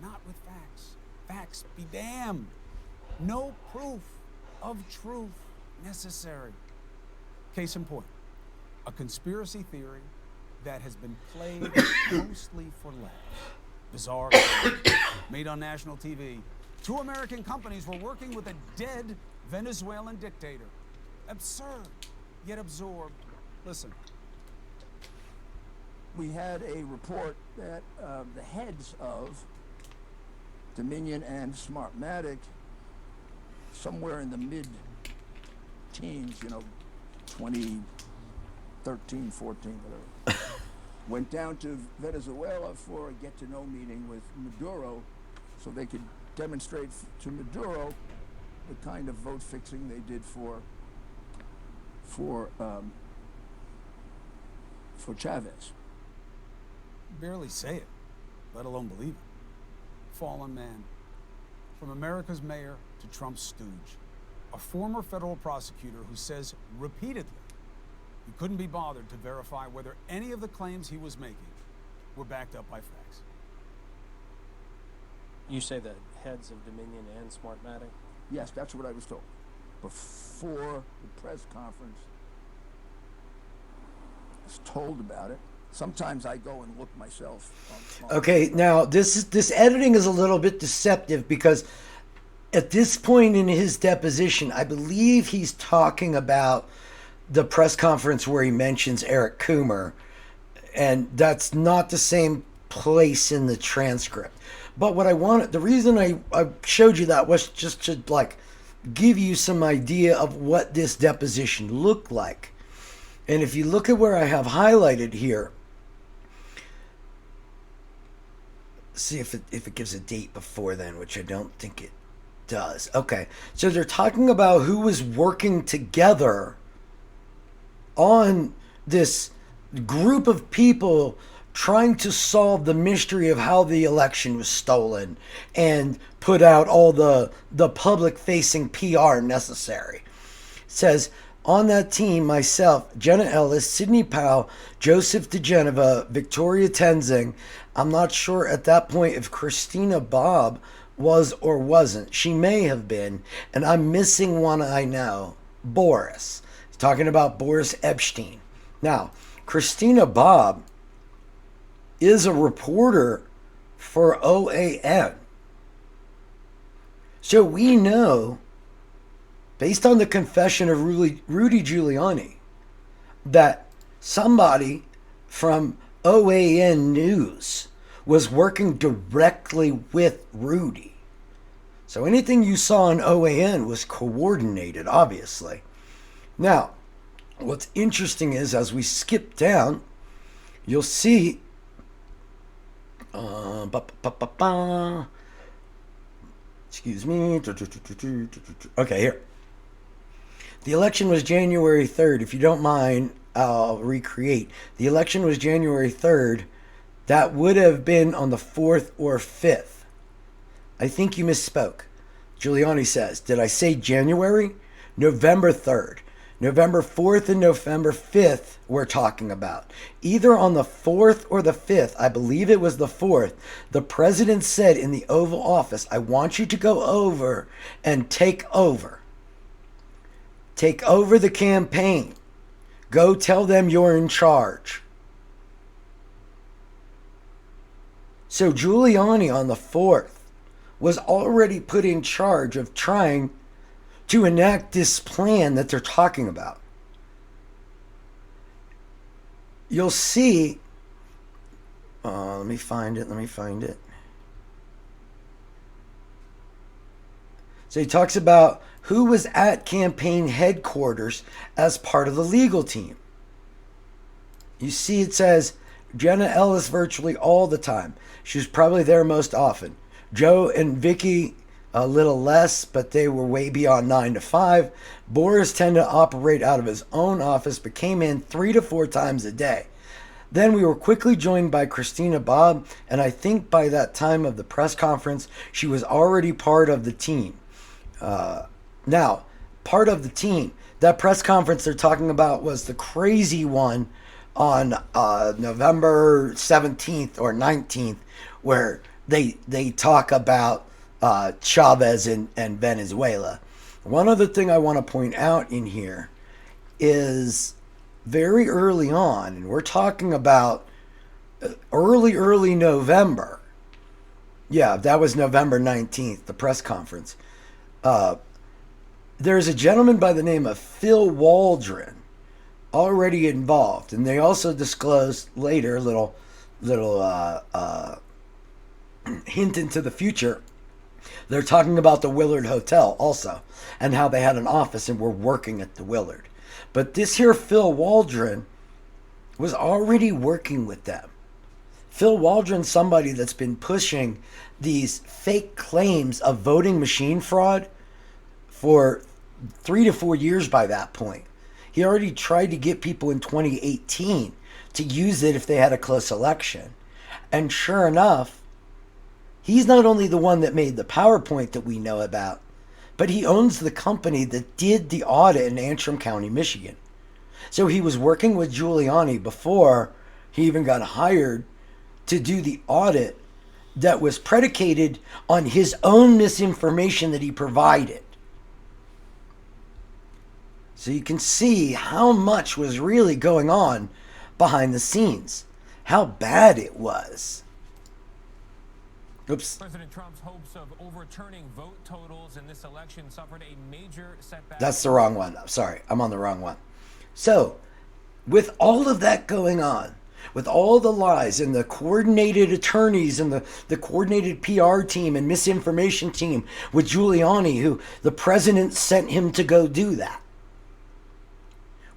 Not with facts. Facts be damned. No proof of truth necessary. Case in point, a conspiracy theory that has been played mostly for laughs. Bizarre, made on national TV. 2 American companies were working with a dead Venezuelan dictator. Absurd, yet absorbed. Listen. We had a report that the heads of Dominion and Smartmatic, somewhere in the mid-teens, 2013, 14, whatever, went down to Venezuela for a get-to-know meeting with Maduro so they could demonstrate to Maduro the kind of vote fixing they did for Chavez. Barely say it, let alone believe it. Fallen man. From America's mayor to Trump's stooge. A former federal prosecutor who says repeatedly He couldn't be bothered to verify whether any of the claims he was making were backed up by facts. You say the heads of Dominion and Smartmatic? Yes, that's what I was told. Before the press conference, I was told about it. Sometimes I go and look myself. Okay, now this editing is a little bit deceptive because at this point in his deposition, I believe he's talking about the press conference where he mentions Eric Coomer, and that's not the same place in the transcript. But what I wanted, the reason I showed you that was just to like give you some idea of what this deposition looked like. And if you look at where I have highlighted here, see if it gives a date before then, which I don't think it does. Okay, so they're talking about who was working together on this group of people trying to solve the mystery of how the election was stolen and put out all the public-facing PR necessary. It says, on that team, myself, Jenna Ellis, Sidney Powell, Joseph DeGeneva, Victoria Tenzing. I'm not sure at that point if Christina Bobb was or wasn't. She may have been, and I'm missing one I know, Boris. He's talking about Boris Epstein. Now, Christina Bobb is a reporter for OAN. So we know, based on the confession of Rudy Giuliani, that somebody from OAN News was working directly with Rudy. So anything you saw on OAN was coordinated, obviously. Now, what's interesting is as we skip down, you'll see excuse me. Okay, here. The election was January 3rd. If you don't mind, I'll recreate. The election was January 3rd. That would have been on the 4th or 5th. I think you misspoke. Giuliani says, did I say January? November 3rd. November 4th and November 5th we're talking about. Either on the 4th or the 5th, I believe it was the 4th, the president said in the Oval Office, I want you to go over and take over. Take over the campaign. Go tell them you're in charge. So Giuliani on the 4th was already put in charge of trying to enact this plan that they're talking about. You'll see, let me find it. So he talks about who was at campaign headquarters as part of the legal team. You see it says Jenna Ellis virtually all the time. She was probably there most often. Joe and Vicky a little less, but they were way beyond 9 to 5. Boris tended to operate out of his own office, but came in 3 to 4 times a day. Then we were quickly joined by Christina Bobb, and I think by that time of the press conference, she was already part of the team. Now, part of the team, that press conference they're talking about was the crazy one on November 17th or 19th, where they talk about Chavez and Venezuela. One other thing I want to point out in here is very early on, and we're talking about early November. Yeah, that was November 19th, the press conference. There's a gentleman by the name of Phil Waldron already involved, and they also disclosed later a little hint into the future. They're talking about the Willard Hotel also, and how they had an office and were working at the Willard. But this here Phil Waldron was already working with them. Phil Waldron's somebody that's been pushing these fake claims of voting machine fraud for 3 to 4 years by that point. He already tried to get people in 2018 to use it if they had a close election. And sure enough, he's not only the one that made the PowerPoint that we know about, but he owns the company that did the audit in Antrim County, Michigan. So he was working with Giuliani before he even got hired to do the audit that was predicated on his own misinformation that he provided. So you can see how much was really going on behind the scenes, how bad it was. Oops. President Trump's hopes of overturning vote totals in this election suffered a major setback. That's the wrong one. I'm sorry, I'm on the wrong one. So, with all of that going on, with all the lies and the coordinated attorneys and the coordinated PR team and misinformation team with Giuliani, who the president sent him to go do that,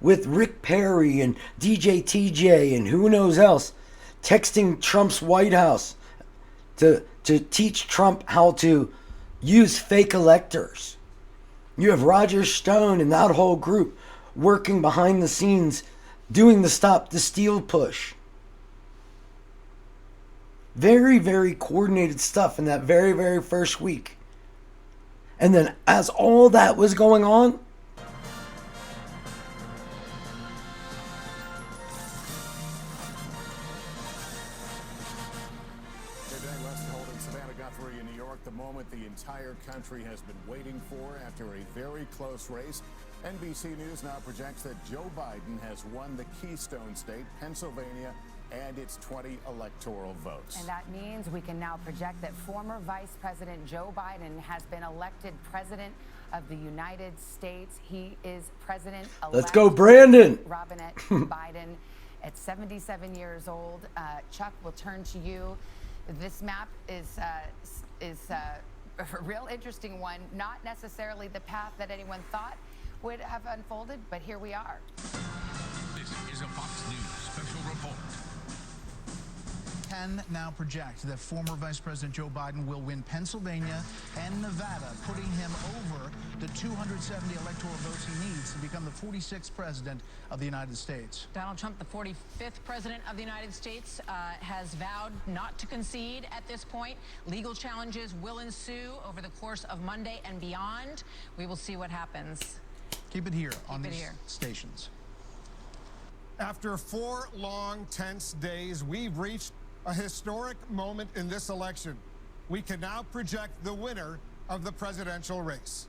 with Rick Perry and DJ TJ and who knows else texting Trump's White House to teach Trump how to use fake electors. You have Roger Stone and that whole group working behind the scenes doing the Stop the Steal push. Very, very coordinated stuff in that very, very first week. And then as all that was going on, the entire country has been waiting for after a very close race. NBC News now projects that Joe Biden has won the Keystone State, Pennsylvania, and its 20 electoral votes. And that means we can now project that former Vice President Joe Biden has been elected President of the United States. He is President-elect. Let's go, Brandon. Robinette Biden at 77 years old. Chuck, we'll turn to you. This map is a real interesting one. Not necessarily the path that anyone thought would have unfolded, but here we are. This is a Fox News special report. Can now project that former Vice President Joe Biden will win Pennsylvania and Nevada, putting him over the 270 electoral votes he needs to become the 46th president of the United States. Donald Trump, the 45th president of the United States, has vowed not to concede at this point. Legal challenges will ensue over the course of Monday and beyond. We will see what happens. Keep it here on these stations. After 4 long, tense days, we've reached a historic moment in this election. We can now project the winner of the presidential race.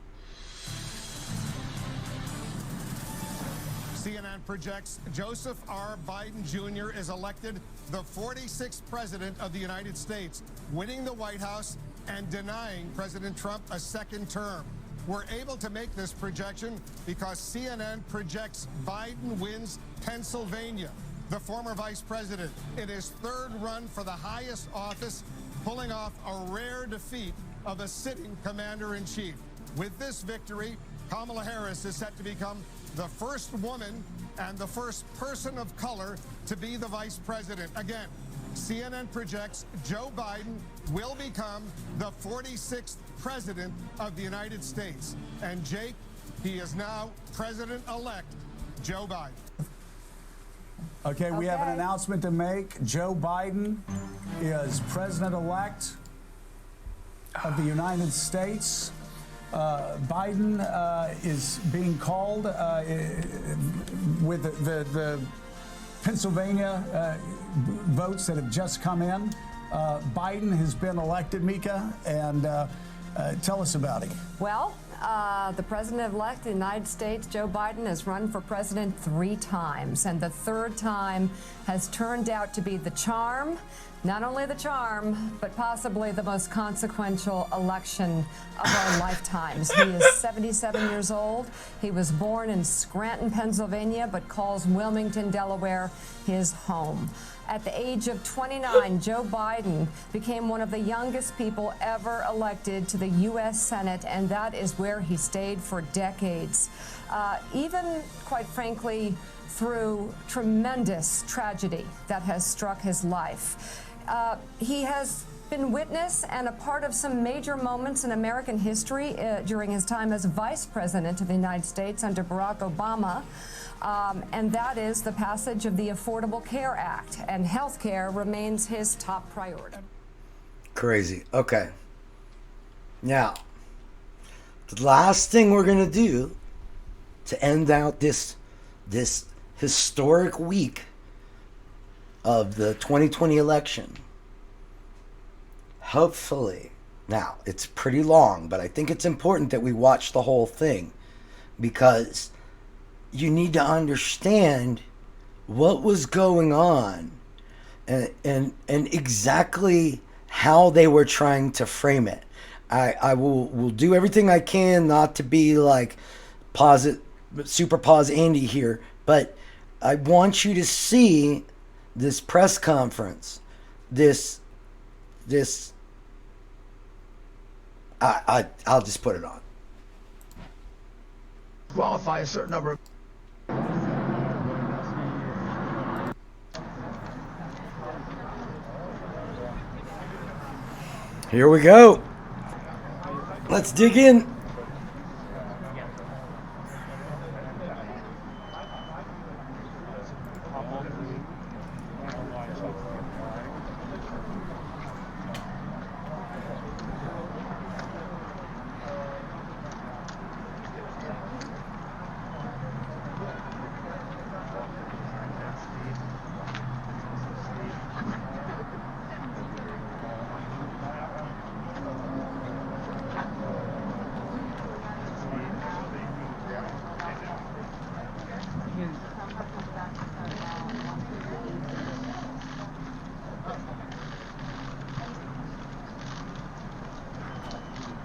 CNN projects Joseph R. Biden Jr. is elected the 46th president of the United States, winning the White House and denying President Trump a second term. We're able to make this projection because CNN projects Biden wins Pennsylvania. The former vice president in his third run for the highest office, pulling off a rare defeat of a sitting commander-in-chief. With this victory, Kamala Harris is set to become the first woman and the first person of color to be the vice president. Again, CNN projects Joe Biden will become the 46th president of the United States. And Jake, he is now President-elect Joe Biden. Okay, we have an announcement to make. Joe Biden is President-elect of the United States. Biden is being called with the Pennsylvania votes that have just come in. Biden has been elected, Mika, and tell us about it. Well, the president-elect of the United States, Joe Biden, has run for president 3 times, and the third time has turned out to be the charm. Not only the charm, but possibly the most consequential election of our lifetimes. He is 77 years old. He was born in Scranton, Pennsylvania, but calls Wilmington, Delaware, his home. At the age of 29, Joe Biden became one of the youngest people ever elected to the U.S. Senate, and that is where he stayed for decades. Even, quite frankly, through tremendous tragedy that has struck his life. He has been witness and a part of some major moments in American history during his time as Vice President of the United States under Barack Obama. And that is the passage of the Affordable Care Act, and health care remains his top priority. Crazy. Okay. Now, the last thing we're going to do to end out this historic week of the 2020 election, hopefully, now it's pretty long, but I think it's important that we watch the whole thing, because you need to understand what was going on and exactly how they were trying to frame it. I will do everything I can not to be like super pause Andy here, but I want you to see this press conference, I'll just put it on. Qualify a certain number of... Here we go. Let's dig in.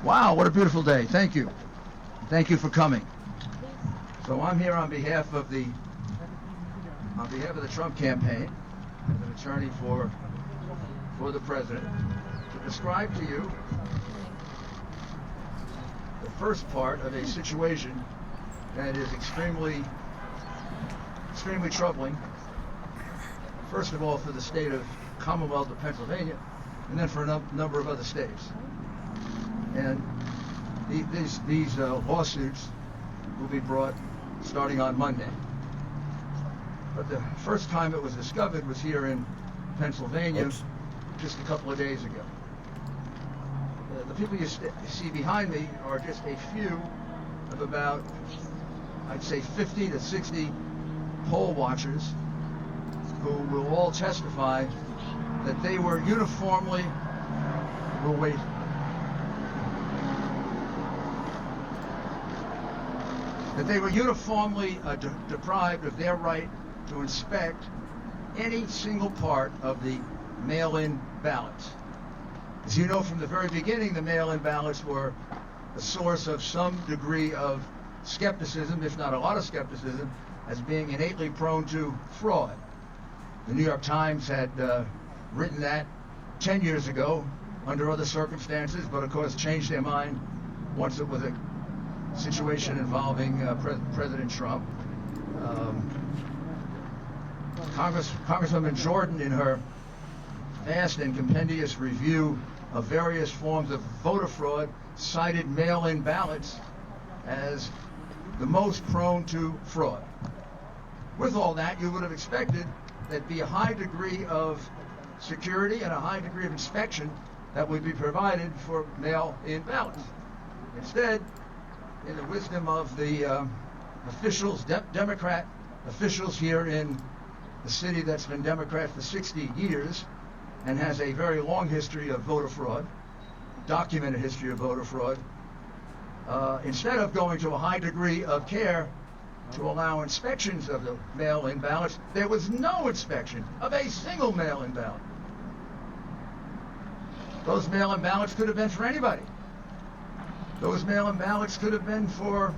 Wow, what a beautiful day. Thank you. Thank you for coming. So I'm here on behalf of the Trump campaign as an attorney for the president to describe to you the first part of a situation that is extremely troubling. First of all, for the state of Commonwealth of Pennsylvania, and then for a number of other states. And these lawsuits will be brought starting on Monday. But the first time it was discovered was here in Pennsylvania just a couple of days ago. The people you see behind me are just a few of about, I'd say, 50 to 60 poll watchers who will all testify that they were uniformly, deprived of their right to inspect any single part of the mail-in ballots. As you know from the very beginning, the mail-in ballots were a source of some degree of skepticism, if not a lot of skepticism, as being innately prone to fraud. The New York Times had written that 10 years ago under other circumstances, but of course changed their mind once it was a situation involving President Trump. Congresswoman Jordan, in her vast and compendious review of various forms of voter fraud, cited mail-in ballots as the most prone to fraud. With all that, you would have expected there'd be a high degree of security and a high degree of inspection that would be provided for mail-in ballots. Instead, in the wisdom of the officials, Democrat officials here in the city that's been Democrat for 60 years and has a very long history of voter fraud, documented history of voter fraud, instead of going to a high degree of care to allow inspections of the mail-in ballots, there was no inspection of a single mail-in ballot. Those mail-in ballots could have been for anybody. Those mail-in ballots could have been for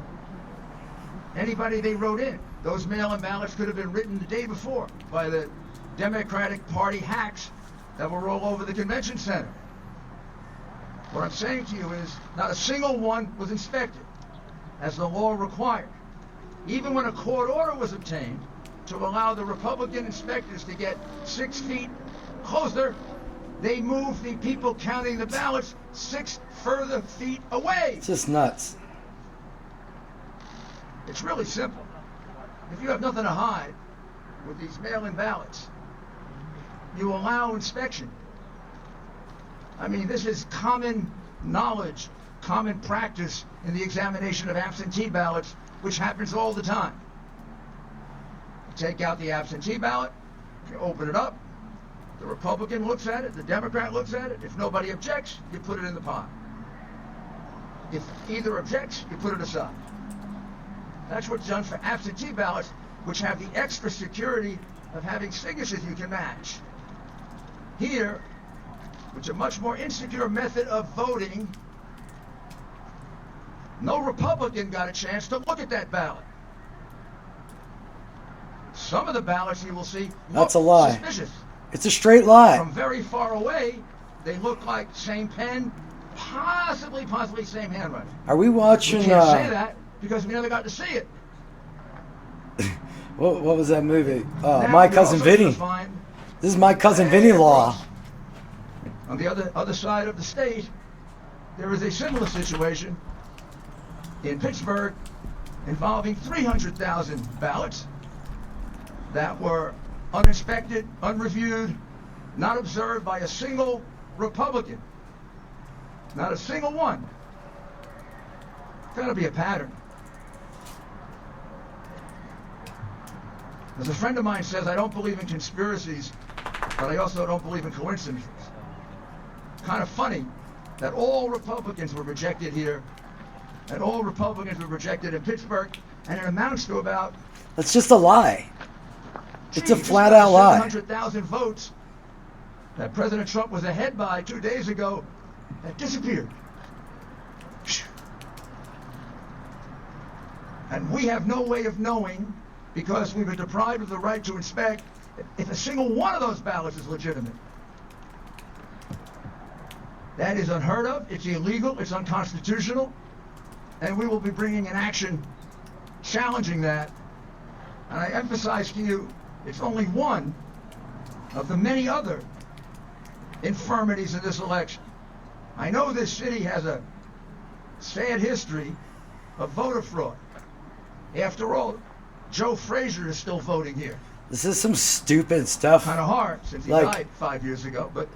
anybody they wrote in. Those mail-in ballots could have been written the day before by the Democratic Party hacks that were all over the convention center. What I'm saying to you is not a single one was inspected, as the law required. Even when a court order was obtained to allow the Republican inspectors to get 6 feet closer, they moved the people counting the ballots 6 further feet away. It's just nuts. It's really simple. If you have nothing to hide with these mail-in ballots, you allow inspection. I mean, this is common knowledge, common practice in the examination of absentee ballots, which happens all the time. You take out the absentee ballot, you open it up, the Republican looks at it, the Democrat looks at it. If nobody objects, you put it in the pot. If either objects, you put it aside. That's what's done for absentee ballots, which have the extra security of having signatures you can match. Here, which is a much more insecure method of voting, no Republican got a chance to look at that ballot. Some of the ballots you will see That's a look lie. suspicious. It's a straight lie. From very far away, they look like same pen, possibly same handwriting. Are we watching? We can't say that because we never got to see it. What was that movie? Now, My you're Cousin also gonna Vinny. find This is My Cousin Vinny law. on the other side of the state, there is a similar situation in Pittsburgh involving 300,000 ballots that were uninspected, unreviewed, not observed by a single Republican. Not a single one. Got to be a pattern. As a friend of mine says, I don't believe in conspiracies, but I also don't believe in coincidences. Kind of funny that all Republicans were rejected here, and all Republicans were rejected in Pittsburgh, and it amounts to about... That's just a lie. It's a flat-out lie. 700,000 votes that President Trump was ahead by 2 days ago that disappeared. And we have no way of knowing, because we were deprived of the right to inspect, if a single one of those ballots is legitimate. That is unheard of, it's illegal, it's unconstitutional, and we will be bringing an action challenging that. And I emphasize to you, it's only one of the many other infirmities in this election. I know this city has a sad history of voter fraud. After all, Joe Frazier is still voting here. This is some stupid stuff. Kind of hard since he Like, died 5 years ago, but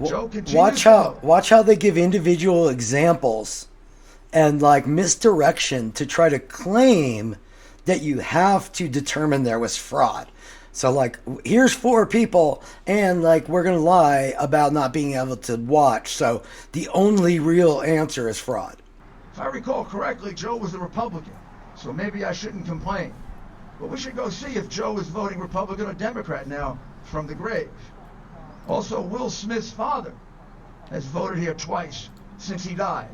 Joe continues watch how they give individual examples and like misdirection to try to claim that you have to determine there was fraud. So like, here's 4 people and like we're gonna lie about not being able to watch. So the only real answer is fraud. If I recall correctly, Joe was a Republican, so maybe I shouldn't complain. But we should go see if Joe is voting Republican or Democrat now from the grave. Also, Will Smith's father has voted here twice since he died.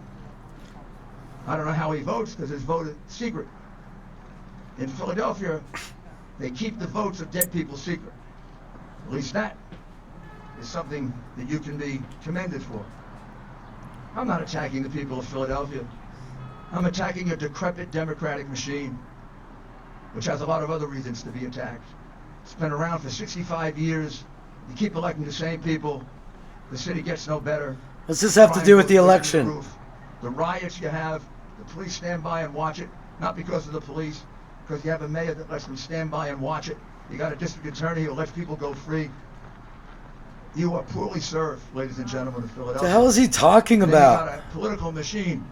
I don't know how he votes because his vote is secret. In Philadelphia, they keep the votes of dead people secret. At least that is something that you can be commended for. I'm not attacking the people of Philadelphia. I'm attacking a decrepit democratic machine, which has a lot of other reasons to be attacked. It's been around for 65 years. You keep electing the same people, the city gets no better. What's this have to do with the election? The riots you have, the police stand by and watch it, not because of the police, because you have a mayor that lets them stand by and watch it. You got a district attorney who lets people go free. You are poorly served, ladies and gentlemen of Philadelphia. What the hell is he talking Then about? You got a political machine.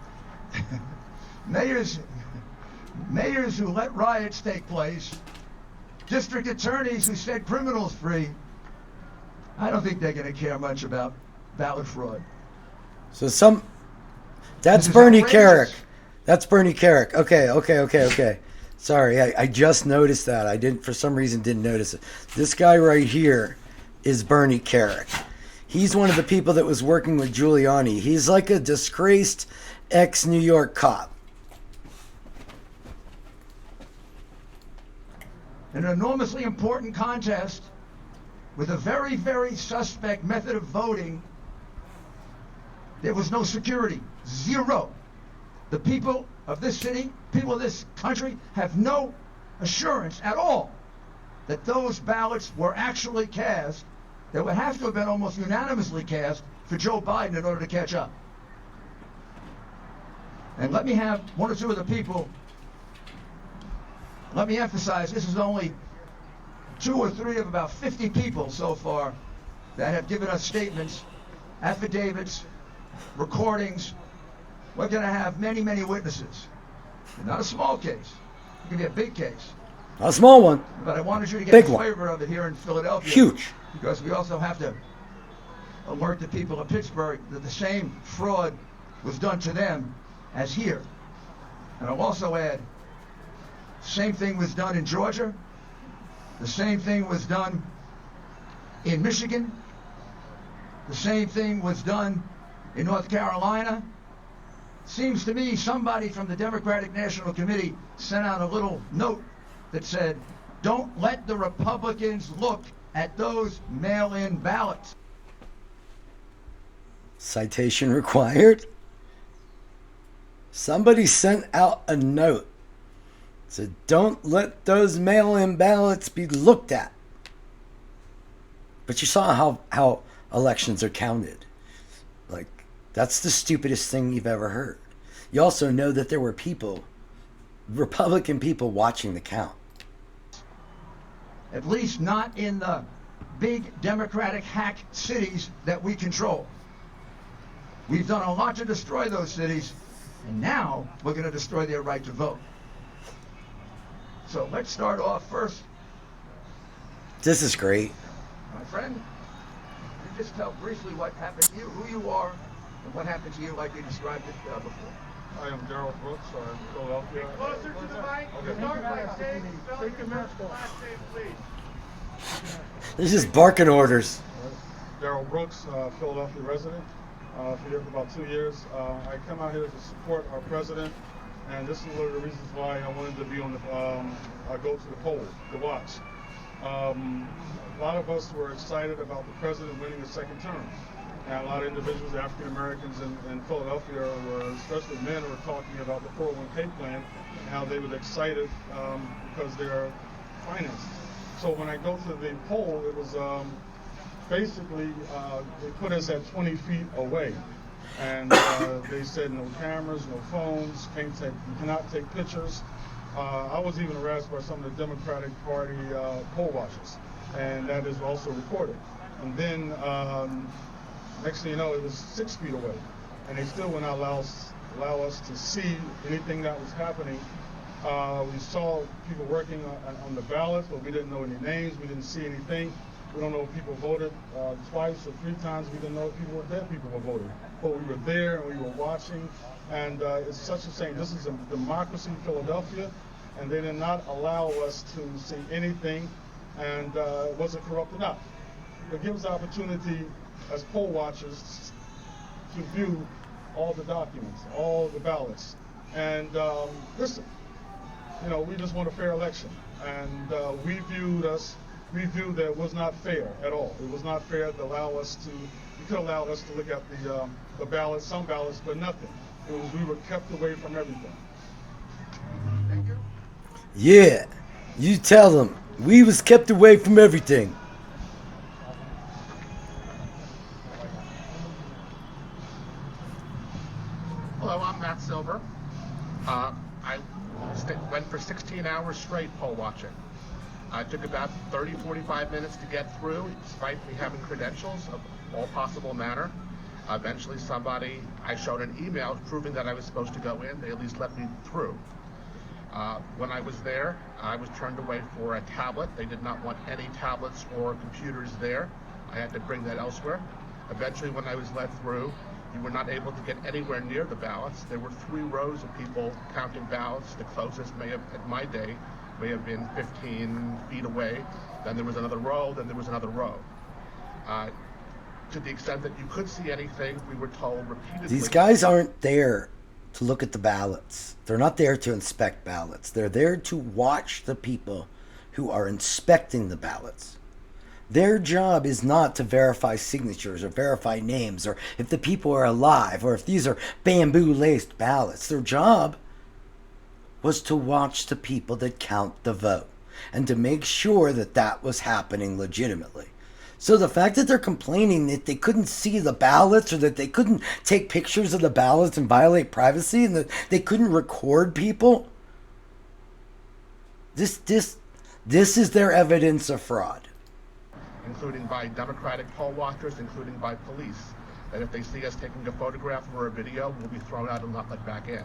Mayors who let riots take place, district attorneys who set criminals free. I don't think they're going to care much about ballot fraud. So that's Bernie Carrick. That's Bernie Carrick. Okay. Sorry, I just noticed that. I didn't, for some reason, didn't notice it. This guy right here is Bernie Carrick. He's one of the people that was working with Giuliani. He's like a disgraced ex-New York cop. An enormously important contest with a very, very suspect method of voting. There was no security. Zero. The people of this city, people of this country, have no assurance at all that those ballots were actually cast. They would have to have been almost unanimously cast for Joe Biden in order to catch up. And let me have one or two of the people. Let me emphasize, this is only 2 or 3 of about 50 people so far that have given us statements, affidavits, recordings. We're going to have many, many witnesses. Not a small case. It can be a big case. A small one. But I wanted you to get Big a one. flavor of it here in Philadelphia. Huge. Because we also have to alert the people of Pittsburgh that the same fraud was done to them as here. And I'll also add, same thing was done in Georgia. The same thing was done in Michigan. The same thing was done in North Carolina. Seems to me somebody from the Democratic National Committee sent out a little note that said, don't let the Republicans look at those mail-in ballots. Citation required. Somebody sent out a note. Said, don't let those mail-in ballots be looked at. But you saw how elections are counted. Like, that's the stupidest thing you've ever heard. You also know that there were people, Republican people, watching the count. At least not in the big Democratic hack cities that we control. We've done a lot to destroy those cities, and now we're going to destroy their right to vote. So let's start off first. This is great. My friend, you just tell briefly what happened to you, who you are, and what happened to you like you described it before. I am Daryl Brooks. I'm in Philadelphia. Closer to the mic. Okay. Start by saying spelling your first and last name, please. This is barking orders. Daryl Brooks, Philadelphia resident. Been here for about 2 years. I come out here to support our president, and this is one of the reasons why I wanted to be on the go to the poll to watch. A lot of us were excited about the president winning a second term. And a lot of individuals, African Americans in Philadelphia, especially men, were talking about the 401k plan and how they were excited because they are financed. So when I go to the poll, it was basically they put us at 20 feet away, and they said no cameras, no phones, you cannot take pictures. I was even harassed by some of the Democratic Party poll watchers, and that is also recorded. And then next thing you know, it was 6 feet away, and they still would not allow us to see anything that was happening. We saw people working on the ballots, but we didn't know any names. We didn't see anything. We don't know if people voted twice or 3 times. We didn't know if people were dead. People were voting, but we were there and we were watching. And it's such a shame. This is a democracy in Philadelphia, and they did not allow us to see anything. And was it corrupt or not? It gives opportunity as poll watchers to view all the documents, all the ballots. And listen, you know, we just want a fair election. And we viewed that it was not fair at all. It was not fair to allow us to, you could allow us to look at the ballots, some ballots, but nothing. It was, we were kept away from everything. Thank you. Yeah, you tell them. We was kept away from everything. Hello, I'm Matt Silver. I went for 16 hours straight poll watching. It took about 30, 45 minutes to get through, despite me having credentials of all possible manner. Eventually I showed an email proving that I was supposed to go in. They at least let me through. When I was there, I was turned away for a tablet. They did not want any tablets or computers there. I had to bring that elsewhere. Eventually, when I was let through, you were not able to get anywhere near the ballots. There were 3 rows of people counting ballots. The closest at my day, may have been 15 feet away. Then there was another row, then there was another row. To the extent that you could see anything, we were told repeatedly. These guys aren't there to look at the ballots. They're not there to inspect ballots. They're there to watch the people who are inspecting the ballots. Their job is not to verify signatures or verify names or if the people are alive or if these are bamboo-laced ballots. Their job was to watch the people that count the vote and to make sure that that was happening legitimately. So the fact that they're complaining that they couldn't see the ballots or that they couldn't take pictures of the ballots and violate privacy and that they couldn't record people, this is their evidence of fraud. Including by Democratic poll watchers, including by police, that if they see us taking a photograph or a video, we'll be thrown out and not let back in.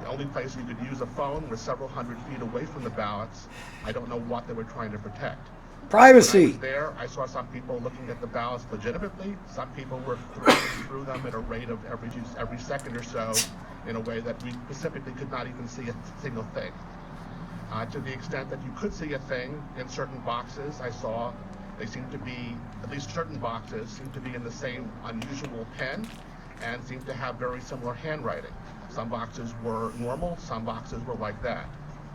The only place you could use a phone was several hundred feet away from the ballots. I don't know what they were trying to protect. Privacy. When I was there, I saw some people looking at the ballots legitimately. Some people were throwing through them at a rate of every second or so in a way that we specifically could not even see a single thing. To the extent that you could see a thing in certain boxes, I saw they seemed to be, at least certain boxes, seemed to be in the same unusual pen and seemed to have very similar handwriting. Some boxes were normal, some boxes were like that.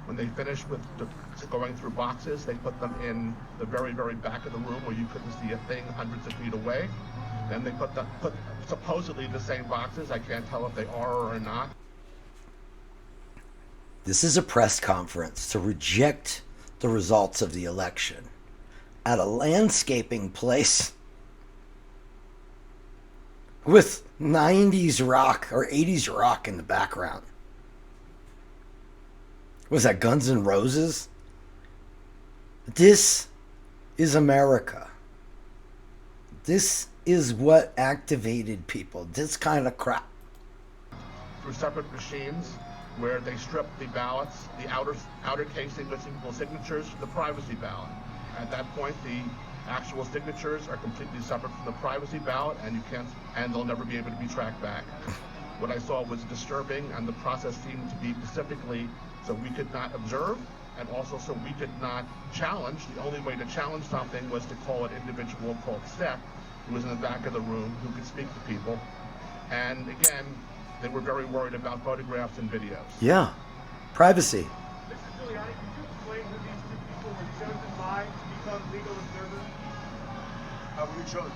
When they finished with going through boxes, they put them in the very, very back of the room where you couldn't see a thing hundreds of feet away. Then they put supposedly the same boxes. I can't tell if they are or not. This is a press conference to reject the results of the election at a landscaping place with 90s rock or 80s rock in the background. Was that Guns N' Roses? This is America. This is what activated people. This kind of crap. Through separate machines where they stripped the ballots, the outer casing with single signatures, the privacy ballot. At that point, the actual signatures are completely separate from the privacy ballot, and they'll never be able to be tracked back. What I saw was disturbing, and the process seemed to be specifically so we could not observe, and also so we could not challenge. The only way to challenge something was to call an individual called Seth, who was in the back of the room, who could speak to people. And again, they were very worried about photographs and videos. Yeah, privacy. Mr. Giuliani, could you explain who these two people were chosen by to become legal observers? How were you chosen?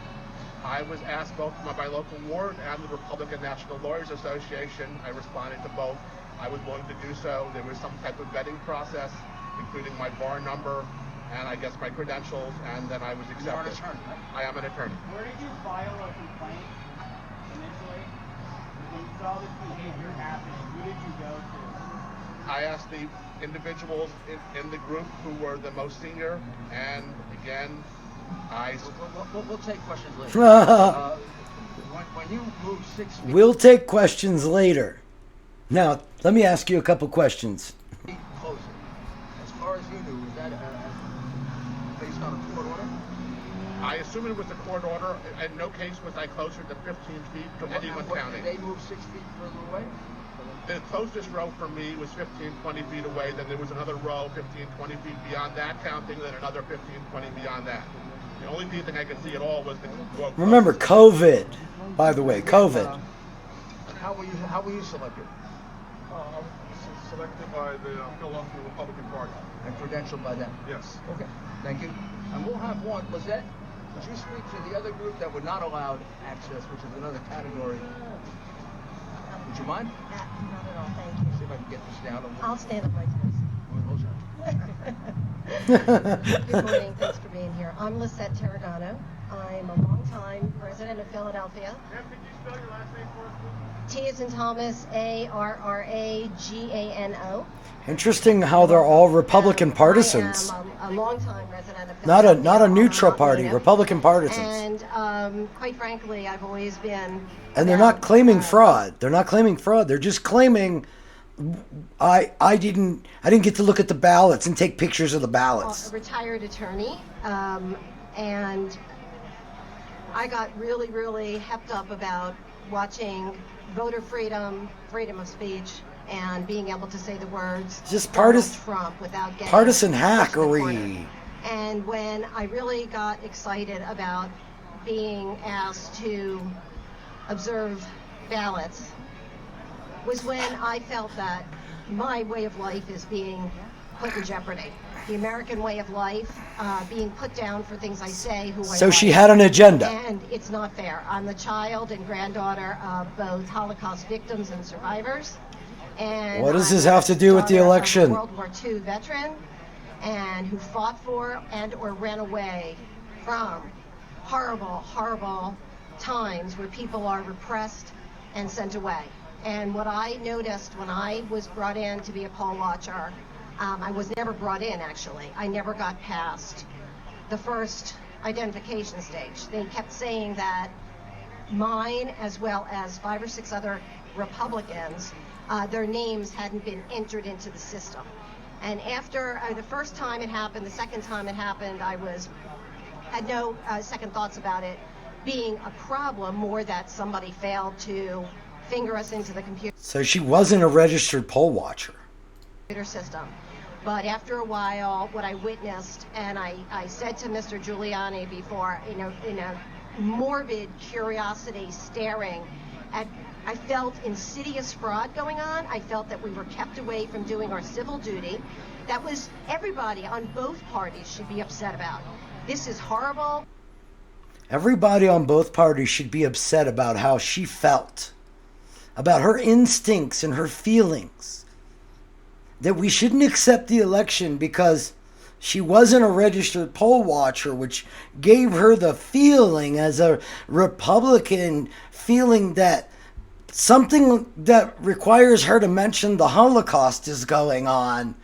I was asked both by my local ward and the Republican National Lawyers Association. I responded to both. I was willing to do so. There was some type of vetting process, including my bar number and I guess my credentials, and then I was accepted. You're an attorney, right? I am an attorney. Where did you file a complaint initially? When you saw this behavior happening, who did you go to? I asked the individuals in the group who were the most senior, and again, We'll take questions later. When you moved 6 feet... We'll take questions later. Now, let me ask you a couple questions. Closer. As far as you knew, was that based on a court order? I assume it was a court order. In no case was I closer than 15 feet from anyone counting. Did they move 6 feet further away? The closest row for me was 15, 20 feet away. Then there was another row 15, 20 feet beyond that counting, then another 15, 20 beyond that. The only thing I could see at all was the row. Remember, COVID, by the way, COVID. How were you selected? I was selected by the Philadelphia Republican Party. And credentialed by them? Yes. Okay, thank you. And we'll have one. Lizette, would you speak to the other group that were not allowed access, which is another category? Would you mind? Not at all, thank you. See if I can get this down a little. I'll stand on my toes. Good morning, thanks for being here. I'm Lisette Tarragano. I'm a longtime resident of Philadelphia. Ma'am, could you spell your last name for us, please? T as in Thomas, A-R-R-A-G-A-N-O. Interesting how they're all Republican partisans. I am a longtime resident of Not Philadelphia. a neutral party, Marina. Republican partisans. And quite frankly, I've always been... And they're not claiming fraud. They're not claiming fraud. They're just claiming I didn't get to look at the ballots and take pictures of the ballots. A retired attorney, and I got really, really hepped up about watching voter freedom, freedom of speech, and being able to say the words Just Donald Trump without getting partisan pushed to the corner. hackery. And when I really got excited about being asked to observe ballots was when I felt that my way of life is being put in jeopardy. The American way of life being put down for things I say, who I So she like. had an agenda. And it's not fair. I'm the child and granddaughter of both Holocaust victims and survivors. And What does I'm this have to do with the daughter of a election? World War II veteran and who fought for and or ran away from horrible, horrible times where people are repressed and sent away. And what I noticed when I was brought in to be a poll watcher, I was never brought in actually. I never got past the first identification stage. They kept saying that mine, as well as 5 or 6 other Republicans, their names hadn't been entered into the system. And after the first time it happened, the second time it happened, I had no second thoughts about it being a problem, more that somebody failed to finger us into the computer So she wasn't a registered poll watcher. system. But after a while, what I witnessed, and I said to Mr. Giuliani before, in a morbid curiosity staring at, I felt insidious fraud going on. I felt that we were kept away from doing our civil duty. That was everybody on both parties should be upset about. This is horrible. Everybody on both parties should be upset about how she felt, about her instincts and her feelings. That we shouldn't accept the election because she wasn't a registered poll watcher, which gave her the feeling as a Republican feeling that something that requires her to mention the Holocaust is going on,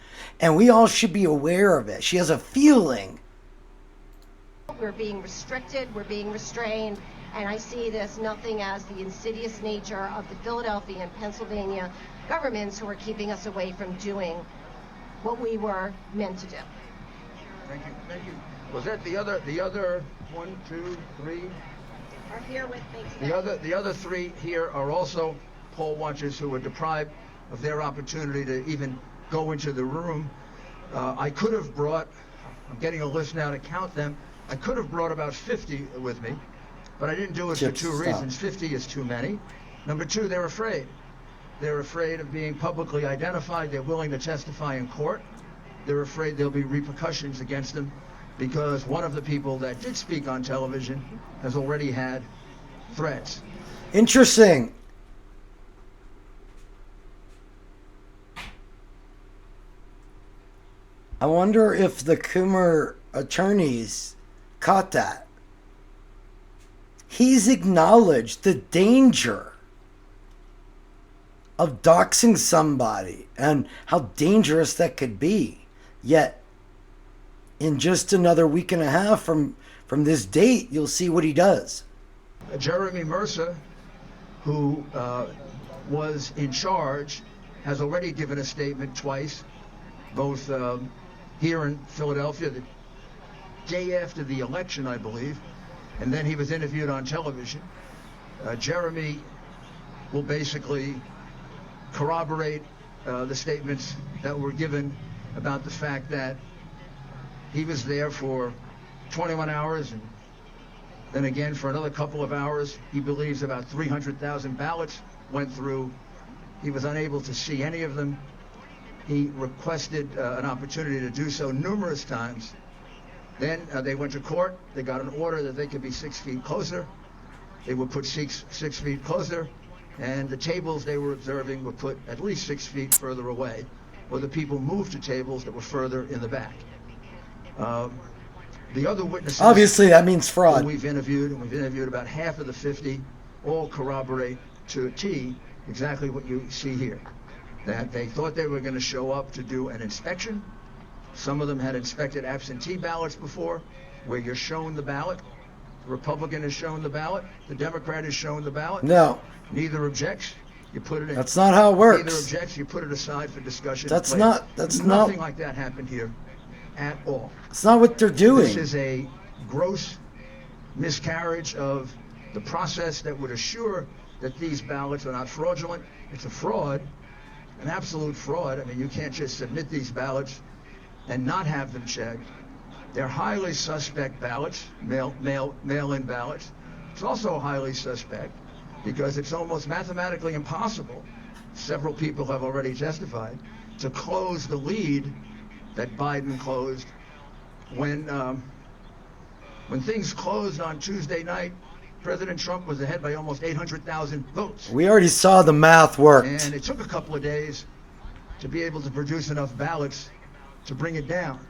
and we all should be aware of it. She has a feeling. We're being restricted, we're being restrained, and I see this nothing as the insidious nature of the Philadelphia and Pennsylvania governments who are keeping us away from doing what we were meant to do. Thank you. Thank you. Was that the other 1, 2, 3? Are here with me today. The other 3 here are also poll watchers who were deprived of their opportunity to even go into the room. I could have brought, I'm getting a list now to count them, I could have brought about 50 with me, but I didn't do it for 2 reasons. 50 is too many. Number 2, they're afraid. They're afraid of being publicly identified. They're willing to testify in court. They're afraid there'll be repercussions against them because one of the people that did speak on television has already had threats. Interesting. I wonder if the Coomer attorneys caught that. He's acknowledged the danger of doxing somebody and how dangerous that could be. Yet, in just another week and a half from this date, you'll see what he does. Jeremy Mercer, who was in charge, has already given a statement twice, both here in Philadelphia, the day after the election, I believe, and then he was interviewed on television. Jeremy will basically corroborate the statements that were given about the fact that he was there for 21 hours and then again for another couple of hours. He believes about 300,000 ballots went through. He was unable to see any of them. He requested an opportunity to do so numerous times. Then they went to court. They got an order that they could be 6 feet closer. They were put 6 feet closer, and the tables they were observing were put at least 6 feet further away, or the people moved to tables that were further in the back. The other witnesses, obviously that means fraud. We've interviewed, and we've interviewed about half of the 50, all corroborate to a T exactly what you see here. That they thought they were going to show up to do an inspection. Some of them had inspected absentee ballots before, where you're shown the ballot. The Republican is shown the ballot. The Democrat is shown the ballot. No. Neither objects. You put it in. That's not how it works. Neither objects. You put it aside for discussion. That's later. not. Nothing like that happened here at all. It's not what they're doing. This is a gross miscarriage of the process that would assure that these ballots are not fraudulent. It's a fraud, an absolute fraud. I mean, you can't just submit these ballots and not have them checked. They're highly suspect ballots, mail-in ballots. It's also highly suspect because it's almost mathematically impossible, several people have already testified, to close the lead that Biden closed. When things closed on Tuesday night, President Trump was ahead by almost 800,000 votes. We already saw the math worked. And it took a couple of days to be able to produce enough ballots to bring it down.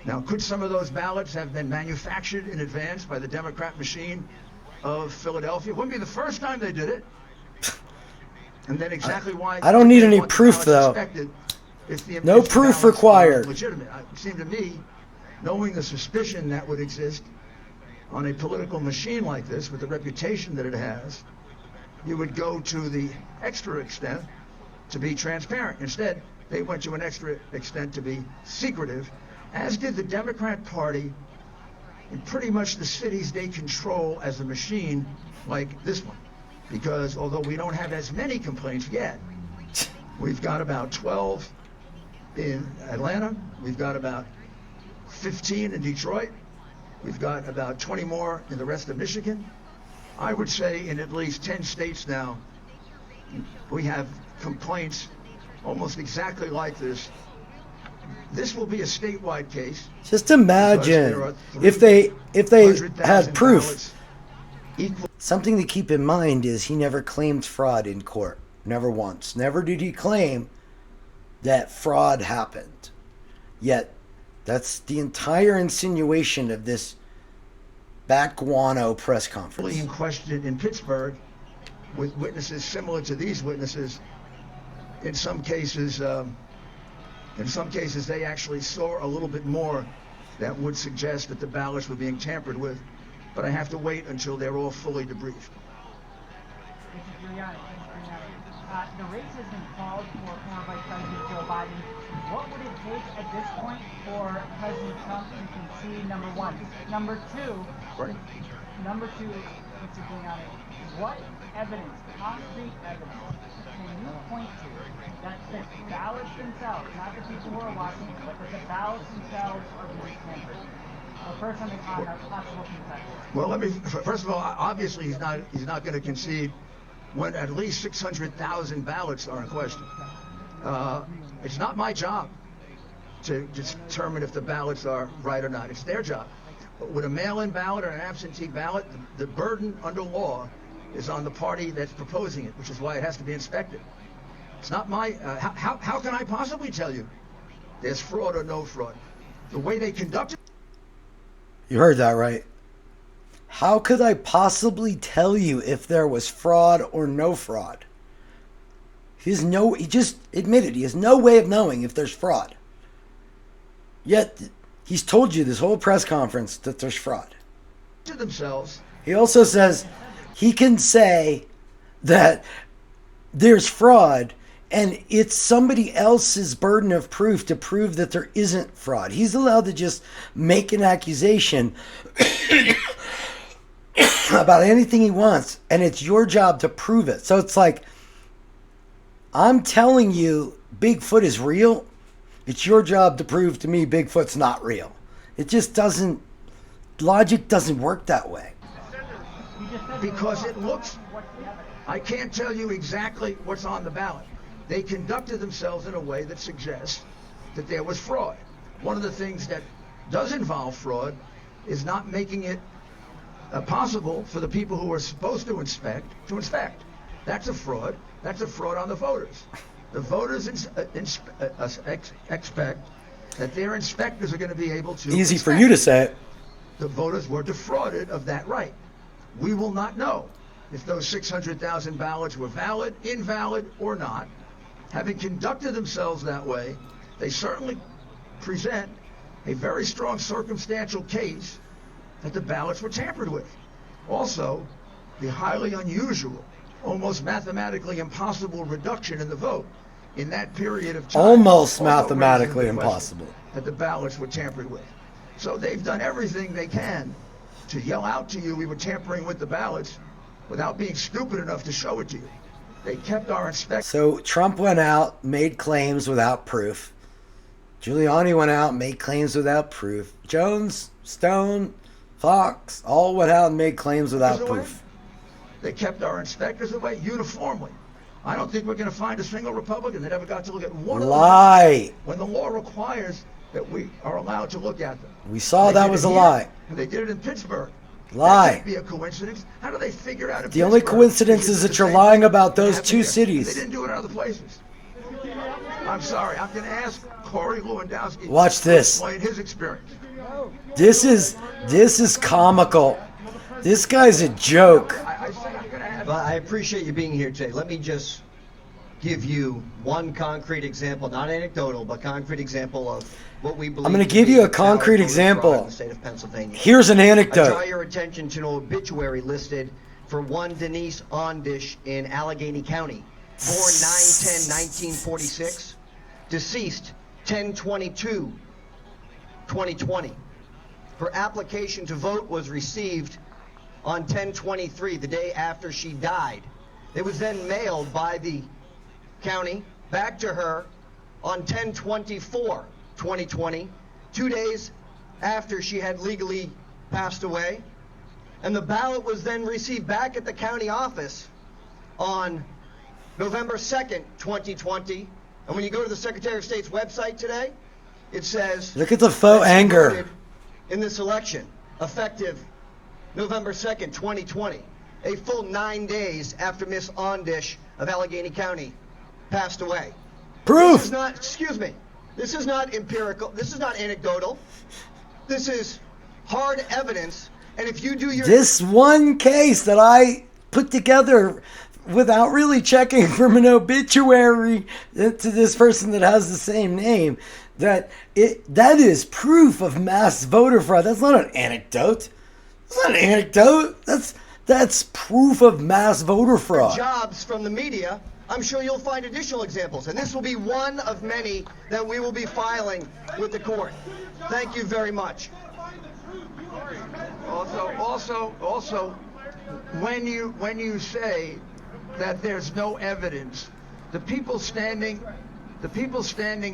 Now, could some of those ballots have been manufactured in advance by the Democrat machine of Philadelphia? It wouldn't be the first time they did it. And then exactly why... I don't need any proof, though. No proof required. Legitimate. It seemed to me, knowing the suspicion that would exist on a political machine like this, with the reputation that it has, you would go to the extra extent to be transparent. Instead, they went to an extra extent to be secretive, as did the Democrat Party in pretty much the cities they control as a machine like this one. Because although we don't have as many complaints yet, we've got about 12 in Atlanta, we've got about 15 in Detroit, we've got about 20 more in the rest of Michigan. I would say in at least 10 states now, we have complaints almost exactly like this. This will be a statewide case. Just imagine if they had proof. Something to keep in mind is he never claimed fraud in court. Never once. Never did he claim that fraud happened. Yet, that's the entire insinuation of this Bat Guano press conference. In question in Pittsburgh, with witnesses similar to these witnesses. In some cases, they actually saw a little bit more that would suggest that the ballots were being tampered with. But I have to wait until they're all fully debriefed. The race has been called for former Vice President Joe Biden. What would it take at this point for President Trump to concede, number one? Number two, Mr. Giuliani, what evidence, concrete evidence, can you point to that the ballots themselves, not the people who are watching, but that the ballots themselves are being tampered? First on the possible concession. Well, first of all, obviously he's not going to concede when at least 600,000 ballots are in question. It's not my job to determine if the ballots are right or not. It's their job. But with a mail-in ballot or an absentee ballot, the burden under law is on the party that's proposing it, which is why it has to be inspected. It's not my. How can I possibly tell you there's fraud or no fraud? The way they conducted. You heard that right. How could I possibly tell you if there was fraud or no fraud? He just admitted he has no way of knowing if there's fraud. Yet, he's told you this whole press conference that there's fraud. To themselves. He also says he can say that there's fraud and it's somebody else's burden of proof to prove that there isn't fraud. He's allowed to just make an accusation about anything he wants, and it's your job to prove it. So it's like, I'm telling you Bigfoot is real. It's your job to prove to me Bigfoot's not real. It just doesn't, logic doesn't work that way. Because it looks, I can't tell you exactly what's on the ballot. They conducted themselves in a way that suggests that there was fraud. One of the things that does involve fraud is not making it possible for the people who are supposed to inspect. That's a fraud. That's a fraud on the voters. The voters expect that their inspectors are going to be able to. Easy for you to say it. The voters were defrauded of that right. We will not know if those 600,000 ballots were valid, invalid, or not. Having conducted themselves that way, they certainly present a very strong circumstantial case that the ballots were tampered with. Also, the highly unusual, almost mathematically impossible reduction in the vote in that period of time. Almost mathematically impossible. That the ballots were tampered with. So they've done everything they can to yell out to you we were tampering with the ballots without being stupid enough to show it to you. They kept our inspectors. So Trump went out, made claims without proof. Giuliani went out, made claims without proof. Jones, Stone, Fox, all went out and made claims without proof. They kept our inspectors away uniformly. I don't think we're going to find a single Republican that ever got to look at one of them. Lie. When the law requires that we are allowed to look at them. We saw that was a lie. And they did it in Pittsburgh. Lie. That can't be a coincidence. How do they figure out? The only coincidence is that you're lying about those two cities. They didn't do it in other places. I'm sorry. I'm going to ask Corey Lewandowski. Watch this. To explain his experience. This is comical. This guy's a joke. Well, I appreciate you being here today. Let me just give you one concrete example, not anecdotal, but concrete example of what we believe. I'm going to give you a concrete example. In the state of Pennsylvania. Here's an anecdote. I draw your attention to an obituary listed for one Denise Ondish in Allegheny County. born 9/10/1946, deceased 10/22/2020. Her application to vote was received on 10/23, the day after she died. It was then mailed by the county back to her on 10/24/2020, 2 days after she had legally passed away. And the ballot was then received back at the county office on November 2nd, 2020. And when you go to the Secretary of State's website today, it says, Look at the faux that she anger. voted in this election, effective November 2nd, 2020, a full 9 days after Miss Ondish of Allegheny County passed away. Proof! This is not, excuse me, this is not empirical, this is not anecdotal. This is hard evidence, and if you do your... This one case that I put together without really checking from an obituary to this person that has the same name, that is proof of mass voter fraud. That's not an anecdote. It's not an anecdote. That's proof of mass voter fraud. Jobs from the media, I'm sure you'll find additional examples, and this will be one of many that we will be filing with the court. Thank you very much. Also, when you say that there's no evidence, the people standing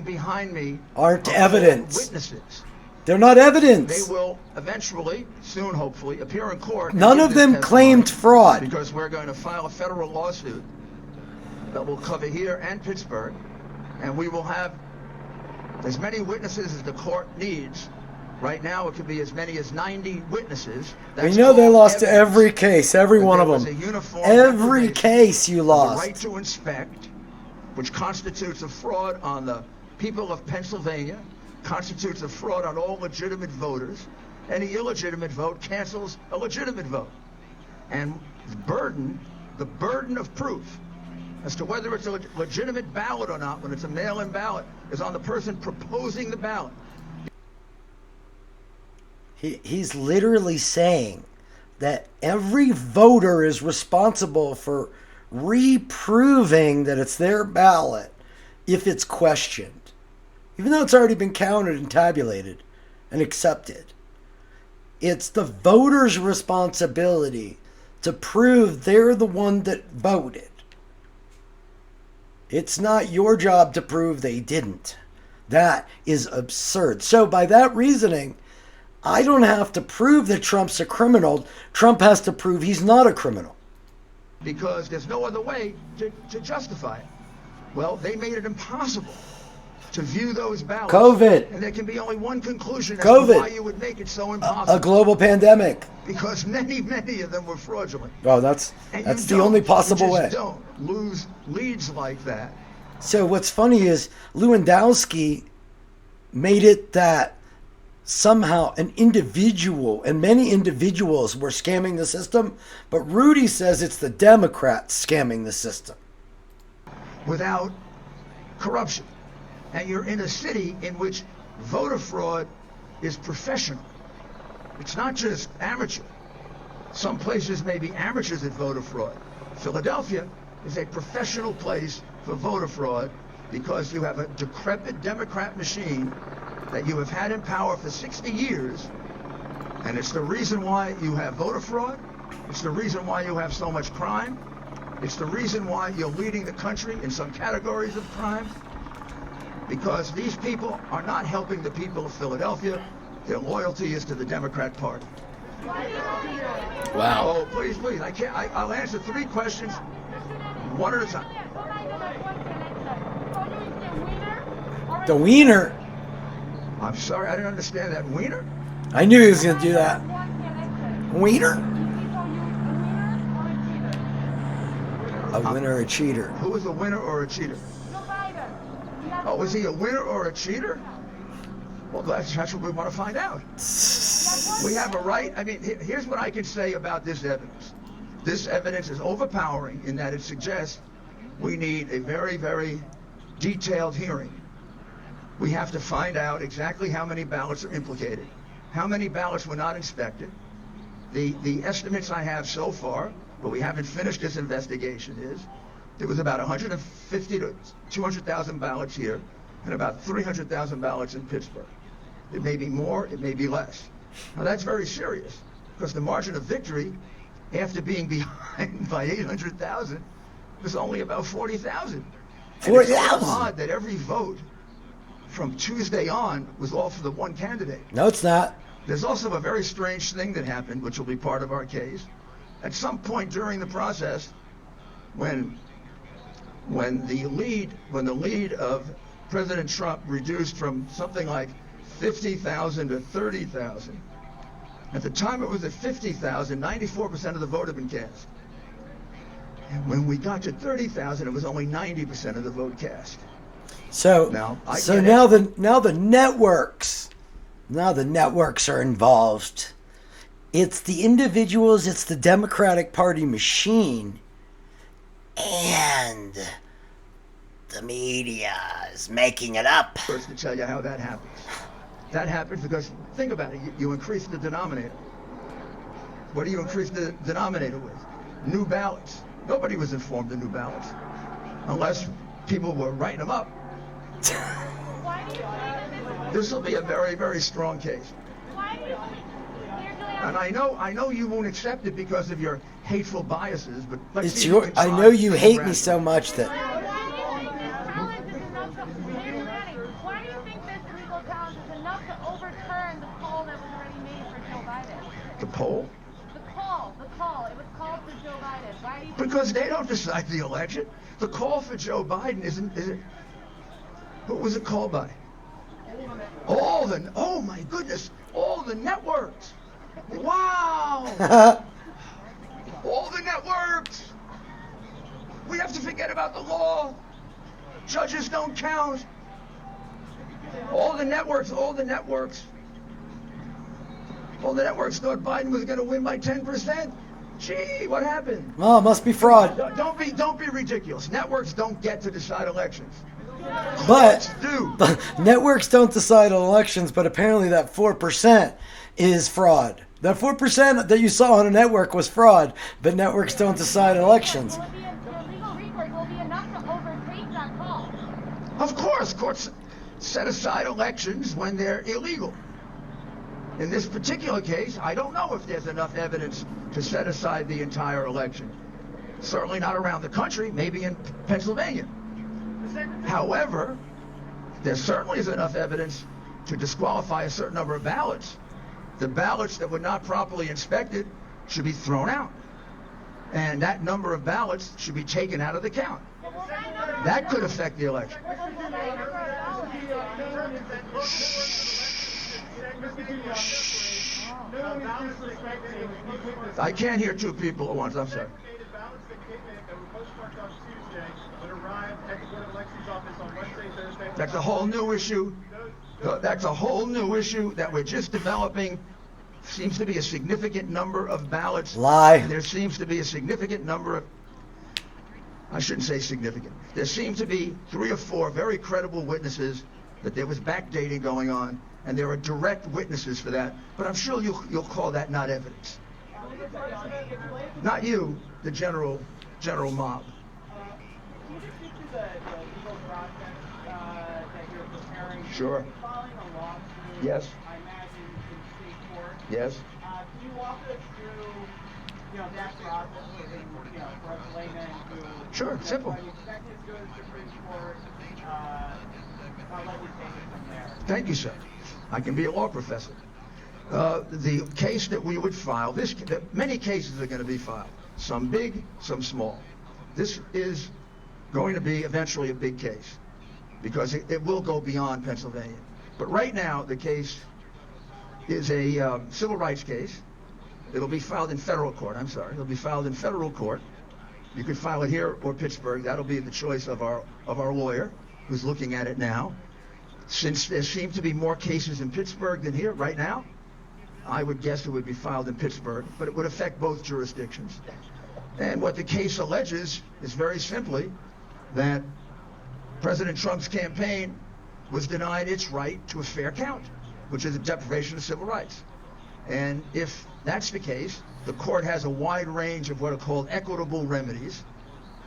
behind me Aren't are evidence. witnesses. They're not evidence. They will eventually, soon hopefully, appear in court. and None give of this them testimony, claimed fraud. because we're going to file a federal lawsuit that will cover here and Pittsburgh, and we will have as many witnesses as the court needs. Right now, it could be as many as 90 witnesses. We know they lost to every case, every one of them. Uniform Every case you the lost. right to inspect, which constitutes a fraud on the people of Pennsylvania, constitutes a fraud on all legitimate voters. Any illegitimate vote cancels a legitimate vote. And the burden of proof as to whether it's a legitimate ballot or not, when it's a mail-in ballot, is on the person proposing the ballot. He's literally saying that every voter is responsible for reproving that it's their ballot if it's questioned, even though it's already been counted and tabulated and accepted. It's the voter's responsibility to prove they're the one that voted. It's not your job to prove they didn't. That is absurd. So by that reasoning, I don't have to prove that Trump's a criminal. Trump has to prove he's not a criminal. Because there's no other way to justify it. Well, they made it impossible to view those ballots. COVID. And there can be only one conclusion as COVID. to why you would make it so impossible. A global pandemic. Because many of them were fraudulent. Oh, that's the only possible way. You just don't lose leads like that. So what's funny is Lewandowski made it that somehow an individual and many individuals were scamming the system, but Rudy says it's the Democrats scamming the system. Without corruption. And you're in a city in which voter fraud is professional. It's not just amateur. Some places may be amateurs at voter fraud. Philadelphia is a professional place for voter fraud because you have a decrepit Democrat machine that you have had in power for 60 years, and it's the reason why you have voter fraud. It's the reason why you have so much crime. It's the reason why you're leading the country in some categories of crime, because these people are not helping the people of Philadelphia. Their loyalty is to the Democrat Party. Wow. Oh, please, I'll answer 3 questions, one at a time. The wiener. I'm sorry, I didn't understand that. Wiener? I knew he was going to do that. Wiener? A winner or a cheater? Who is a winner or a cheater? Oh, is he a winner or a cheater? Well, that's what we want to find out. We have a right. I mean, here's what I can say about this evidence. This evidence is overpowering in that it suggests we need a very, very detailed hearing. We have to find out exactly how many ballots are implicated, how many ballots were not inspected. The estimates I have so far, but we haven't finished this investigation, is there was about 150 to 200,000 ballots here and about 300,000 ballots in Pittsburgh. It may be more, it may be less. Now that's very serious because the margin of victory, after being behind by 800,000, was only about 40,000. 40,000. It's so odd that every vote from Tuesday on was all for the one candidate. No, it's not. There's also a very strange thing that happened, which will be part of our case. At some point during the process, when the lead of President Trump reduced from something like 50,000 to 30,000, at the time it was at 50,000, 94% of the vote had been cast. And when we got to 30,000, it was only 90% of the vote cast. So now the networks are involved. It's the individuals, it's the Democratic Party machine, and the media is making it up. First to tell you how that happens. That happens because, think about it, you increase the denominator. What do you increase the denominator with? New ballots. Nobody was informed of new ballots, unless people were writing them up. This will be a very, very strong case. And I know you won't accept it because of your hateful biases, but let's It's see if your. you can I try know you to hate me grasp it. so much that. Why do you think this illegal challenge is enough to overturn the poll that was already made for Joe Biden? The poll? The call. It was called for Joe Biden. Why do you think Because they don't decide the election. The call for Joe Biden is it? Who was it called by? Oh my goodness, all the networks. Wow. All the networks. We have to forget about the law. Judges don't count. All the networks thought Biden was going to win by 10%. Gee, what happened? Well, it must be fraud. Don't be ridiculous. Networks don't get to decide elections. But do. networks don't decide on elections, but apparently that 4% is fraud. That 4% that you saw on a network was fraud, but networks don't decide elections. the legal recourse will be enough to overtake that call? Of course, courts set aside elections when they're illegal. In this particular case, I don't know if there's enough evidence to set aside the entire election. Certainly not around the country, maybe in Pennsylvania. However, there certainly is enough evidence to disqualify a certain number of ballots. The ballots that were not properly inspected should be thrown out. And that number of ballots should be taken out of the count. That could affect the election. I can't hear two people at once, I'm sorry. That's a whole new issue. That's a whole new issue that we're just developing. Seems to be a significant number of ballots. Lie. And there seems to be a significant number of, I shouldn't say significant. There seem to be 3 or 4 very credible witnesses that there was backdating going on, and there are direct witnesses for that. But I'm sure you'll call that not evidence. Not you, the general mob. Sure. Yes. I imagine in state court. Yes. Can you walk us through, that process for us laymen who... Sure, simple. You expect it to go to the Supreme Court. I'll let you take it from there. Thank you, sir. I can be a law professor. The case that we would file, many cases are going to be filed. Some big, some small. This is going to be eventually a big case because it will go beyond Pennsylvania. But right now, the case is a civil rights case. It'll be filed in federal court. I'm sorry. It'll be filed in federal court. You can file it here or Pittsburgh. That'll be the choice of our lawyer who's looking at it now. Since there seem to be more cases in Pittsburgh than here right now, I would guess it would be filed in Pittsburgh, but it would affect both jurisdictions. And what the case alleges is very simply that President Trump's campaign was denied its right to a fair count, which is a deprivation of civil rights. And if that's the case, the court has a wide range of what are called equitable remedies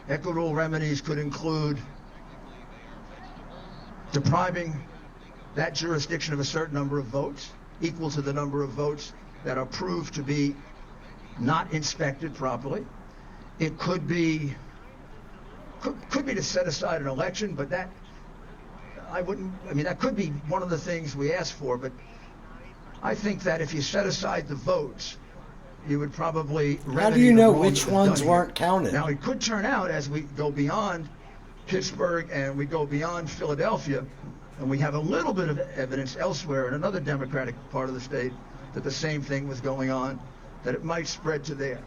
Equitable remedies could include depriving that jurisdiction of a certain number of votes, equal to the number of votes that are proved to be not inspected properly. It could be to set aside an election, but that that could be one of the things we ask for, but I think that if you set aside the votes, you would probably remedy How do you know the wrong which that was ones done weren't here. counted? Now, it could turn out as we go beyond Pittsburgh and we go beyond Philadelphia, and we have a little bit of evidence elsewhere in another Democratic part of the state that the same thing was going on, that it might spread to there.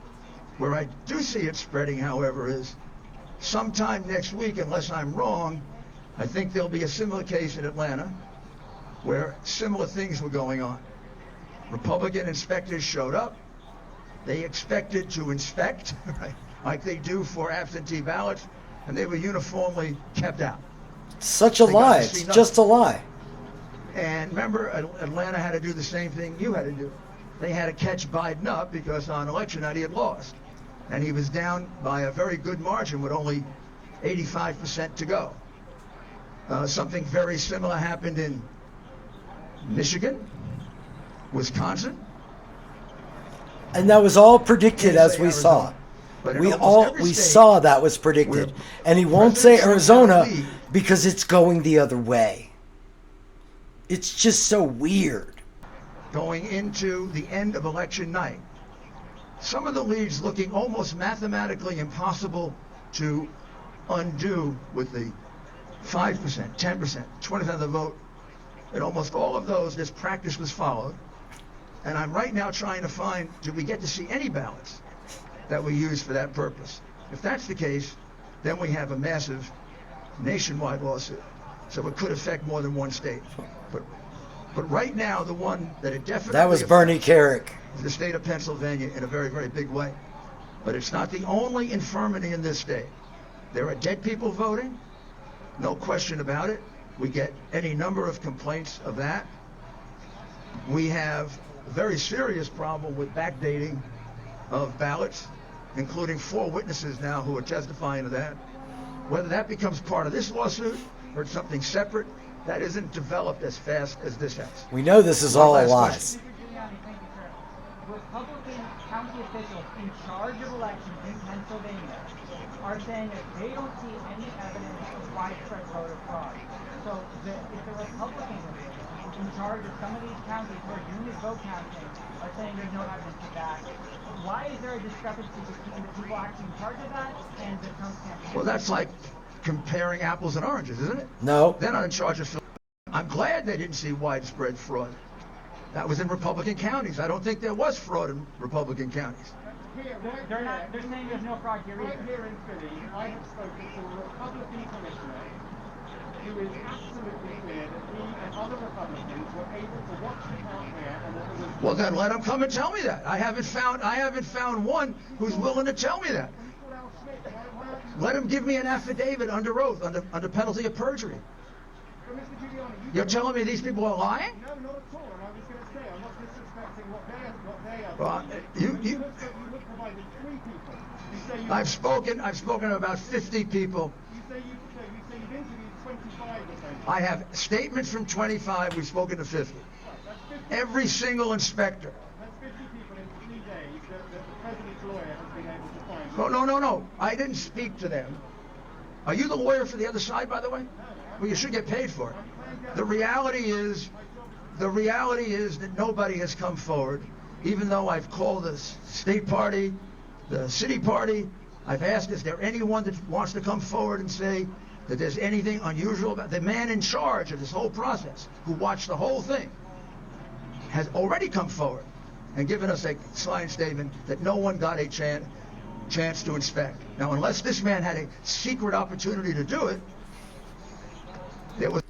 Where I do see it spreading, however, is sometime next week, unless I'm wrong, I think there'll be a similar case in Atlanta where similar things were going on. Republican inspectors showed up. They expected to inspect, right, like they do for absentee ballots, and they were uniformly kept out. Such a lie. It's just a lie. And remember, Atlanta had to do the same thing you had to do. They had to catch Biden up because on election night he had lost. And he was down by a very good margin with only 85% to go. Something very similar happened in Michigan, Wisconsin. And that was all predicted as we saw. We saw that was predicted. And he won't say Arizona because it's going the other way. It's just so weird. Going into the end of election night, some of the leads looking almost mathematically impossible to undo with the 5%, 10%, 20% of the vote. In almost all of those, this practice was followed. And I'm right now trying to find, did we get to see any ballots that were used for that purpose? If that's the case, then we have a massive nationwide lawsuit. So it could affect more than one state. But right now, the one that it definitely That was Bernie Carrick. is the state of Pennsylvania in a very, very big way. But it's not the only infirmity in this state. There are dead people voting, no question about it. We get any number of complaints of that. We have a very serious problem with backdating of ballots, including 4 witnesses now who are testifying to that. Whether that becomes part of this lawsuit or it's something separate, that isn't developed as fast as this has. We know this is all lies. Republican county officials in charge of elections in Pennsylvania are saying that they don't see any evidence of widespread voter fraud. So if the Republicans in charge of some of these counties who are doing this vote counting are saying there's no evidence of that, why is there a discrepancy between the people actually in charge of that and the Trump campaign? Well, that's like comparing apples and oranges, isn't it? No. They're not in charge of. I'm glad they didn't see widespread fraud. That was in Republican counties. I don't think there was fraud in Republican counties. They're saying there's no fraud here either. Right here in Philly, I have spoken to a Republican commissioner who is absolutely clear that he and other Republicans were able to watch the count there and that there was... Well, then let them come and tell me that. I haven't found one who's willing to tell me that. Let him give me an affidavit under oath, under penalty of perjury. You're telling me these people are lying? No, not at all. And I was going to say, I'm not disrespecting what they are. Well, You provided 3 people. You say you... I've spoken to about 50 people. You say you've interviewed 25 or so. I have statements from 25. We've spoken to 50. That's 50. Every single inspector. That's 50 people in 3 days that the president's lawyer has been able to find. No. I didn't speak to them. Are you the lawyer for the other side, by the way? Well, you should get paid for it. The reality is that nobody has come forward, even though I've called the state party, the city party. I've asked, is there anyone that wants to come forward and say that there's anything unusual about the man in charge of this whole process, who watched the whole thing, has already come forward and given us a signed statement that no one got a chance to inspect. Now, unless this man had a secret opportunity to do it, there was...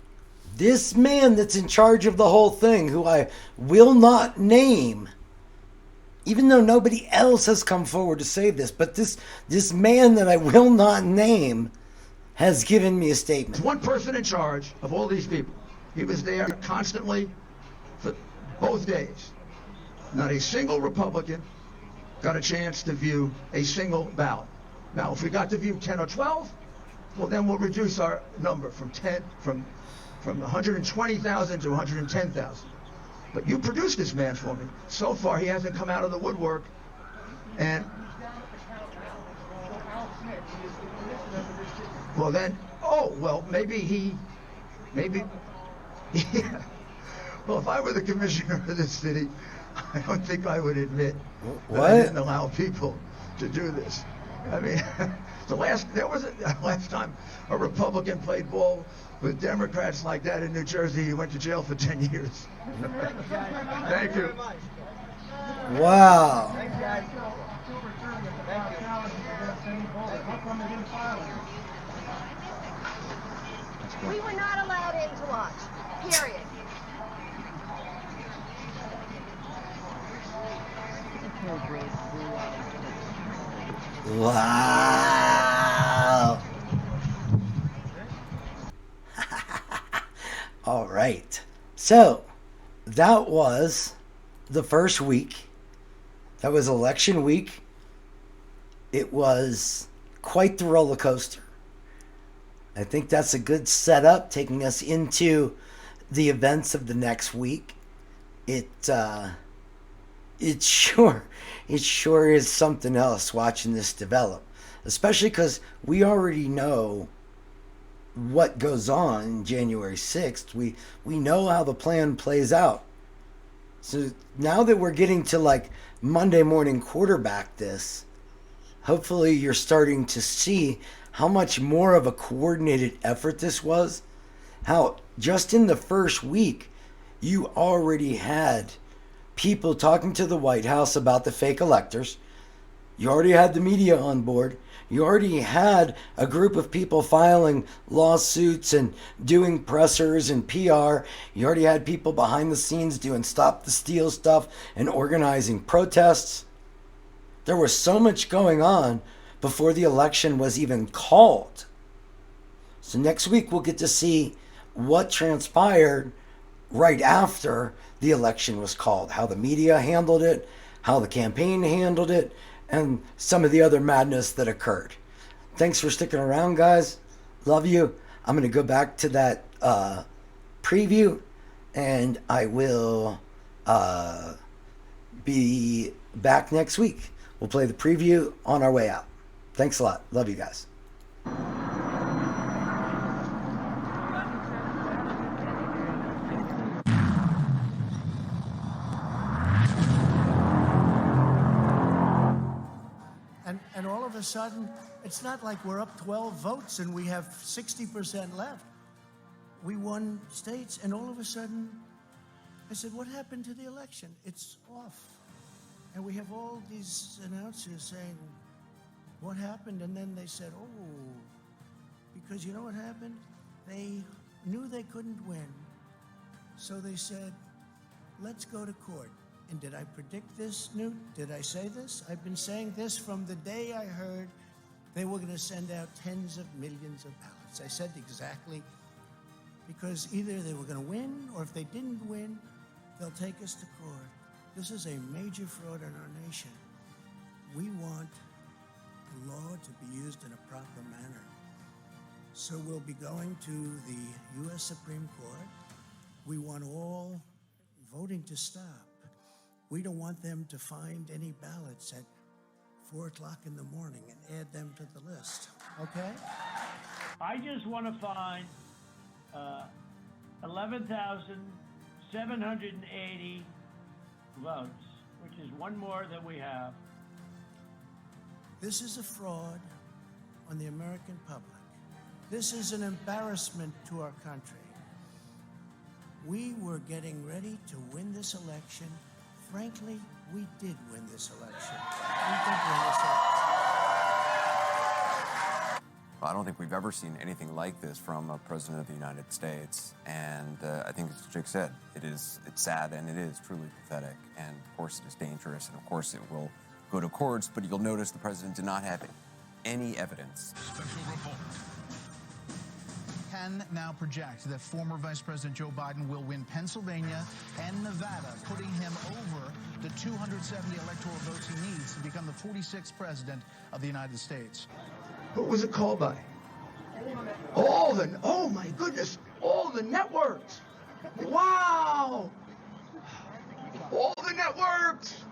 This man that's in charge of the whole thing, who I will not name, even though nobody else has come forward to say this, but this man that I will not name has given me a statement. There's one person in charge of all these people. He was there constantly for both days. Not a single Republican got a chance to view a single ballot. Now, if we got to view 10 or 12, well, then we'll reduce our number from 120,000 to 110,000. But you produced this man for me. So far, he hasn't come out of the woodwork. And well, then, maybe yeah. Well, if I were the commissioner of this city, I don't think I would admit that I didn't allow people to do this. I mean, last time a Republican played ball with Democrats like that in New Jersey, he went to jail for 10 years. Thank you. Wow. We were not allowed in to watch, period. Wow. All right. So that was the first week. That was election week. It was quite the roller coaster. I think that's a good setup, taking us into the events of the next week. It sure is something else watching this develop, especially because we already know what goes on January 6th. We know how the plan plays out. So now that we're getting to like Monday morning quarterback this, hopefully you're starting to see how much more of a coordinated effort this was. How just in the first week, you already had people talking to the White House about the fake electors. You already had the media on board. You already had a group of people filing lawsuits and doing pressers and PR. You already had people behind the scenes doing Stop the Steal stuff and organizing protests. There was so much going on before the election was even called. So next week we'll get to see what transpired right after the election was called, how the media handled it, how the campaign handled it, and some of the other madness that occurred. Thanks for sticking around, guys. Love you. I'm going to go back to that preview, and I will be back next week. We'll play the preview on our way out. Thanks a lot. Love you guys. And all of a sudden, it's not like we're up 12 votes and we have 60% left. We won states, and all of a sudden, I said, what happened to the election? It's off. And we have all these announcers saying, what happened? And then they said, because you know what happened? They knew they couldn't win. So they said, let's go to court. And did I predict this, Newt? Did I say this? I've been saying this from the day I heard they were going to send out tens of millions of ballots. I said exactly, because either they were going to win, or if they didn't win, they'll take us to court. This is a major fraud in our nation. We want the law to be used in a proper manner. So we'll be going to the U.S. Supreme Court. We want all voting to stop. We don't want them to find any ballots at 4 o'clock in the morning and add them to the list, okay? I just want to find 11,780 votes, which is one more than we have. This is a fraud on the American public. This is an embarrassment to our country. We were getting ready to win this election. Frankly, we did win this election. I don't think we've ever seen anything like this from a president of the United States. And I think, as Jake said, it's sad and it is truly pathetic. And of course, it is dangerous. And of course, it will go to courts. But you'll notice the president did not have any evidence. Special report. 10 now project that former Vice President Joe Biden will win Pennsylvania and Nevada, putting him over the 270 electoral votes he needs to become the 46th president of the United States. Who was it called by? Oh my goodness, all the networks. Wow. All the networks.